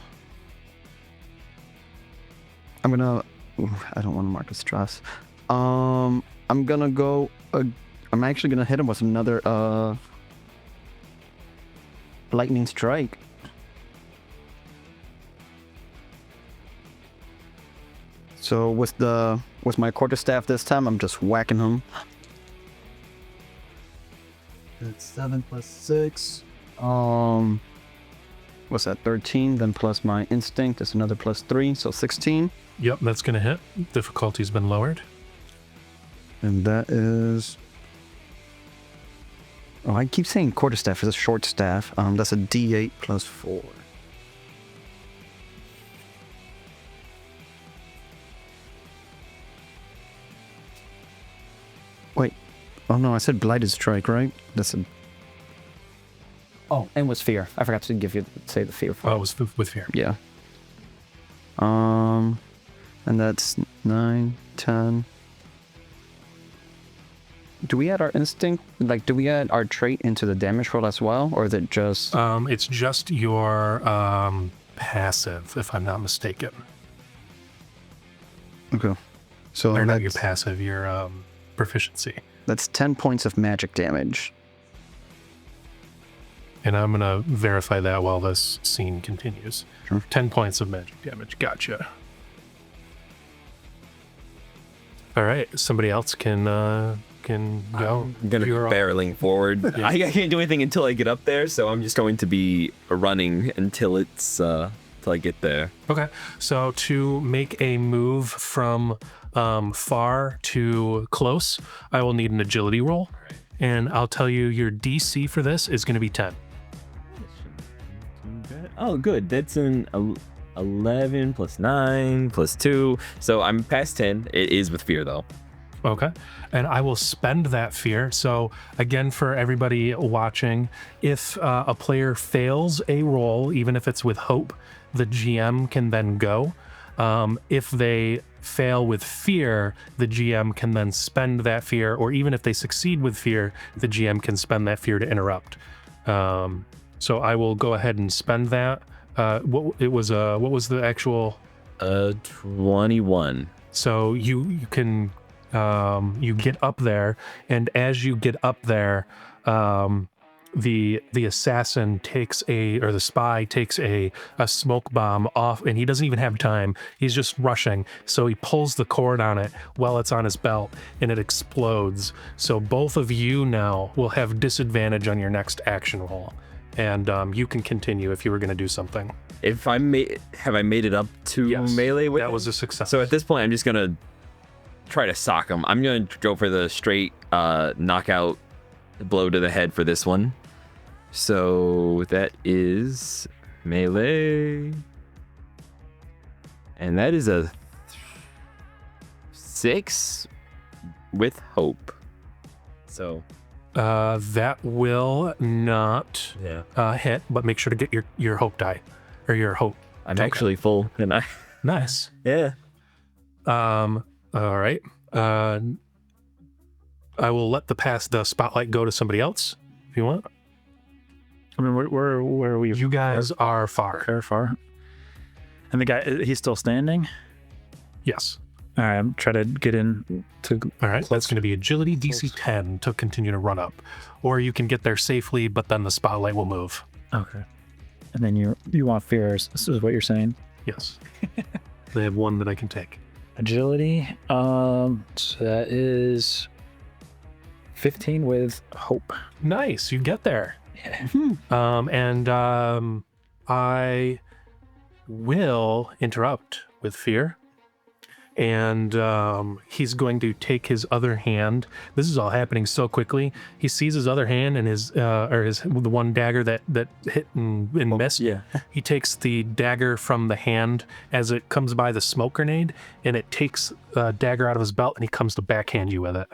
gonna. I don't want to mark a stress. I'm gonna go. I'm actually gonna hit him with another lightning strike. So with my quarterstaff this time, I'm just whacking him. That's 7 plus 6. What's that? 13. Then plus my instinct is another plus 3, so 16. Yep, that's gonna hit. Difficulty's been lowered. And that is. Oh, I keep saying quarterstaff is a short staff. That's a D8 plus 4. Wait. Oh no, I said blighted strike, right? That's a. Oh, and with fear. I forgot to say the fear for. Oh, it was with fear. Yeah. And that's 9, 10. Do we add our instinct? Like, do we add our trait into the damage roll as well, or is it just? It's just your passive, if I'm not mistaken. Okay. So Or not your passive, your proficiency. that's 10 points of magic damage. And I'm gonna verify that while this scene continues. Sure. 10 points of magic damage. Gotcha. All right, somebody else can go. I'm gonna You're all- barreling forward. Yeah. I can't do anything until I get up there, so I'm just going to be running until till I get there. Okay, so to make a move from far to close, I will need an agility roll, and I'll tell you your DC for this is going to be 10. Oh, good. That's an 11 plus 9 plus 2. So I'm past 10. It is with fear, though. Okay, and I will spend that fear. So again, for everybody watching, if a player fails a roll, even if it's with hope, the GM can then go. If they fail with fear, the GM can then spend that fear, or even if they succeed with fear, the GM can spend that fear to interrupt. So I will go ahead and spend that. What was the actual? 21. So you can you get up there, and as you get up there, the assassin the spy takes a smoke bomb off, and he doesn't even have time. He's just rushing, so he pulls the cord on it while it's on his belt, and it explodes. So both of you now will have disadvantage on your next action roll, and you can continue if you were going to do something. If I have I made it up to Yes, melee with that it? was a success. So at this point, I'm just gonna try to sock him. I'm gonna go for the straight knockout blow to the head for this one. So that is melee, and that is a 6 with hope. So That will not hit, but make sure to get your hope die. Or your hope. I'm token. actually full, and I. Nice. Yeah. All right. I will let the spotlight go to somebody else if you want. I mean, where are we? You guys are far. Very far. And the guy, he's still standing? Yes. All right, I'm trying to get in to... All right, that's going to be agility DC 10 to continue to run up. Or you can get there safely, but then the spotlight will move. Okay. And then you want fears. This is what you're saying? Yes. They have one that I can take. Agility. So that is 15 with hope. Nice, you get there. Yeah. I will interrupt with fear. And he's going to take his other hand. This is all happening so quickly. He sees his other hand and the one dagger that hit and missed. Yeah. He takes the dagger from the hand as it comes by the smoke grenade, and it takes a dagger out of his belt, and he comes to backhand you with it.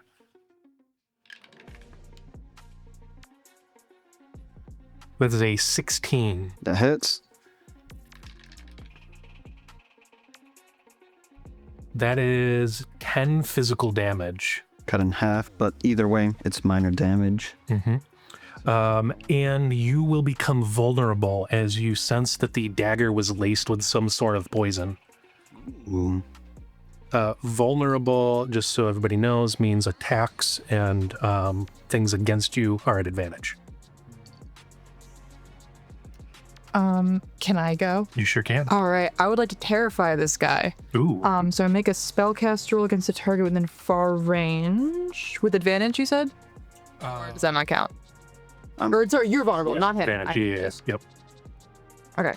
That is a 16. That hits. That is 10 physical damage. Cut in half, but either way, it's minor damage. And you will become vulnerable as you sense that the dagger was laced with some sort of poison. Ooh. Vulnerable, just so everybody knows, means attacks and things against you are at advantage. Can I go? You sure can. All right, I would like to terrify this guy. Ooh. So I make a spellcast roll against a target within far range with advantage. You said? Or does that not count? Or sorry, you're vulnerable, not him. Advantage, yes. Yep. Okay.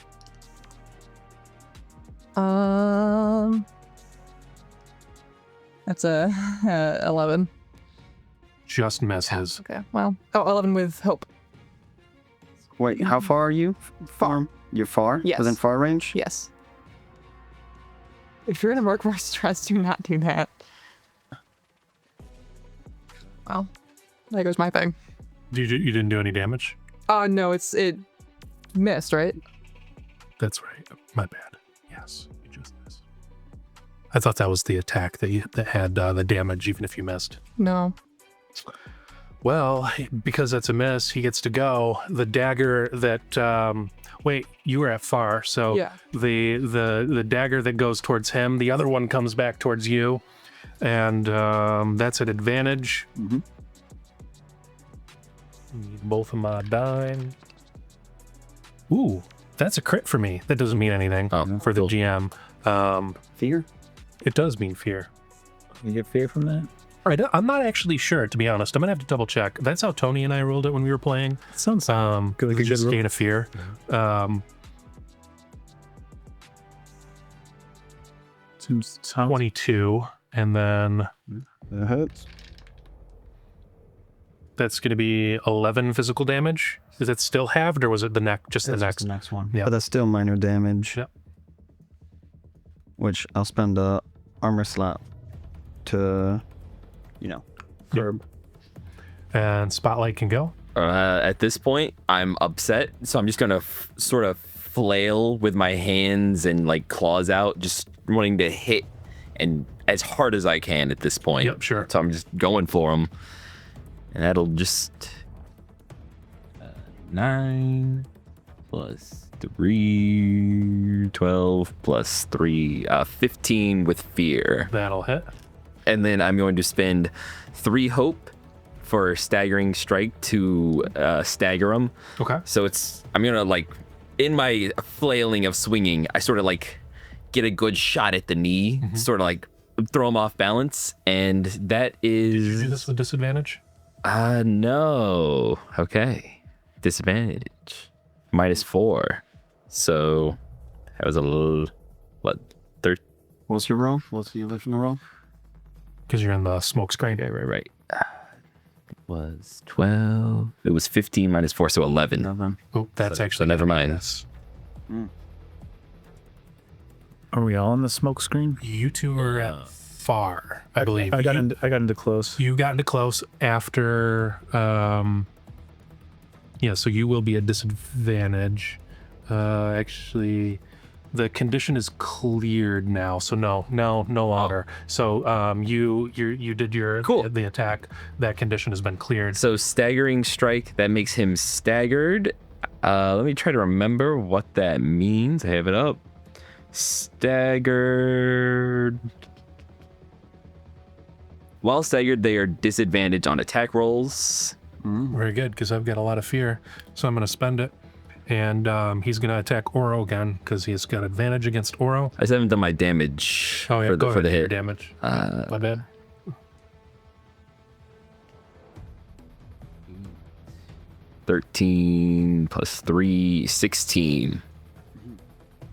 That's a 11. Just misses. Okay. Well, 11 with hope. Wait, how far are you? Far. You're far? Yes. Within far range? Yes. If you're gonna work more stress, do not do that. Well, there goes my thing. You didn't do any damage? No, it missed, right? That's right. My bad. Yes, you just missed. I thought that was the attack that had the damage, even if you missed. No. Well, because that's a miss, he gets to go. The dagger that wait, you were at far, so Yeah. the dagger that goes towards him, the other one comes back towards you, and that's at advantage. Mm-hmm. Need both of my dime. Ooh, that's a crit for me. That doesn't mean anything for the cool. GM. Fear? It does mean fear. You get fear from that? All right, I'm not actually sure, to be honest. I'm gonna have to double check. That's how Tony and I rolled it when we were playing. Sounds Like a good just roll. gain a fear. 22, and then That hits. that's gonna be 11 physical damage. Is it still halved, or was it the next one. Yeah. But that's still minor damage. Yep. Which I'll spend a armor slot to, curb. And Spotlight can go. At this point, I'm upset, so I'm just gonna sort of flail with my hands and like claws out, just wanting to hit and as hard as I can at this point. Yep, sure. So I'm just going for him, and that'll just 9 plus 3, 12 plus 3, 15 with fear. That'll hit. And then I'm going to spend 3 hope for staggering strike to stagger him. Okay. So I'm gonna like, in my flailing of swinging, I sort of like get a good shot at the knee, sort of like throw him off balance, and that is. Did you do this with disadvantage? No. Okay. Disadvantage. -4. So that was a little, what, 13? What's your roll? What's the original roll? Because you're in the smoke screen. Okay, right. It was 12. It was 15 -4, so 11. Nothing. Oh, that's So actually never mind. Yes. Are we all on the smoke screen? You two are at far, I believe. I got into close. You got into close after, so you will be at disadvantage. Actually, the condition is cleared now, so no longer. So you did your Cool. the attack. That condition has been cleared. So staggering strike, that makes him staggered. Let me try to remember what that means. I have it up. Staggered. While staggered, they are disadvantaged on attack rolls. Very good, because I've got a lot of fear, so I'm going to spend it. And he's going to attack Oro again, because he's got advantage against Oro. I just haven't done my damage Oh yeah, for go the ahead. Your hit. damage. My bad. 13 plus 3, 16.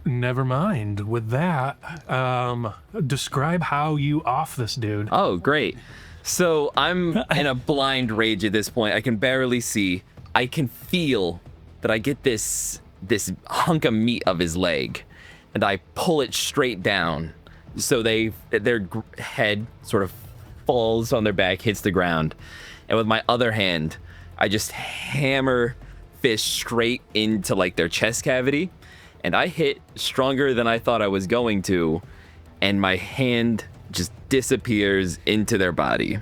Never mind. With that, describe how you off this dude. Oh, great. So I'm in a blind rage at this point. I can barely see. I can feel that I get this hunk of meat of his leg, and I pull it straight down. So their head sort of falls on their back, hits the ground. And with my other hand, I just hammer fist straight into like their chest cavity. And I hit stronger than I thought I was going to. And my hand just disappears into their body.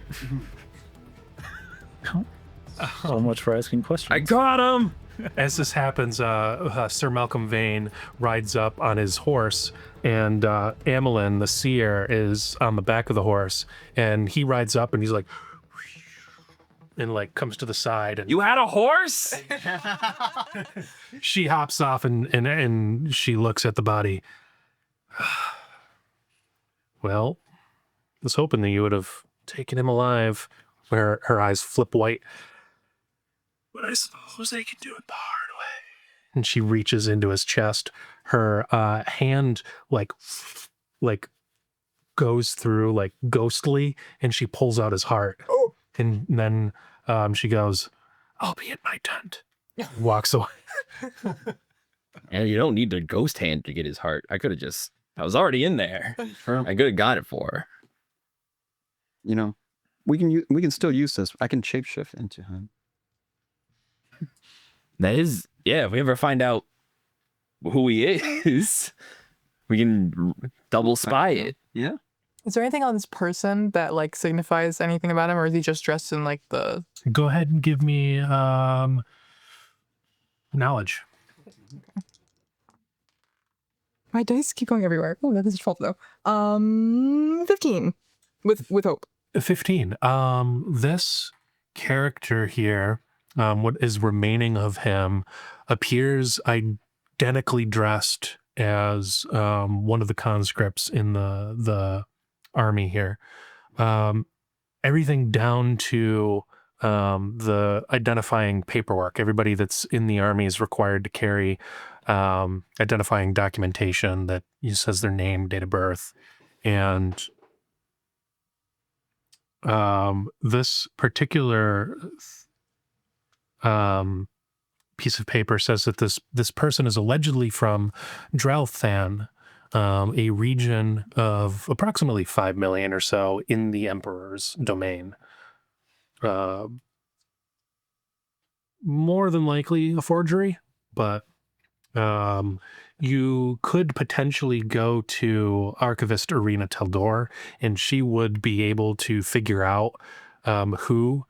So much for asking questions. I got him! As this happens, Sir Malcolm Vane rides up on his horse, and Amelin, the seer, is on the back of the horse, and he rides up and he's like, and like comes to the side, and You had a horse? she hops off and she looks at the body. Well, I was hoping that you would have taken him alive. Where her eyes flip white. But I suppose they can do it the hard way. And she reaches into his chest. Her hand like goes through like ghostly, and she pulls out his heart. Oh. And then she goes, "I'll be at my tent." Walks away. And you don't need the ghost hand to get his heart. I was already in there. I could have got it for her. You know, we can still use this. I can shapeshift into him. That is, yeah, if we ever find out who he is, we can double spy it. Yeah. Is there anything on this person that like signifies anything about him, or is he just dressed in like the? Go ahead and give me knowledge. My dice keep going everywhere. Oh, that is his fault though. 15 with hope. 15. This character here, what is remaining of him, appears identically dressed as one of the conscripts in the army here. Everything down to the identifying paperwork. Everybody that's in the army is required to carry identifying documentation that says their name, date of birth, and this particular piece of paper says that this person is allegedly from Drelthan, a region of approximately 5 million or so in the Emperor's domain. More than likely a forgery, but you could potentially go to Archivist Irina Teldor, and she would be able to figure out who,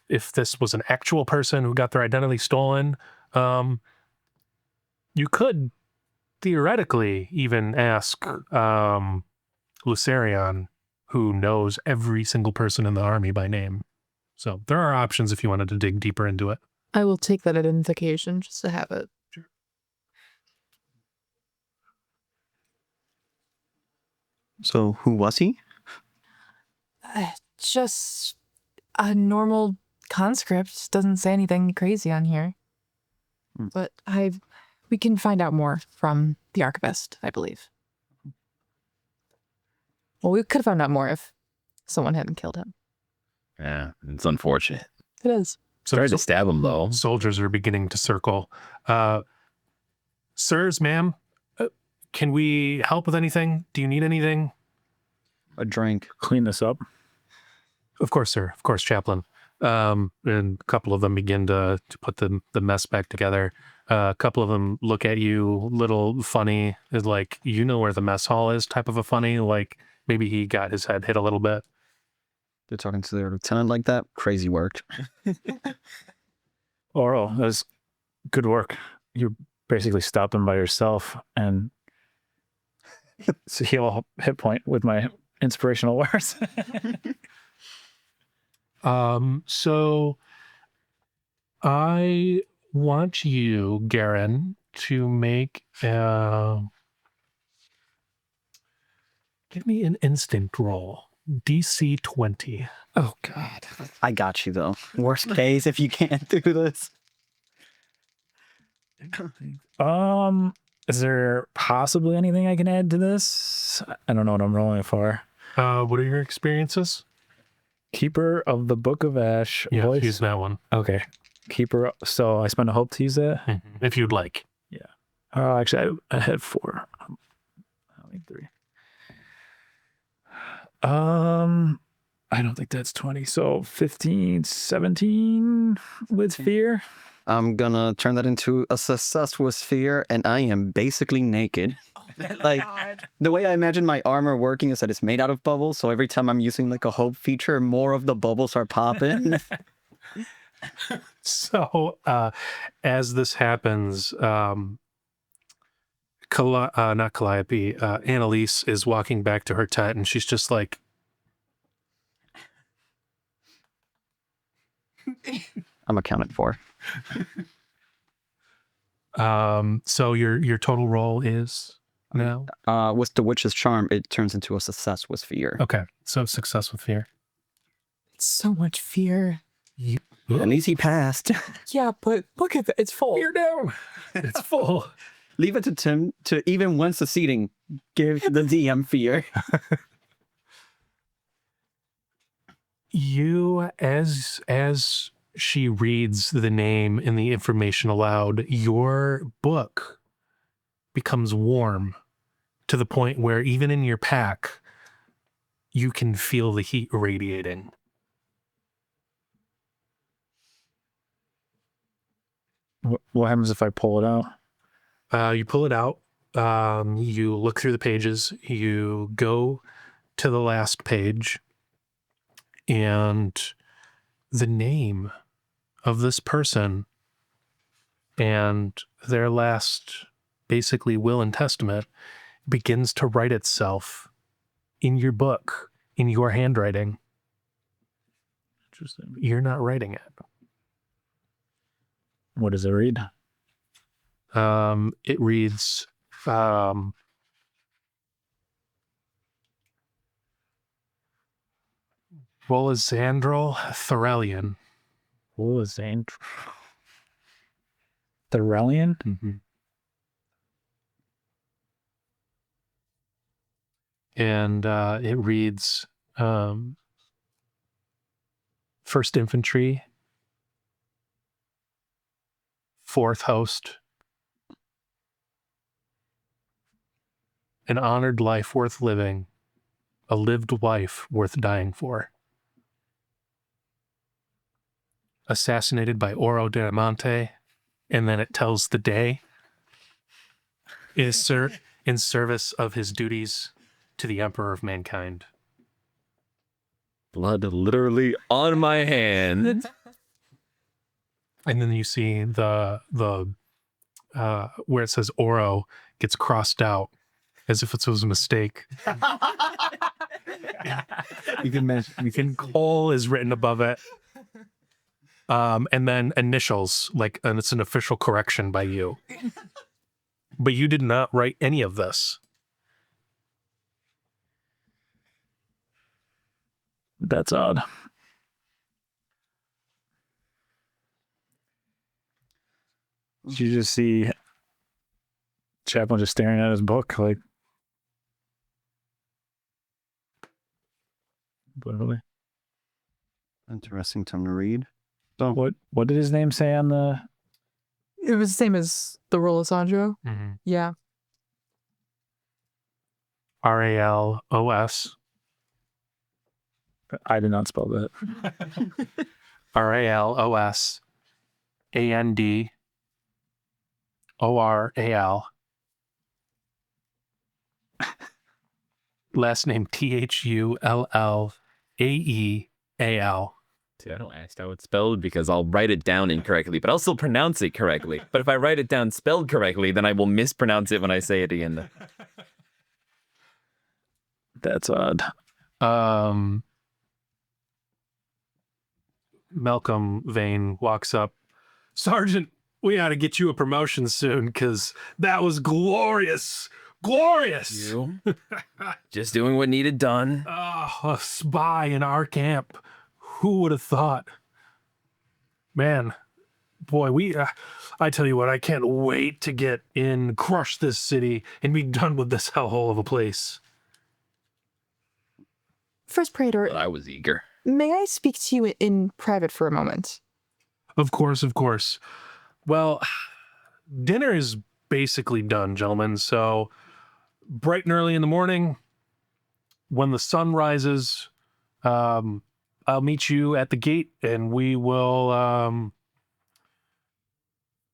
if this was an actual person who got their identity stolen. You could theoretically even ask Lucerion, who knows every single person in the army by name. So there are options if you wanted to dig deeper into it. I will take that identification just to have it. Sure. So who was he? Just a normal conscript. Doesn't say anything crazy on here. But we can find out more from the archivist, I believe. Well, we could have found out more if someone hadn't killed him. Yeah, it's unfortunate. It is. Tried to stab him, though. Soldiers are beginning to circle. Sirs, ma'am, can we help with anything? Do you need anything? a drink. Clean this up. Of course, sir. Of course, Chaplain. And a couple of them begin to put the mess back together. A couple of them look at you, little funny, is like, you know where the mess hall is type of a funny, like maybe he got his head hit a little bit. They're talking to their lieutenant like that. Crazy work. Oro, that was good work. You basically stopped him by yourself and so heal a hit point with my inspirational words. So I want you, Garen, to make give me an instinct roll. DC 20. Oh God. I got you though. Worst case, if you can't do this. Is there possibly anything I can add to this? I don't know what I'm rolling for. What are your experiences? Keeper of the Book of Ash. Yeah, voice. use that one. Okay. Keeper. So I spend a hope to use that? If you'd like. Yeah. Oh, actually, I had 4. I need 3. I don't think that's 20. So 15, 17 with fear. I'm gonna turn that into a success with fear, and I am basically naked. Like, the way I imagine my armor working is that it's made out of bubbles, so every time I'm using like a hope feature, more of the bubbles are popping. So as this happens, not Calliope, Annalise is walking back to her tent, and she's just like, I'm accounted for. So your total roll is now? With the witch's charm, it turns into a success with fear. Okay, so success with fear. So much fear. At least he passed. Yeah, but look at that. It's full. Fear down. It's full. Leave it to Tim to, even when succeeding, give the DM fear. You, as she reads the name and the information aloud, your book becomes warm to the point where even in your pack, you can feel the heat radiating. What happens if I pull it out? You pull it out. You look through the pages. You go to the last page, and the name of this person and their last, basically, will and testament begins to write itself in your book, in your handwriting. Interesting. You're not writing it. What does it read? It reads, Volazandrel Thorelian. Volazandrel Thorelian? Mm-hmm. And it reads, 1st Infantry, 4th Host, an honored life worth living, a lived wife worth dying for. Assassinated by Oro Diamante, and then it tells the day, is in service of his duties to the Emperor of Mankind. Blood literally on my hand. And then you see the where it says Oro gets crossed out as if it was a mistake. You can Cole is written above it. And then initials, and it's an official correction by you. But you did not write any of this. That's odd. Did you just see Chaplain just staring at his book like literally? Interesting time to read. So what did his name say on the? It was the same as the roll of Sandro. Yeah. RALOS. I did not spell that. Ralosandorral. Last name Thullaeal. See, I don't ask how it's spelled because I'll write it down incorrectly, but I'll still pronounce it correctly. But if I write it down spelled correctly, then I will mispronounce it when I say it again. That's odd. Malcolm Vane walks up. Sergeant, we ought to get you a promotion soon, because that was glorious. Glorious! You just doing what needed done. A spy in our camp. Who would have thought? Man, boy, I tell you what, I can't wait to get in, crush this city, and be done with this hellhole of a place. First Praetor, But I was eager. may I speak to you in private for a moment? Of course, of course. Well, dinner is basically done, gentlemen, so bright and early in the morning, when the sun rises, I'll meet you at the gate, and we will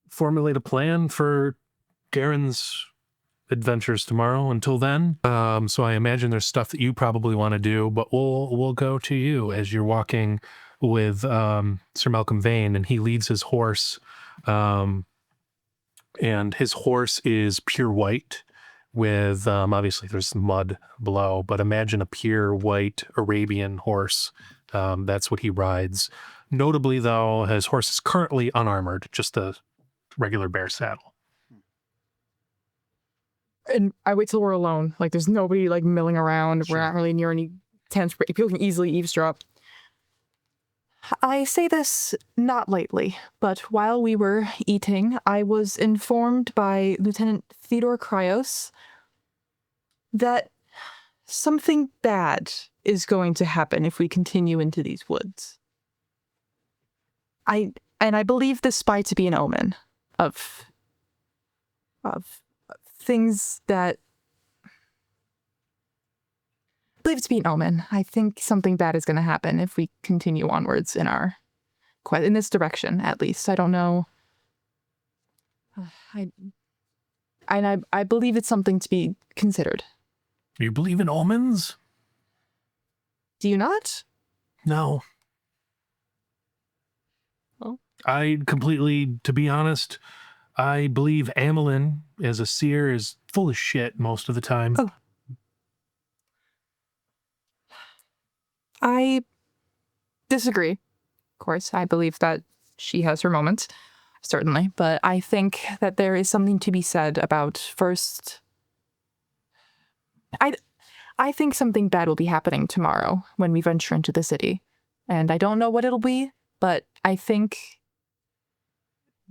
formulate a plan for Garen's adventures tomorrow. Until then, so I imagine there's stuff that you probably want to do, but we'll go to you as you're walking with Sir Malcolm Vane, and he leads his horse, and his horse is pure white. With obviously there's mud below, but imagine a pure white Arabian horse. That's what he rides. Notably, though, his horse is currently unarmored, just a regular bear saddle. And I wait till we're alone. Like, there's nobody, like, milling around. Sure. We're not really near any tents. People can easily eavesdrop. I say this not lightly, but while we were eating, I was informed by Lieutenant Theodore Kryos that something bad is going to happen if we continue into these woods. I believe this spy to be an omen of things that... I believe it to be an omen. I think something bad is going to happen if we continue onwards in our quest, in this direction, at least. I don't know. I believe it's something to be considered. You believe in omens? Do you not? No. Oh. I completely, to be honest, I believe Amelin as a seer is full of shit most of the time. Oh. I disagree. Of course, I believe that she has her moments, certainly, but I think that there is something to be said about first... I think something bad will be happening tomorrow when we venture into the city. And I don't know what it'll be, but I think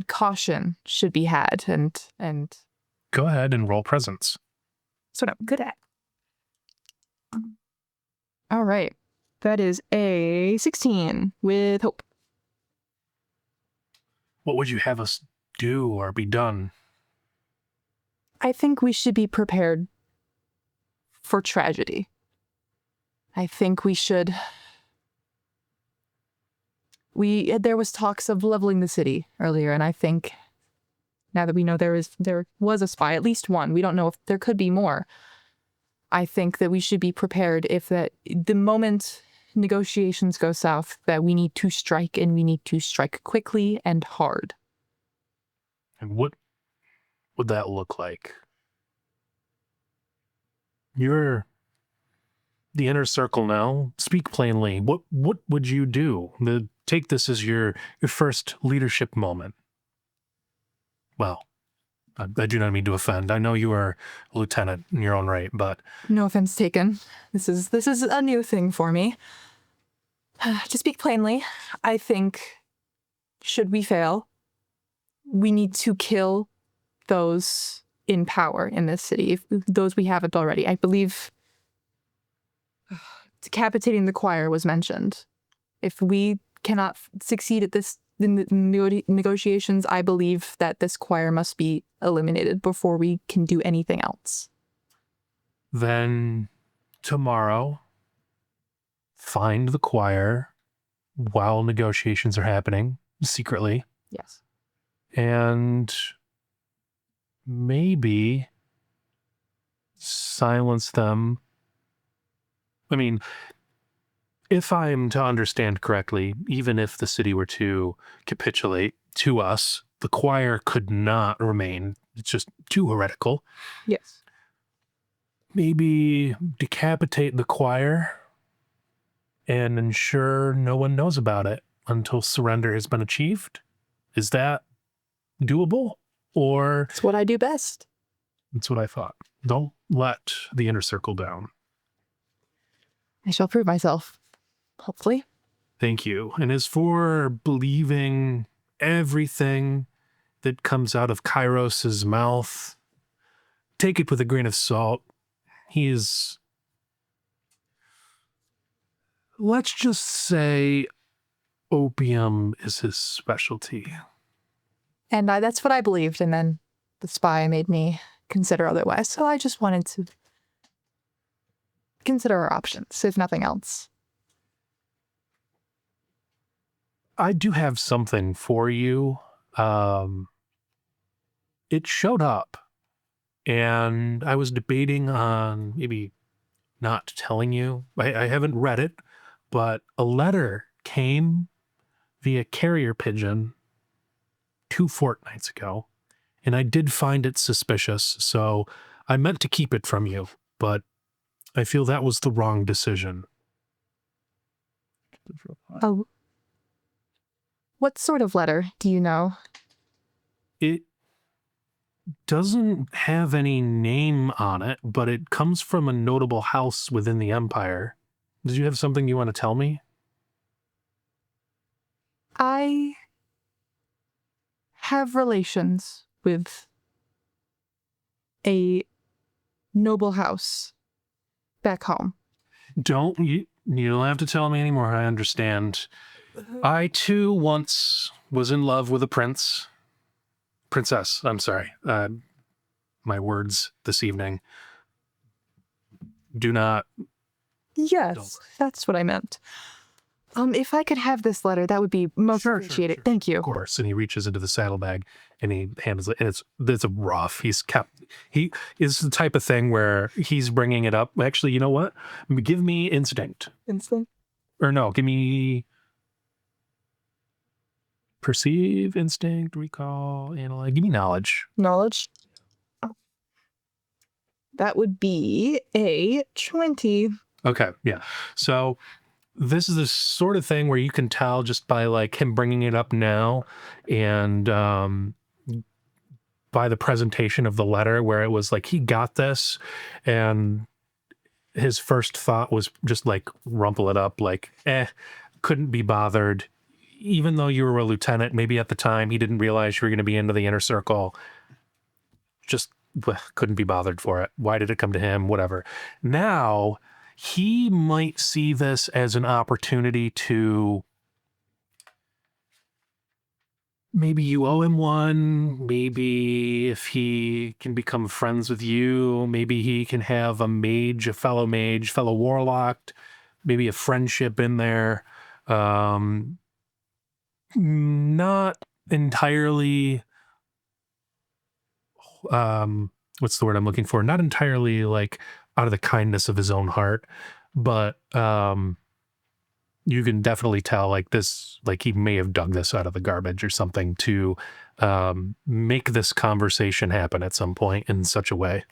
caution should be had and Go ahead and roll presence. that's what I'm good at. All right. That is a 16 with hope. What would you have us do or be done? I think we should be prepared for tragedy. I think we should... There was talks of leveling the city earlier, and I think now that we know there was a spy, at least one, we don't know if there could be more. I think that we should be prepared if the moment negotiations go south, that we need to strike, and we need to strike quickly and hard. And what would that look like? You're the inner circle now. Speak plainly. What would you do? Take this as your first leadership moment. Well, I do not mean to offend. I know you are a lieutenant in your own right, but... No offense taken. This is a new thing for me. To speak plainly, I think, should we fail, we need to kill those in power in this city, if those we haven't already. I believe decapitating the choir was mentioned. If we cannot succeed at this in the negotiations, I believe that this choir must be eliminated before we can do anything else. Then tomorrow, find the choir while negotiations are happening secretly, Yes. and maybe silence them. I mean, if I'm to understand correctly, even if the city were to capitulate to us, the choir could not remain. It's just too heretical. Yes. Maybe decapitate the choir and ensure no one knows about it until surrender has been achieved. Is that doable? Or It's what I do best. that's what I thought. Don't let the inner circle down. I shall prove myself. Hopefully. Thank you. And as for believing everything that comes out of Kairos's mouth, take it with a grain of salt. He is, let's just say, opium is his specialty. And that's what I believed, and then the spy made me consider otherwise. So I just wanted to consider our options, if nothing else. I do have something for you. It showed up, and I was debating on maybe not telling you. I haven't read it, but a letter came via carrier pigeon 2 fortnights ago, and I did find it suspicious, so I meant to keep it from you, but I feel that was the wrong decision. Oh. What sort of letter do you know? It doesn't have any name on it, but it comes from a notable house within the Empire. Did you have something you want to tell me? I have relations with a noble house back home. You don't have to tell me anymore. I understand. I too once was in love with a princess. I'm sorry. My words this evening. Do not. Yes, that's what I meant. If I could have this letter, that would be most appreciated. Sure. Thank you. Of course. And he reaches into the saddlebag and he handles it. And it's a rough. He is the type of thing where he's bringing it up. Actually, you know what? Give me instinct. Instinct? Or no, give me perceive, instinct, recall, analyze. Give me knowledge. Knowledge? Oh. That would be a 20. Okay, yeah. So this is the sort of thing where you can tell just by like him bringing it up now and by the presentation of the letter where it was like he got this and his first thought was just like rumple it up like couldn't be bothered. Even though you were a lieutenant, maybe at the time he didn't realize you were going to be into the inner circle. Just couldn't be bothered for it. Why did it come to him? Whatever. Now he might see this as an opportunity to maybe you owe him one. Maybe if he can become friends with you, maybe he can have a mage, fellow warlock, maybe a friendship in there. Not entirely, what's the word I'm looking for? Not entirely like out of the kindness of his own heart, but you can definitely tell like this, like he may have dug this out of the garbage or something to make this conversation happen at some point in such a way.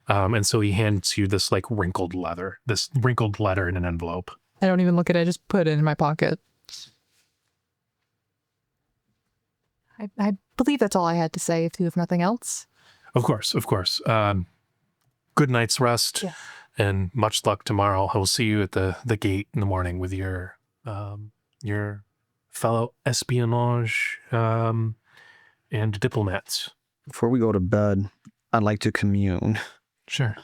And so he hands you this like wrinkled letter in an envelope. I don't even look at it. I just put it in my pocket. I believe that's all I had to say, if you have nothing else. Of course. Good night's rest, Yeah. and much luck tomorrow. I will see you at the gate in the morning with your fellow espionage and diplomats. Before we go to bed, I'd like to commune. Sure.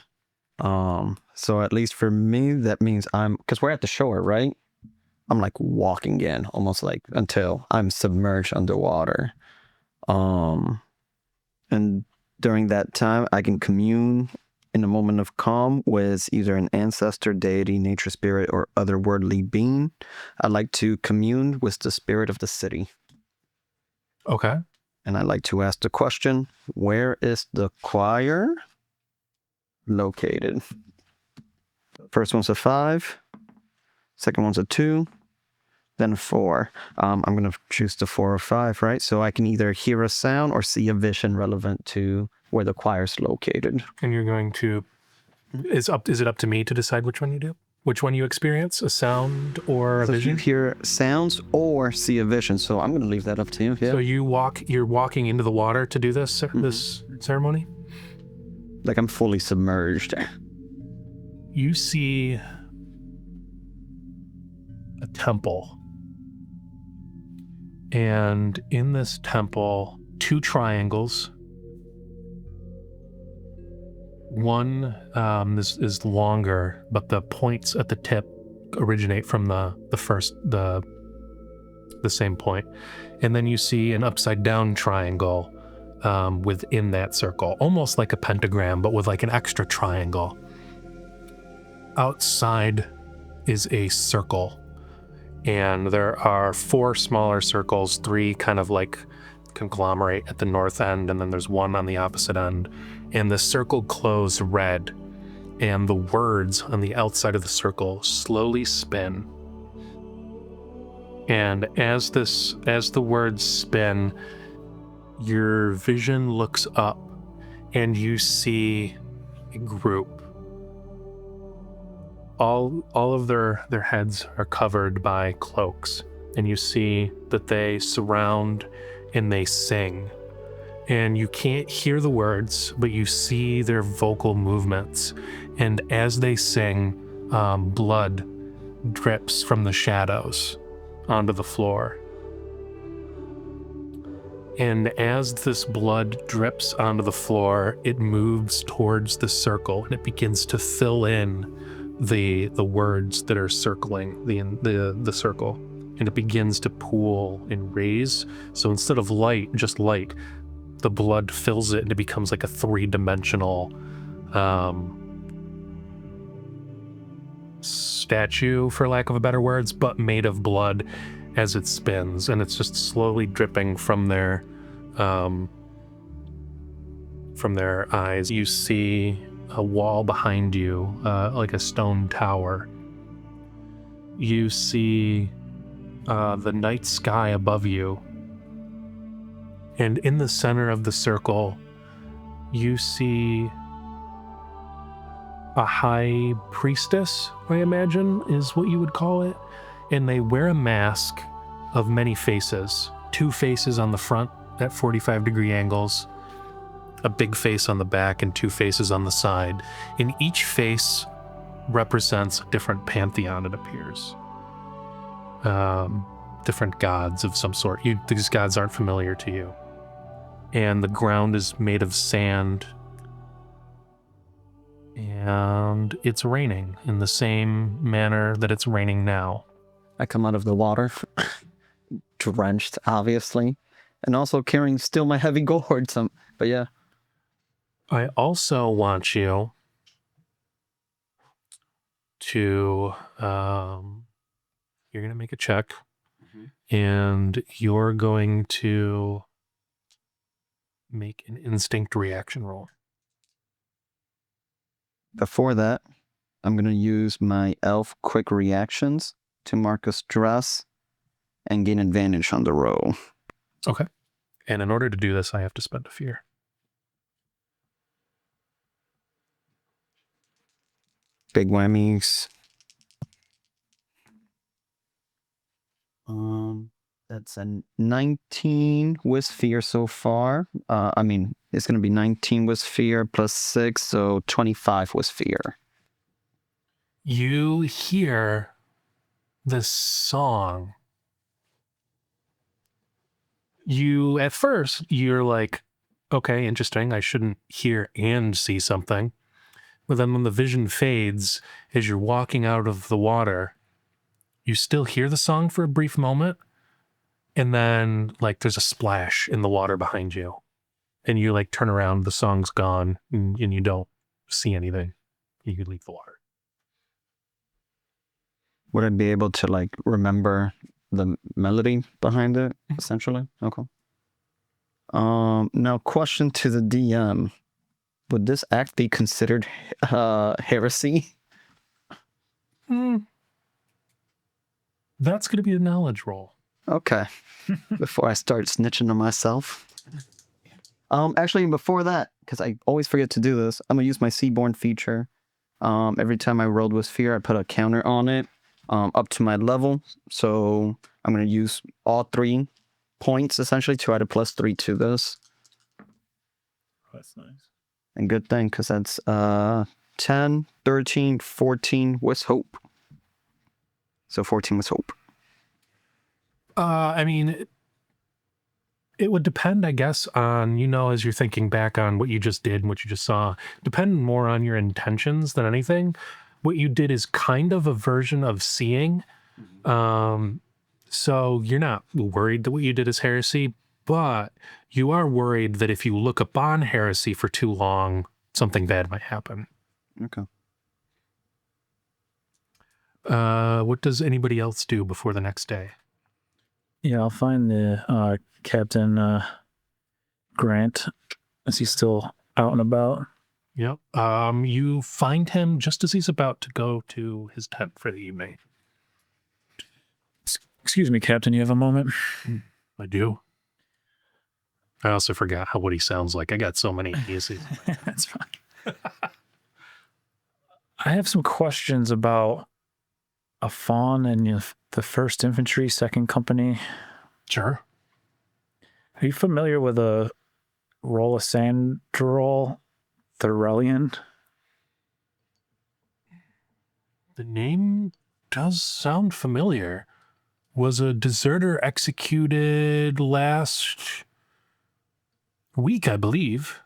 So at least for me, that means because we're at the shore, right? I'm like walking in almost like until I'm submerged underwater. And during that time, I can commune in a moment of calm with either an ancestor, deity, nature spirit, or otherworldly being, I'd like to commune with the spirit of the city. Okay. And I'd like to ask the question, where is the choir located? First one's a 5. Second one's a 2. Then a 4. I'm going to choose the 4 or 5, right? So I can either hear a sound or see a vision relevant to where the choir's located. And you're going to... Is it up to me to decide which one you do? Which one you experience? A sound or a So vision? you hear sounds or see a vision. So I'm going to leave that up to you. Yeah. So you're walking into the water to do this this ceremony? Like I'm fully submerged. You see a temple. And in this temple, 2 triangles. One is longer, but the points at the tip originate from the same point. And then you see an upside down triangle within that circle, almost like a pentagram, but with like an extra triangle. Outside is a circle, and there are 4 smaller circles, 3 kind of like conglomerate at the north end, and then there's 1 on the opposite end. And the circle glows red, and the words on the outside of the circle slowly spin. And as the words spin, your vision looks up, and you see a group. All of their heads are covered by cloaks, and you see that they surround and they sing. And you can't hear the words, but you see their vocal movements. And as they sing, blood drips from the shadows onto the floor. And as this blood drips onto the floor, it moves towards the circle, and it begins to fill in the words that are circling the circle. And it begins to pool and raise. So instead of light, just light, the blood fills it and it becomes like a 3-dimensional statue, for lack of a better words, but made of blood as it spins, and it's just slowly dripping from their eyes. You see a wall behind you, like a stone tower. You see the night sky above you. And in the center of the circle, you see a high priestess, I imagine, is what you would call it. And they wear a mask of many faces. 2 faces on the front at 45-degree angles, a big face on the back, and 2 faces on the side. And each face represents a different pantheon, it appears. Different gods of some sort. These gods aren't familiar to you. And the ground is made of sand. And it's raining in the same manner that it's raining now. I come out of the water, drenched, obviously, and also carrying still my heavy gourd. But yeah. I also want you to, you're going to make a check, and you're going to make an instinct reaction roll. Before that, I'm going to use my elf quick reactions to mark a stress and gain advantage on the roll. Okay. And in order to do this, I have to spend a fear. Big whammies. That's a 19 with fear so far. It's going to be 19 with fear plus 6, so 25 with fear. You hear this song. At first, you're like, okay, interesting. I shouldn't hear and see something. But then when the vision fades, as you're walking out of the water, you still hear the song for a brief moment. And then, there's a splash in the water behind you. And you, turn around, the song's gone, and you don't see anything, you could leave the water. Would I be able to like remember the melody behind it, essentially? Okay. Now question to the DM. Would this act be considered heresy? That's going to be a knowledge roll. Okay. Before I start snitching on myself. Actually, before that, because I always forget to do this, I'm going to use my Seaborn feature. Every time I rolled with fear, I put a counter on it up to my level. So I'm going to use all 3 points, essentially, to add a +3 to this. That's nice. And good thing, because that's 10, 13, 14 with hope. So 14 with hope. I mean, it would depend, I guess, on, as you're thinking back on what you just did and what you just saw, depend more on your intentions than anything. What you did is kind of a version of seeing. So you're not worried that what you did is heresy, but you are worried that if you look upon heresy for too long, something bad might happen. Okay. What does anybody else do before the next day? Yeah, I'll find the Captain Grant. Is he still out and about? Yep. You find him just as he's about to go to his tent for the evening. Excuse me, Captain, you have a moment? I do. I also forgot what he sounds like. I got so many ESCs. That's fine. I have some questions about a fawn and the 1st Infantry, 2nd Company. Sure. Are you familiar with a Rolisandrol Thurelian? The name does sound familiar. Was a deserter executed last week, I believe.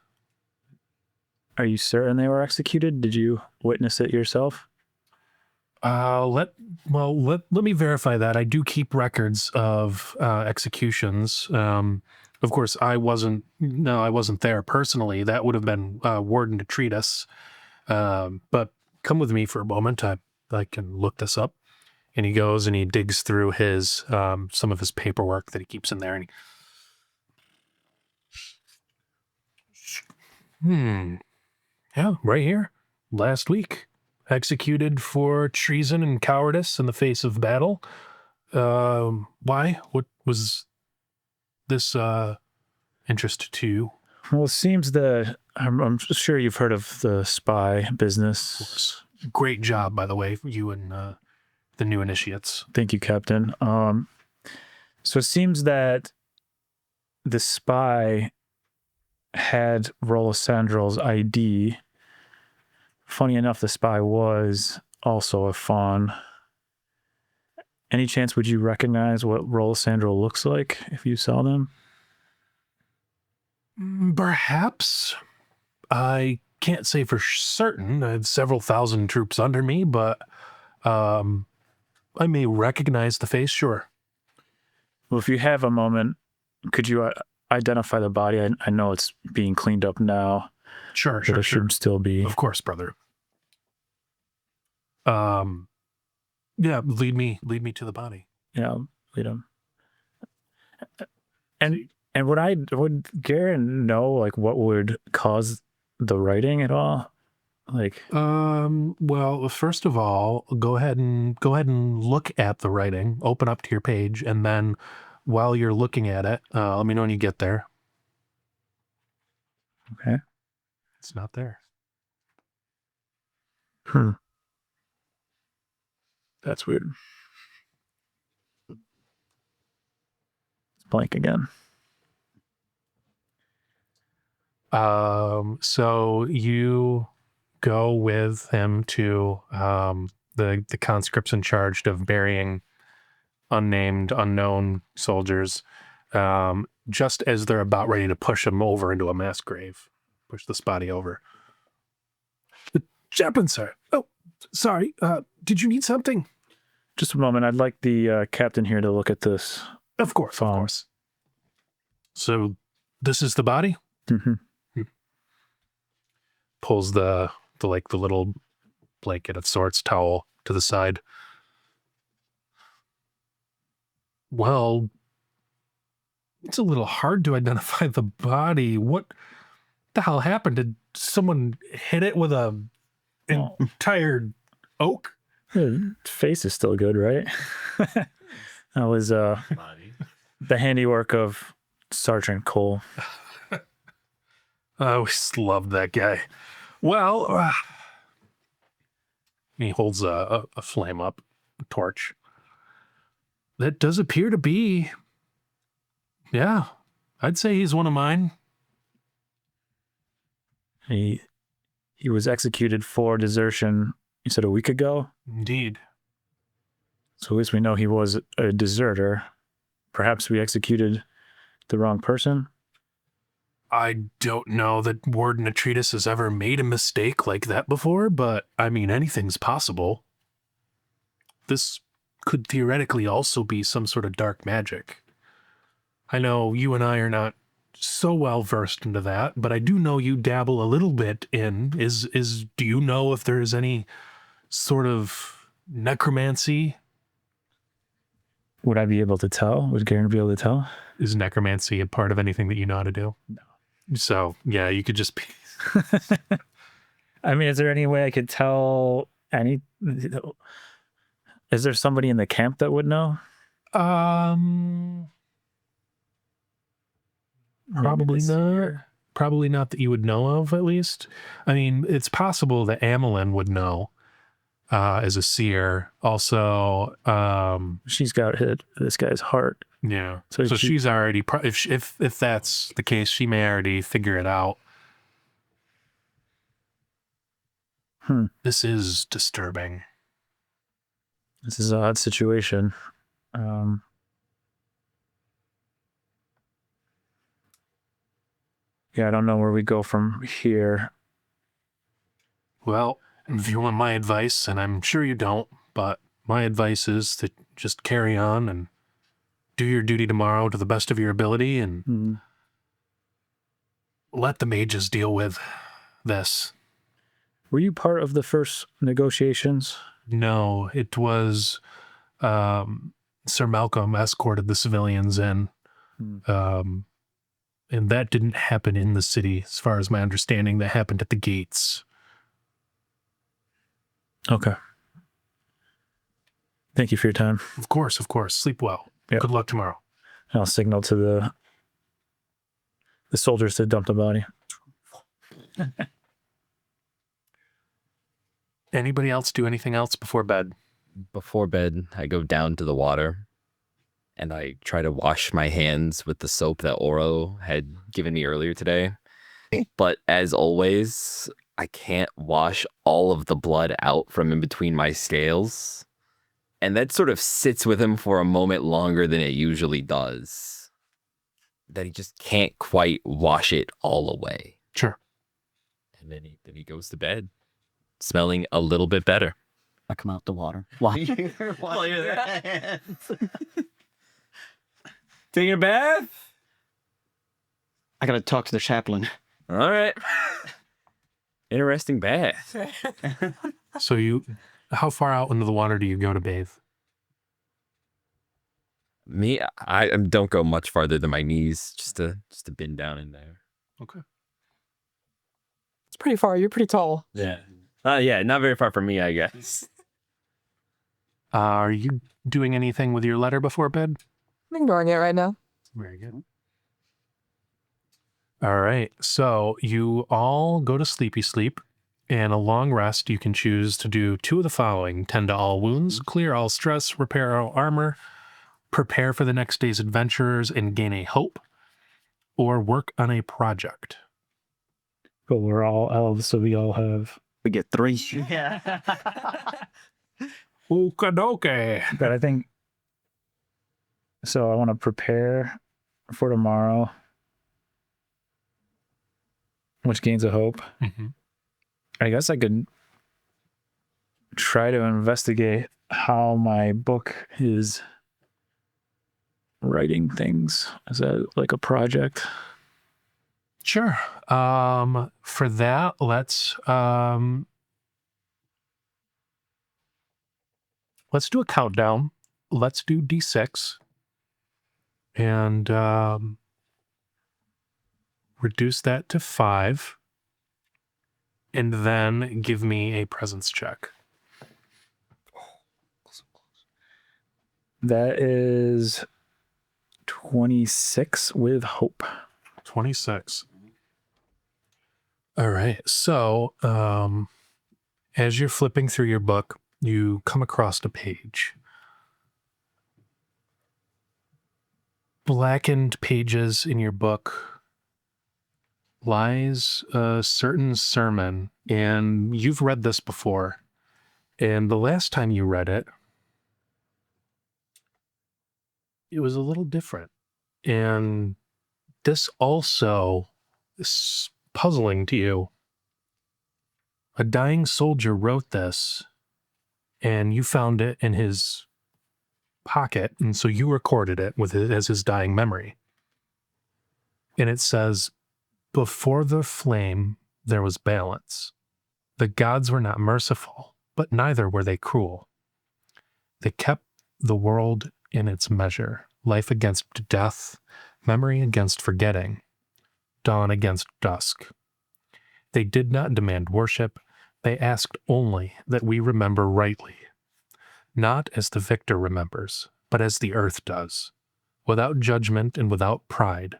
Are you certain they were executed? Did you witness it yourself? Let me verify that. I do keep records of executions. Of course, I wasn't there personally. That would have been Warden to treat us. But come with me for a moment. I can look this up. And he goes and he digs through his some of his paperwork that he keeps in there. And yeah, right here. Last week. Executed for treason and cowardice in the face of battle. Why? What was this interest to you? Well, it seems that I'm sure you've heard of the spy business. Great job, by the way, you and the new initiates. Thank you, Captain. So it seems that the spy had Rolisandrol's ID. Funny enough, the spy was also a fawn. Any chance would you recognize what Rolisandrol looks like if you saw them? Perhaps. I can't say for certain. I have several thousand troops under me, but I may recognize the face, sure. Well, if you have a moment, could you identify the body? I know it's being cleaned up now. Sure. But it should still be. Of course, brother. Yeah, lead me to the body. Yeah, lead him. And would Garen know like what would cause the writing at all? Like, well, first of all, go ahead and look at the writing. Open up to your page, and then while you're looking at it, let me know when you get there. Okay. It's not there. That's weird. It's blank again. So you go with him to the conscripts in charge of burying unnamed, unknown soldiers, just as they're about ready to push him over into a mass grave. Push this body over. The chaplain, sir. Oh, sorry. Did you need something? Just a moment. I'd like the captain here to look at this. Of course, phone. Of course. So this is the body? Mm-hmm. Pulls the the little blanket of sorts, towel to the side. Well, it's a little hard to identify the body. What the hell happened? Did someone hit it with a entire oak? The face is still good, right? That was the handiwork of Sergeant Cole. I always loved that guy. Well, he holds a flame up, a torch. That does appear to be, yeah, I'd say he's one of mine. He was executed for desertion, you said, a week ago? Indeed. So at least we know he was a deserter. Perhaps we executed the wrong person? I don't know that Warden Atreides has ever made a mistake like that before, but I mean, anything's possible. This could theoretically also be some sort of dark magic. I know you and I are not so well versed into that, but I do know you dabble a little bit in. Do you know if there is any sort of necromancy? Would I be able to tell? Would Garen be able to tell? Is necromancy a part of anything that you know how to do? No. So, yeah, you could just be... I mean, is there any way I could tell any... Is there somebody in the camp that would know? Probably not. Probably not that you would know of, at least. I mean, it's possible that Amelin would know as a seer. Also, she's got hit this guy's heart. Yeah. So she's already, if that's the case, she may already figure it out. This is disturbing. This is an odd situation. Yeah, I don't know where we go from here. Well, if you want my advice, and I'm sure you don't, but my advice is to just carry on and do your duty tomorrow to the best of your ability and let the mages deal with this. Were you part of the first negotiations? No, it was Sir Malcolm escorted the civilians in. And that didn't happen in the city, as far as my understanding. That happened at the gates. Okay. Thank you for your time. Of course, of course. Sleep well. Yep. Good luck tomorrow. I'll signal to the soldiers to dump the body. Anybody else do anything else before bed? Before bed, I go down to the water and I try to wash my hands with the soap that Oro had given me earlier today. But as always, I can't wash all of the blood out from in between my scales. And that sort of sits with him for a moment longer than it usually does. That he just can't quite wash it all away. Sure. And then he goes to bed, smelling a little bit better. I come out the water. While you're Taking a bath? I gotta talk to the chaplain. All right. Interesting bath. So how far out into the water do you go to bathe? Me, I don't go much farther than my knees, just to bend down in there. Okay. It's pretty far. You're pretty tall. Yeah. Yeah, not very far from me, I guess. Are you doing anything with your letter before bed? I'm ignoring it right now. Very good. All right. So you all go to sleepy sleep, and a long rest. You can choose to do two of the following: tend to all wounds, clear all stress, repair all armor, prepare for the next day's adventures and gain a hope, or work on a project. But we're all elves, so we all have... We get 3. Yeah. Okadoke. But I think... So I want to prepare for tomorrow, which gains a hope. Mm-hmm. I guess I could try to investigate how my book is writing things. Is that like a project? Sure. For that, let's let's do a countdown. Let's do D6. And reduce that to 5. And then give me a presence check. That is 26 with hope. 26. All right. So, as you're flipping through your book, you come across a page. Blackened pages in your book lies a certain sermon, and you've read this before. And the last time you read it, it was a little different. And this also is puzzling to you. A dying soldier wrote this, and you found it in his pocket, and so you recorded it with it as his dying memory. And it says, "Before the flame, there was balance. The gods were not merciful, but neither were they cruel. They kept the world in its measure, life against death, memory against forgetting, dawn against dusk. They did not demand worship. They asked only that we remember rightly, not as the victor remembers, but as the earth does, without judgment and without pride.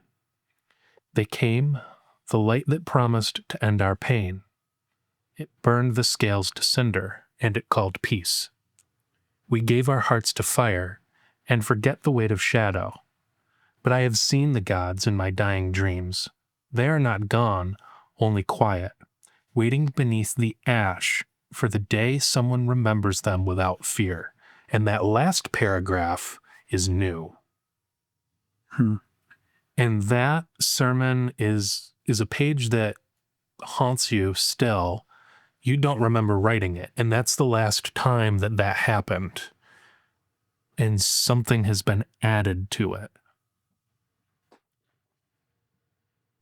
They came, the light that promised to end our pain. It burned the scales to cinder, and it called peace. We gave our hearts to fire, and forget the weight of shadow. But I have seen the gods in my dying dreams. They are not gone, only quiet, waiting beneath the ash for the day someone remembers them without fear." And that last paragraph is new. And that sermon is a page that haunts you still. You don't remember writing it, and that's the last time that happened. And something has been added to it.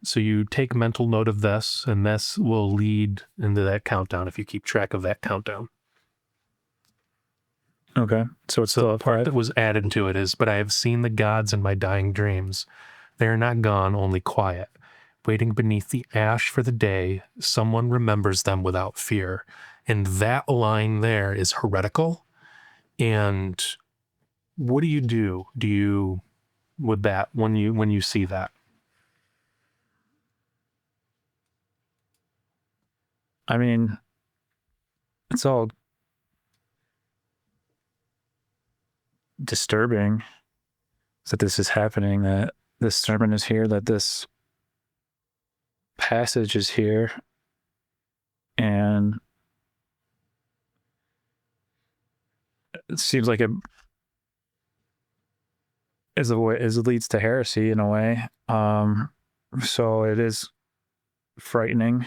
So you take mental note of this, and this will lead into that countdown if you keep track of that countdown. Okay. So it's So the part that was added to it is, "But I have seen the gods in my dying dreams. They are not gone, only quiet, waiting beneath the ash for the day someone remembers them without fear." And that line there is heretical. And what do you do? Do you, with that, when you see that? I mean, it's all disturbing that this is happening, that this sermon is here, that this passage is here, and it seems like it is a way, it leads to heresy in a way. So it is frightening.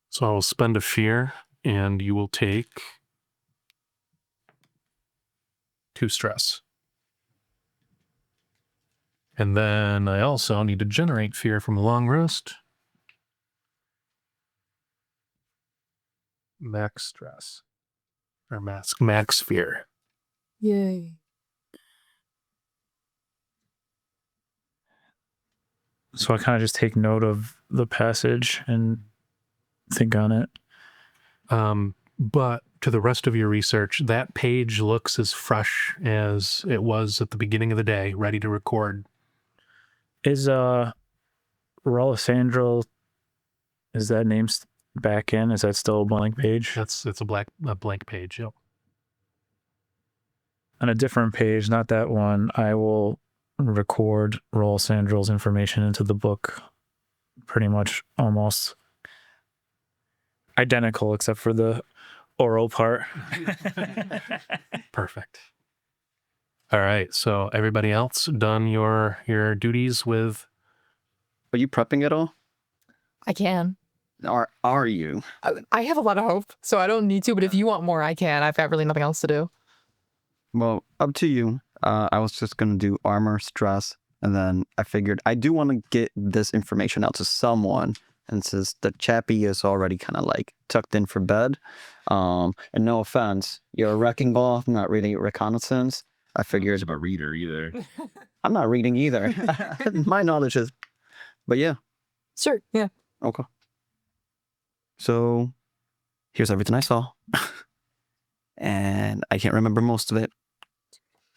So I will spend a fear, and you will take 2 stress. And then I also need to generate fear from a long rest. Max stress. Or max fear. Yay. So I kind of just take note of the passage and think on it. But to the rest of your research, that page looks as fresh as it was at the beginning of the day, ready to record. Is Rolisandro, is that name back in? Is that still a blank page? It's a blank page, yep. On a different page, not that one, I will record Rolisandro's information into the book. Pretty much almost identical except for the oral part. Perfect. All right, so everybody else done your duties with... Are you prepping at all? I can. Are you? I have a lot of hope, so I don't need to, but if you want more, I can. I've got really nothing else to do. Well, up to you. I was just going to do armor, stress, and then I figured I do want to get this information out to someone And since the chappie is already kind of like tucked in for bed, and no offense, you're a wrecking ball, not really reconnaissance. I figured I'm a reader either. I'm not reading either. My knowledge is, but yeah. Sure, yeah. Okay. So here's everything I saw. And I can't remember most of it,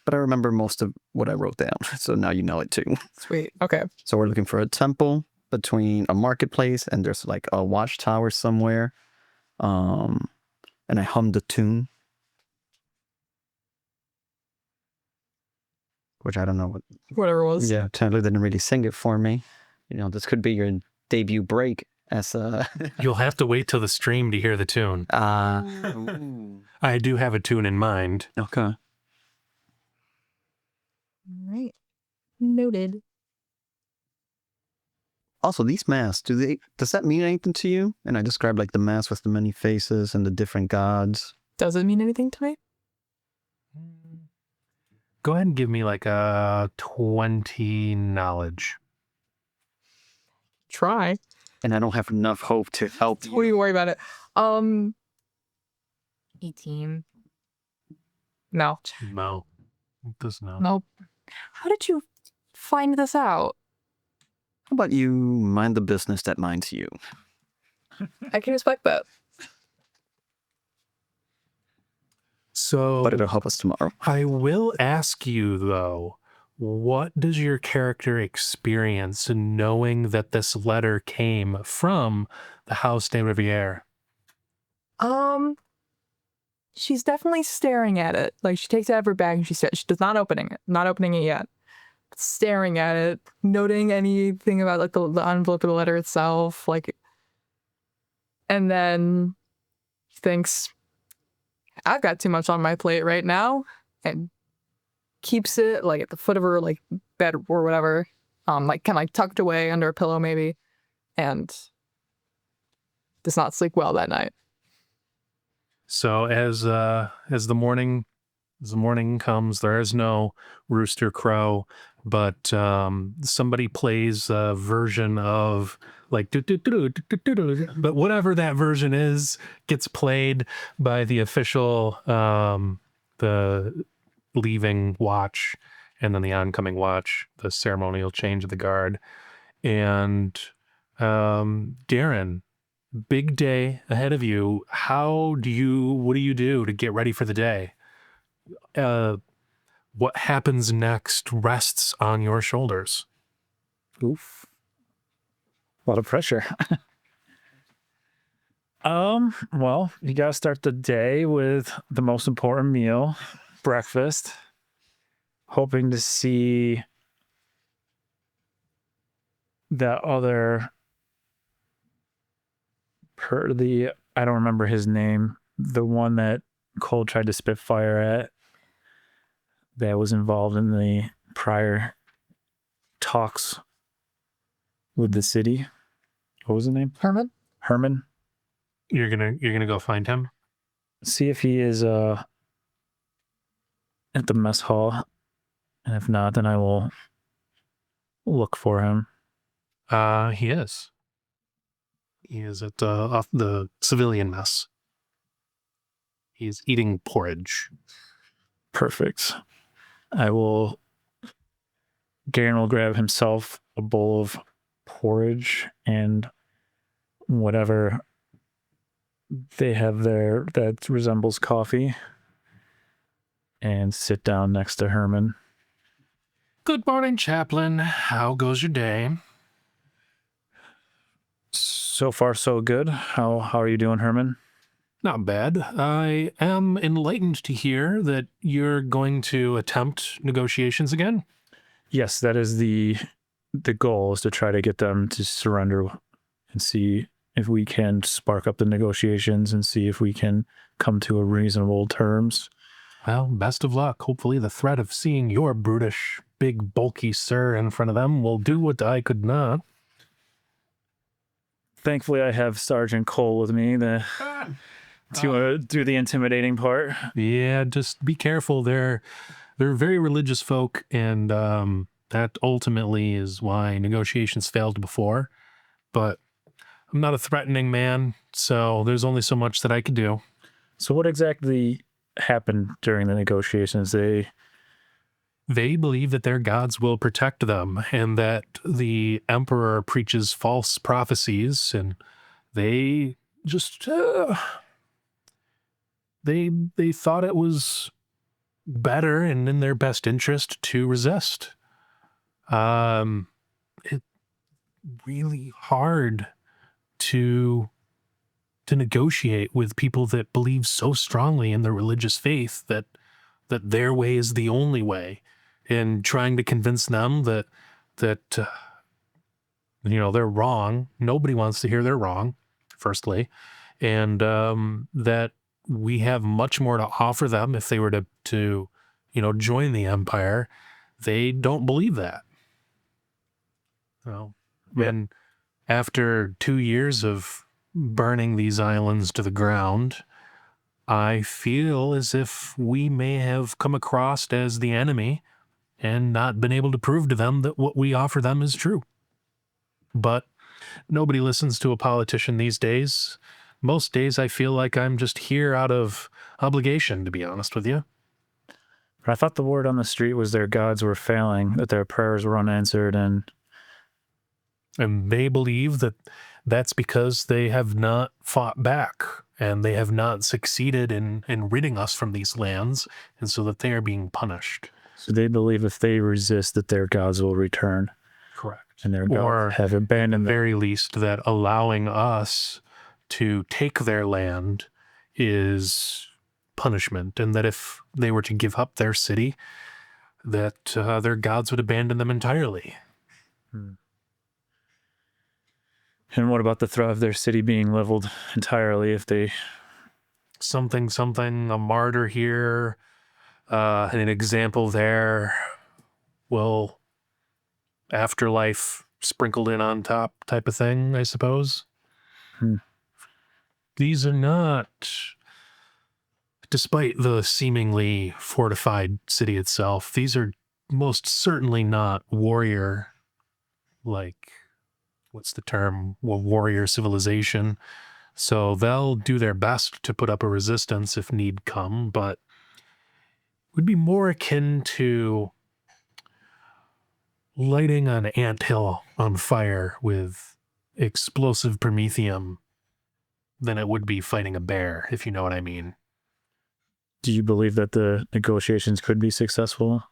but I remember most of what I wrote down. So now you know it too. Sweet. Okay. So we're looking for a temple between a marketplace and there's like a watchtower somewhere. And I hummed a tune, which I don't know what. Whatever it was. Yeah, Tyler didn't really sing it for me. You know, this could be your debut break as a. You'll have to wait till the stream to hear the tune. I do have a tune in mind. Okay. All right. Noted. Also, these masks, does that mean anything to you? And I described like the mask with the many faces and the different gods. Does it mean anything to me? Go ahead and give me like a 20 knowledge. Try. And I don't have enough hope to help Don't you. even worry about it. 18. No. No. It does not. Nope. How did you find this out? How about you mind the business that minds you? I can respect that. So, But it'll help us tomorrow. I will ask you though, what does your character experience knowing that this letter came from the House de Riviere? She's definitely staring at it. Like she takes it out of her bag and she does not opening it yet. Staring at it, noting anything about like the envelope of the letter itself, like, and then she thinks, I've got too much on my plate right now, and keeps it like at the foot of her like bed or whatever, like kind of like tucked away under a pillow maybe, and does not sleep well that night. So as the morning comes, there is no rooster crow, but somebody plays a version of like but whatever that version is gets played by the official the leaving watch and then the oncoming watch, the ceremonial change of the guard. And Darren, big day ahead of you. What do you do to get ready for the day? What happens next rests on your shoulders. Oof. A lot of pressure. Well, you gotta start the day with the most important meal, breakfast. Hoping to see that other I don't remember his name, the one that Cole tried to spit fire at, that was involved in the prior talks with the city. What was his name? Herman. You're gonna go find him? See if he is at the mess hall. And if not, then I will look for him. He is. He is at off the civilian mess. He's eating porridge. Perfect. Garen will grab himself a bowl of porridge and whatever they have there that resembles coffee and sit down next to Herman. Good morning, Chaplain. How goes your day? So far, so good. How are you doing, Herman? Not bad. I am enlightened to hear that you're going to attempt negotiations again. Yes, that is the goal, is to try to get them to surrender and see if we can spark up the negotiations and see if we can come to a reasonable terms. Well, best of luck. Hopefully the threat of seeing your brutish, big, bulky sir in front of them will do what I could not. Thankfully, I have Sergeant Cole with me to do the intimidating part. Yeah, just be careful. They're very religious folk, and that ultimately is why negotiations failed before. But I'm not a threatening man, so there's only so much that I could do. So what exactly happened during the negotiations? They believe that their gods will protect them and that the emperor preaches false prophecies, and they just they thought it was better and in their best interest to resist. It's really hard to negotiate with people that believe so strongly in their religious faith that their way is the only way, and trying to convince them that they're wrong. Nobody wants to hear they're wrong, firstly, and that we have much more to offer them if they were to join the empire. They don't believe that. And after 2 years of burning these islands to the ground, I feel as if we may have come across as the enemy and not been able to prove to them that what we offer them is true. But nobody listens to a politician these days. Most days I feel like I'm just here out of obligation, to be honest with you. But I thought the word on the street was their gods were failing, that their prayers were unanswered, and they believe that that's because they have not fought back and they have not succeeded in ridding us from these lands, and so that they are being punished. So they believe if they resist that their gods will return. Correct. And their or gods have abandoned at the very least that allowing us to take their land is punishment, and that if they were to give up their city, that their gods would abandon them entirely. And what about the threat of their city being leveled entirely if they... Something, a martyr here, an example there, well, afterlife sprinkled in on top type of thing, I suppose. These are not, despite the seemingly fortified city itself, these are most certainly not warrior, like, what's the term? Well, warrior civilization. So they'll do their best to put up a resistance if need come, but it would be more akin to lighting an anthill on fire with explosive promethium than it would be fighting a bear, if you know what I mean. Do you believe that the negotiations could be successful?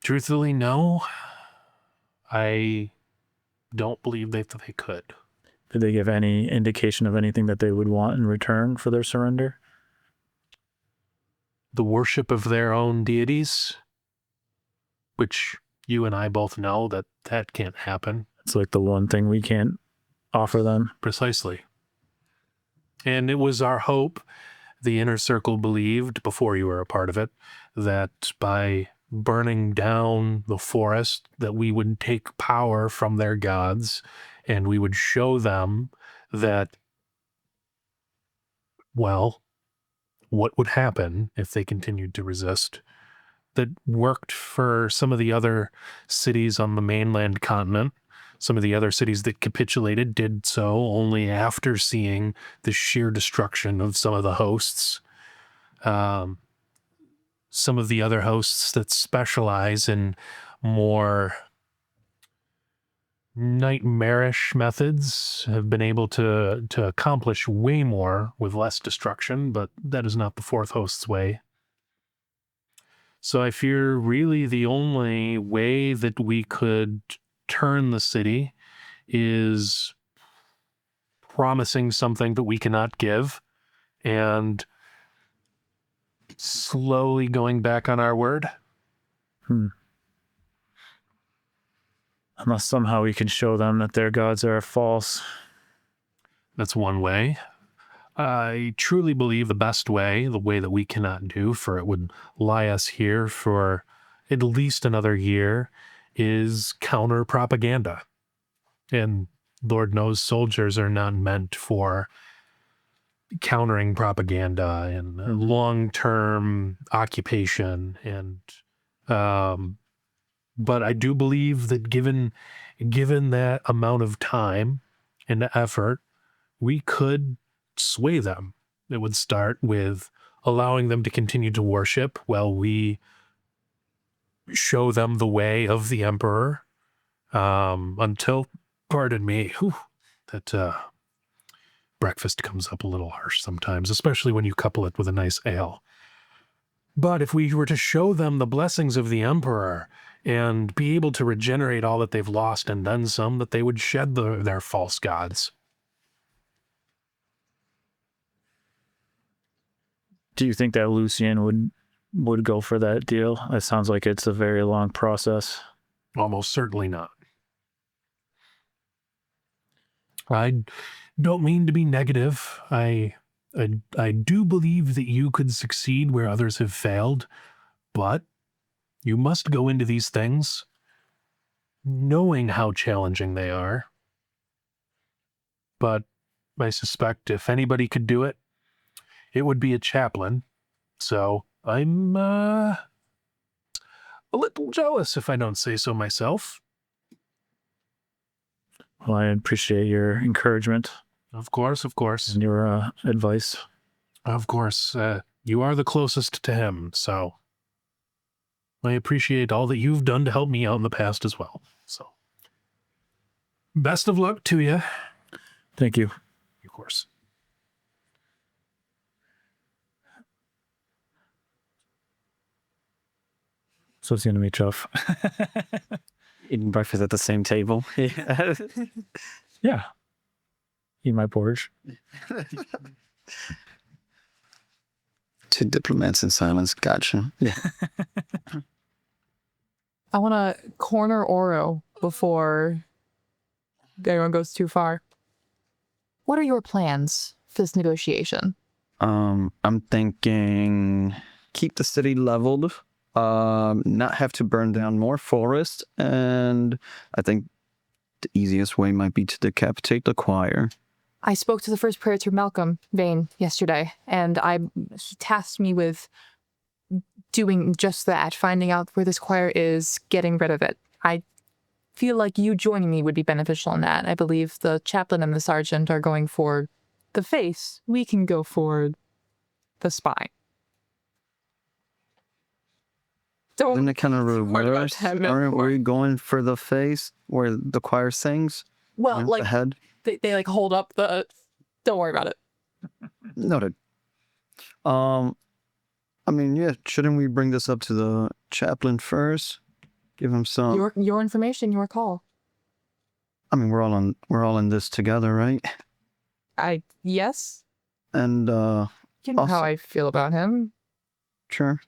Truthfully, no. I don't believe that they could. Did they give any indication of anything that they would want in return for their surrender? The worship of their own deities, which you and I both know that can't happen. It's like the one thing we can't offer them. Precisely. And it was our hope, the inner circle believed, before you were a part of it, that by burning down the forest, that we would take power from their gods, and we would show them that, well, what would happen if they continued to resist. That worked for some of the other cities on the mainland continent. Some of the other cities that capitulated did so only after seeing the sheer destruction of some of the hosts. Some of the other hosts that specialize in more nightmarish methods have been able to accomplish way more with less destruction, but that is not the fourth host's way. So I fear really the only way that we could turn the city is promising something that we cannot give and slowly going back on our word. Unless somehow we can show them that their gods are false. That's one way. I truly believe the best way, the way that we cannot do, for it would lie us here for at least another year, is counter propaganda. And Lord knows soldiers are not meant for countering propaganda and long-term occupation. And but I do believe that given that amount of time into effort, we could sway them. It would start with allowing them to continue to worship while we show them the way of the Emperor, until, pardon me, that breakfast comes up a little harsh sometimes, especially when you couple it with a nice ale. But if we were to show them the blessings of the Emperor and be able to regenerate all that they've lost and then some, that they would shed their false gods. Do you think that Lucien would go for that deal? It sounds like it's a very long process. Almost certainly not. I don't mean to be negative. I do believe that you could succeed where others have failed, but you must go into these things knowing how challenging they are. But I suspect if anybody could do it, it would be a chaplain. So I'm a little jealous, if I don't say so myself. Well, I appreciate your encouragement Of course. and your advice. Of course. You are the closest to him, so I appreciate all that you've done to help me out in the past as well. So, best of luck to you. Thank you. Of course. So it's going to be tough. Eating breakfast at the same table. Yeah. Yeah. Eat my porridge. Two diplomats in silence. Gotcha. Yeah. I want to corner Oro before anyone goes too far. What are your plans for this negotiation? I'm thinking keep the city leveled, not have to burn down more forest, and I think the easiest way might be to decapitate the choir. I spoke to the first praetor Malcolm Vane yesterday, and he tasked me with doing just that, finding out where this choir is, getting rid of it. I feel like you joining me would be beneficial in that. I believe the chaplain and the sergeant are going for the face. We can go for the spine. Isn't it kind of What about reverse? that Aren't we going for the face where the choir sings? Well, The like, head? they like hold up the... Don't worry about it. Noted. I mean, yeah, shouldn't we bring this up to the chaplain first? Give him some... Your information, your call. I mean, we're all in this together, right? Yes? And, You know how Also- I feel about him. sure.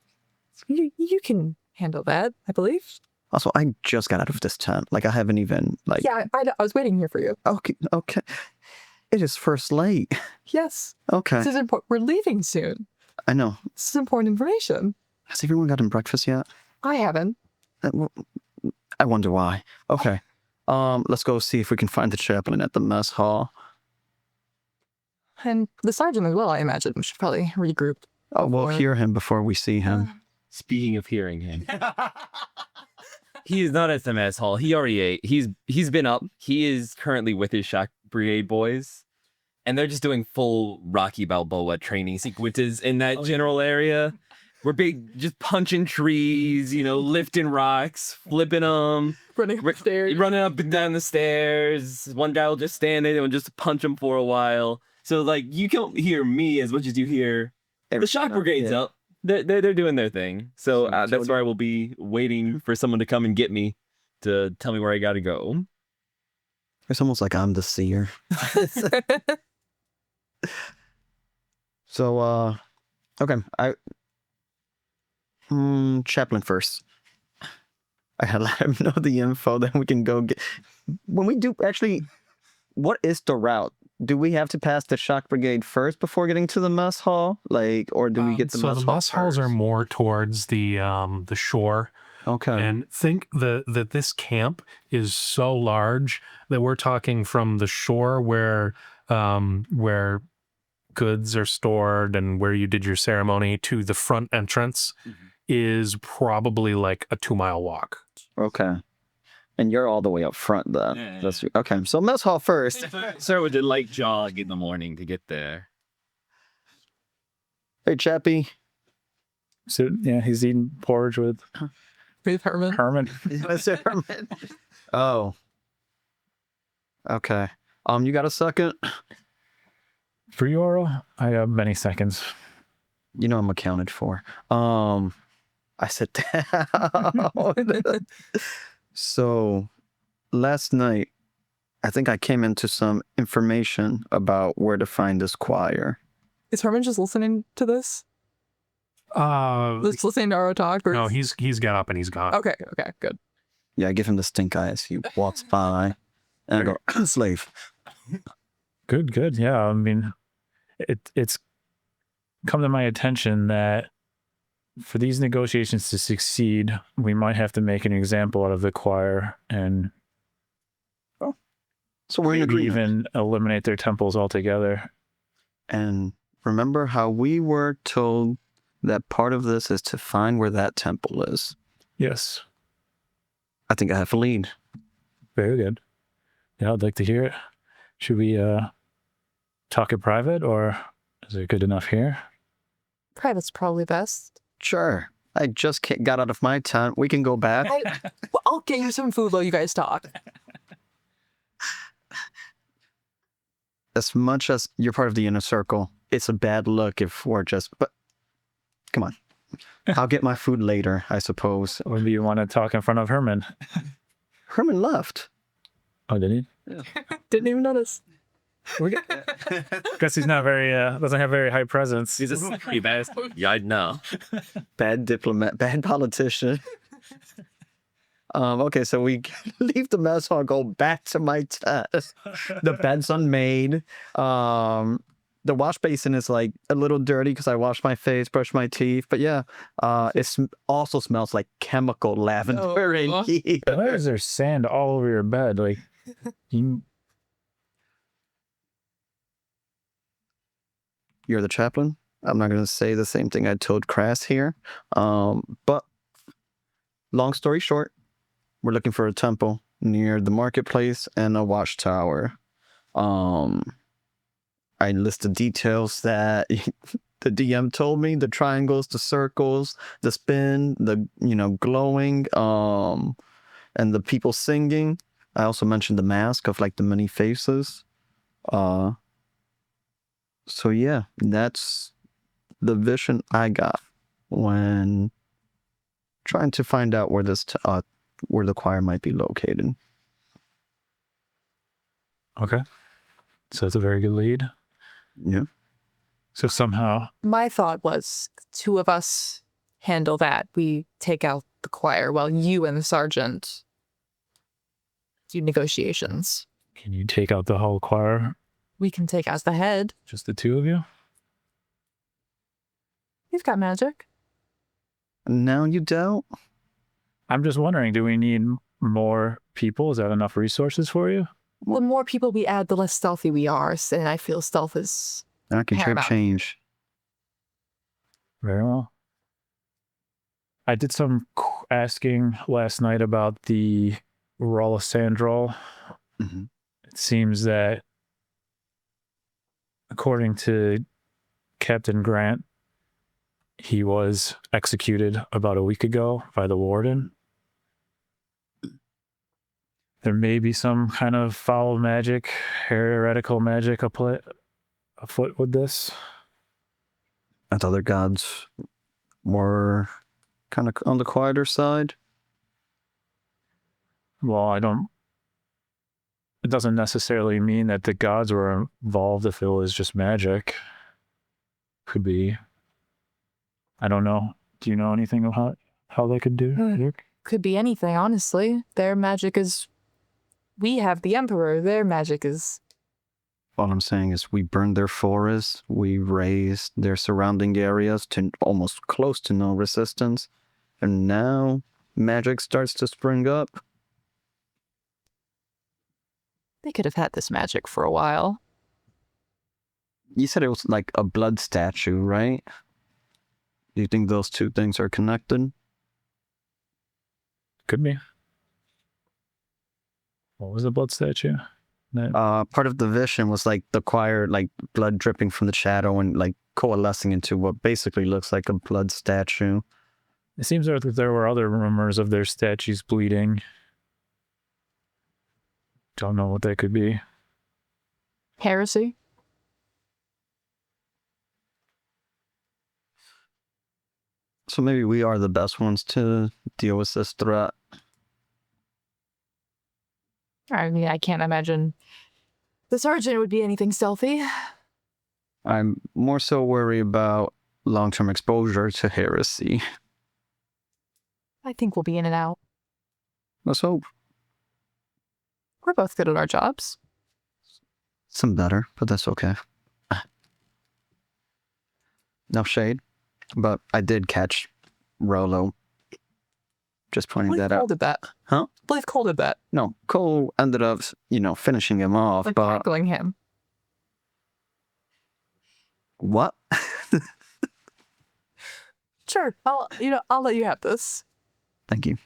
You can handle that, I believe. Also, I just got out of this tent. Like, I haven't even, like... Yeah, I was waiting here for you. Okay. It is first light. Yes. Okay. This is important. We're leaving soon. I know. This is important information. Has everyone gotten breakfast yet? I haven't. I wonder why. Okay. Let's go see if we can find the chaplain at the mess hall. And the sergeant as well, I imagine. We should probably regroup. Oh, we'll hear him before we see him. Speaking of hearing him, he is not at the mess hall. He already ate. He's been up. He is currently with his shock brigade boys, and they're just doing full Rocky Balboa training sequences in that general area. We're just punching trees, lifting rocks, flipping them, Running upstairs. running up and down the stairs. One guy will just stand there and just punch him for a while. So like you don't hear me as much as you hear the shock brigade's up. They're doing their thing. So that's where I will be waiting for someone to come and get me to tell me where I got to go. It's almost like I'm the seer. So, okay. Chaplain first. I gotta let him know the info, then we can go get... When we do... Actually, what is the route? Do we have to pass the shock brigade first before getting to the mess hall? Or do we get the mess hall? So the mess halls are more towards the shore. Okay. And think that this camp is so large that we're talking from the shore where goods are stored and where you did your ceremony to the front entrance is probably like a 2-mile walk. Okay. And you're all the way up front then. Yeah. That's okay. So mess hall first. Start with the light jog in the morning to get there. Hey, Chappie. So yeah, he's eating porridge with Herman. Herman. Mr. Herman. Oh. Okay. You got a second? For you, Oro? I have many seconds. You know I'm accounted for. I sit down. So last night, I think I came into some information about where to find this choir. Is Herman just listening to this? Just listening to Aro talk? Or... No, he's got up and he's gone. Okay, good. Yeah, I give him the stink eye as he walks by. And I go, slave. Good. Yeah, I mean, it's come to my attention that for these negotiations to succeed, we might have to make an example out of the choir and So we're in maybe agreement. even eliminate their temples altogether. And remember how we were told that part of this is to find where that temple is. Yes, I think I have a lead. very good. Yeah, I'd like to hear it. Should we talk in private, or is it good enough here? Private's probably best. Sure. I just got out of my tent. We can go back. Well, I'll get you some food while you guys talk. As much as you're part of the inner circle, it's a bad look if we're just... But come on. I'll get my food later, I suppose. Or maybe you want to talk in front of Herman? Herman left. Oh, did he? Didn't even notice. Guess he's not very, doesn't have very high presence. He's a sneaky bastard. Yeah, I'd know. Bad diplomat, bad politician. Okay, so we leave the mess hall, go back to my tent. The bed's unmade. The wash basin is like a little dirty because I washed my face, brushed my teeth. But yeah, it also smells like chemical lavender in here. Why is there sand all over your bed? Like, You're the chaplain. I'm not going to say the same thing I told Crass here. But long story short, we're looking for a temple near the marketplace and a watchtower. I list the details that the DM told me, the triangles, the circles, the spin, the, glowing, and the people singing. I also mentioned the mask of like the many faces. So yeah, that's the vision I got when trying to find out where this where the choir might be located. okay. So it's a very good lead. Yeah. So somehow, My thought was two of us handle that. We take out the choir while you and the sergeant do negotiations. can you take out the whole choir? We can take as the head. Just the two of you? You've got magic. Now you don't? I'm just wondering, do we need more people? Is that enough resources for you? The more people we add, the less stealthy we are, and I feel stealth is I can paramount. change. Very well. I did some asking last night about the Rollisandrol. Mhm. It seems that, according to Captain Grant, he was executed about a week ago by the warden. There may be some kind of foul magic, heretical magic afoot with this. And other gods were kind of on the quieter side. Well, it doesn't necessarily mean that the gods were involved if it was just magic. Could be. I don't know. Do you know anything about how they could do it? could be anything, honestly. Their magic is... We have the Emperor. Their magic is... All I'm saying is we burned their forests, we raised their surrounding areas to almost close to no resistance, and now magic starts to spring up. They could have had this magic for a while. You said it was like a blood statue, right? Do you think those two things are connected? Could be. What was the blood statue? Part of the vision was like the choir, like blood dripping from the shadow and like coalescing into what basically looks like a blood statue. It seems that there were other rumors of their statues bleeding. Don't know what they could be. Heresy? So maybe we are the best ones to deal with this threat. I mean, I can't imagine the sergeant would be anything stealthy. I'm more so worried about long-term exposure to heresy. I think we'll be in and out. Let's hope. We're both good at our jobs. Some better, but that's okay. No shade, but I did catch Rolo. Just pointing that Cole out. did that. Huh? I believe Cole did that. No, Cole ended up, finishing him off, Like but... tackling him. What? Sure. I'll let you have this. Thank you.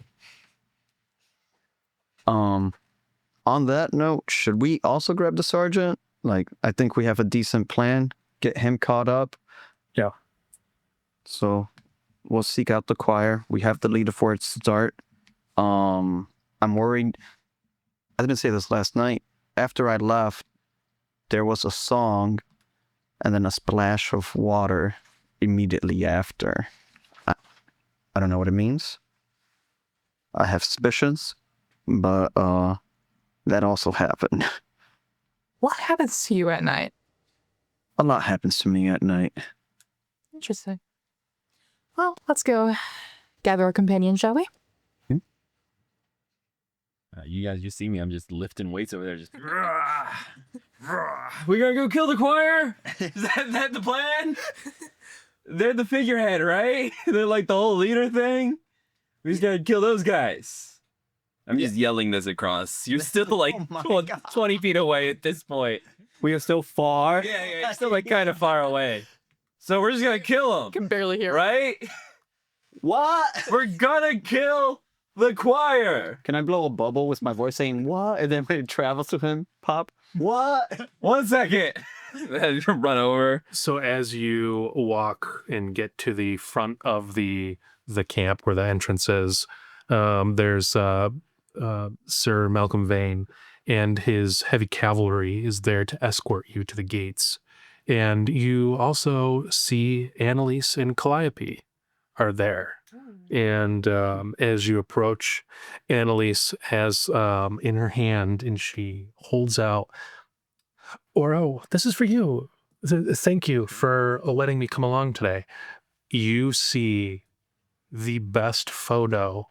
On that note, should we also grab the sergeant? Like, I think we have a decent plan. Get him caught up. Yeah. So we'll seek out the choir. We have the leader for its start. I'm worried. I didn't say this last night. After I left, there was a song and then a splash of water immediately after. I don't know what it means. I have suspicions, but that also happened. What happens to you at night? A lot happens to me at night. Interesting. Well, let's go gather our companions, shall we? You guys just see me. I'm just lifting weights over there. Just. We gotta go kill the choir. Is that the plan? They're the figurehead, right? They're like the whole leader thing. We just gotta kill those guys. I'm just yelling this across. You're still like 20 feet away at this point. We are still far. Yeah, you're still like kind of far away. So we're just gonna kill them, Can barely hear. right? What? We're gonna kill the choir. Can I blow a bubble with my voice saying what? And then when it travels to him, pop, what? 1 second. Run over. So as you walk and get to the front of the camp where the entrance is, there's Sir Malcolm Vane and his heavy cavalry is there to escort you to the gates. And you also see Annalise and Calliope are there. And as you approach, Annalise has in her hand, and she holds out, Oro, this is for you. Thank you for letting me come along today. You see the best photo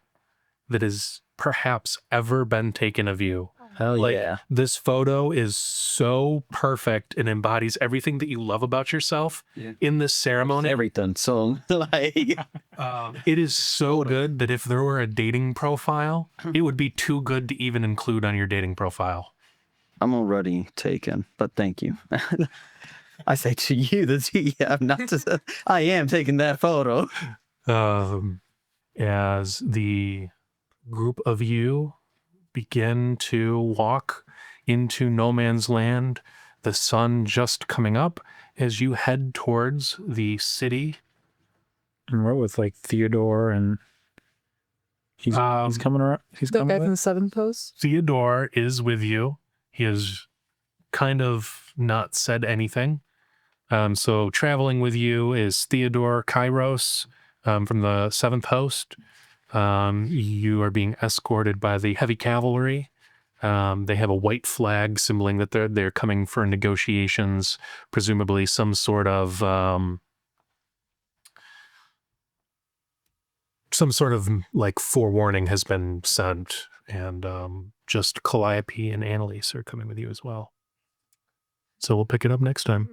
that has perhaps ever been taken of you. Hell yeah. This photo is so perfect and embodies everything that you love about yourself in this ceremony. Everything. So, like... It is so good that if there were a dating profile, it would be too good to even include on your dating profile. I'm already taken, but thank you. I say to you, the TM, not to... I am taking that photo. As the group of you begin to walk into no man's land, the sun just coming up as you head towards the city. And we're with like Theodore, and he's coming around. He's The coming guy from with? the Seventh Post? Theodore is with you. He has kind of not said anything. So traveling with you is Theodore Kairos from the Seventh Host. You are being escorted by the heavy cavalry. They have a white flag symboling that they're coming for negotiations, presumably some sort of like forewarning has been sent, and just Calliope and Annalise are coming with you as well. So we'll pick it up next time.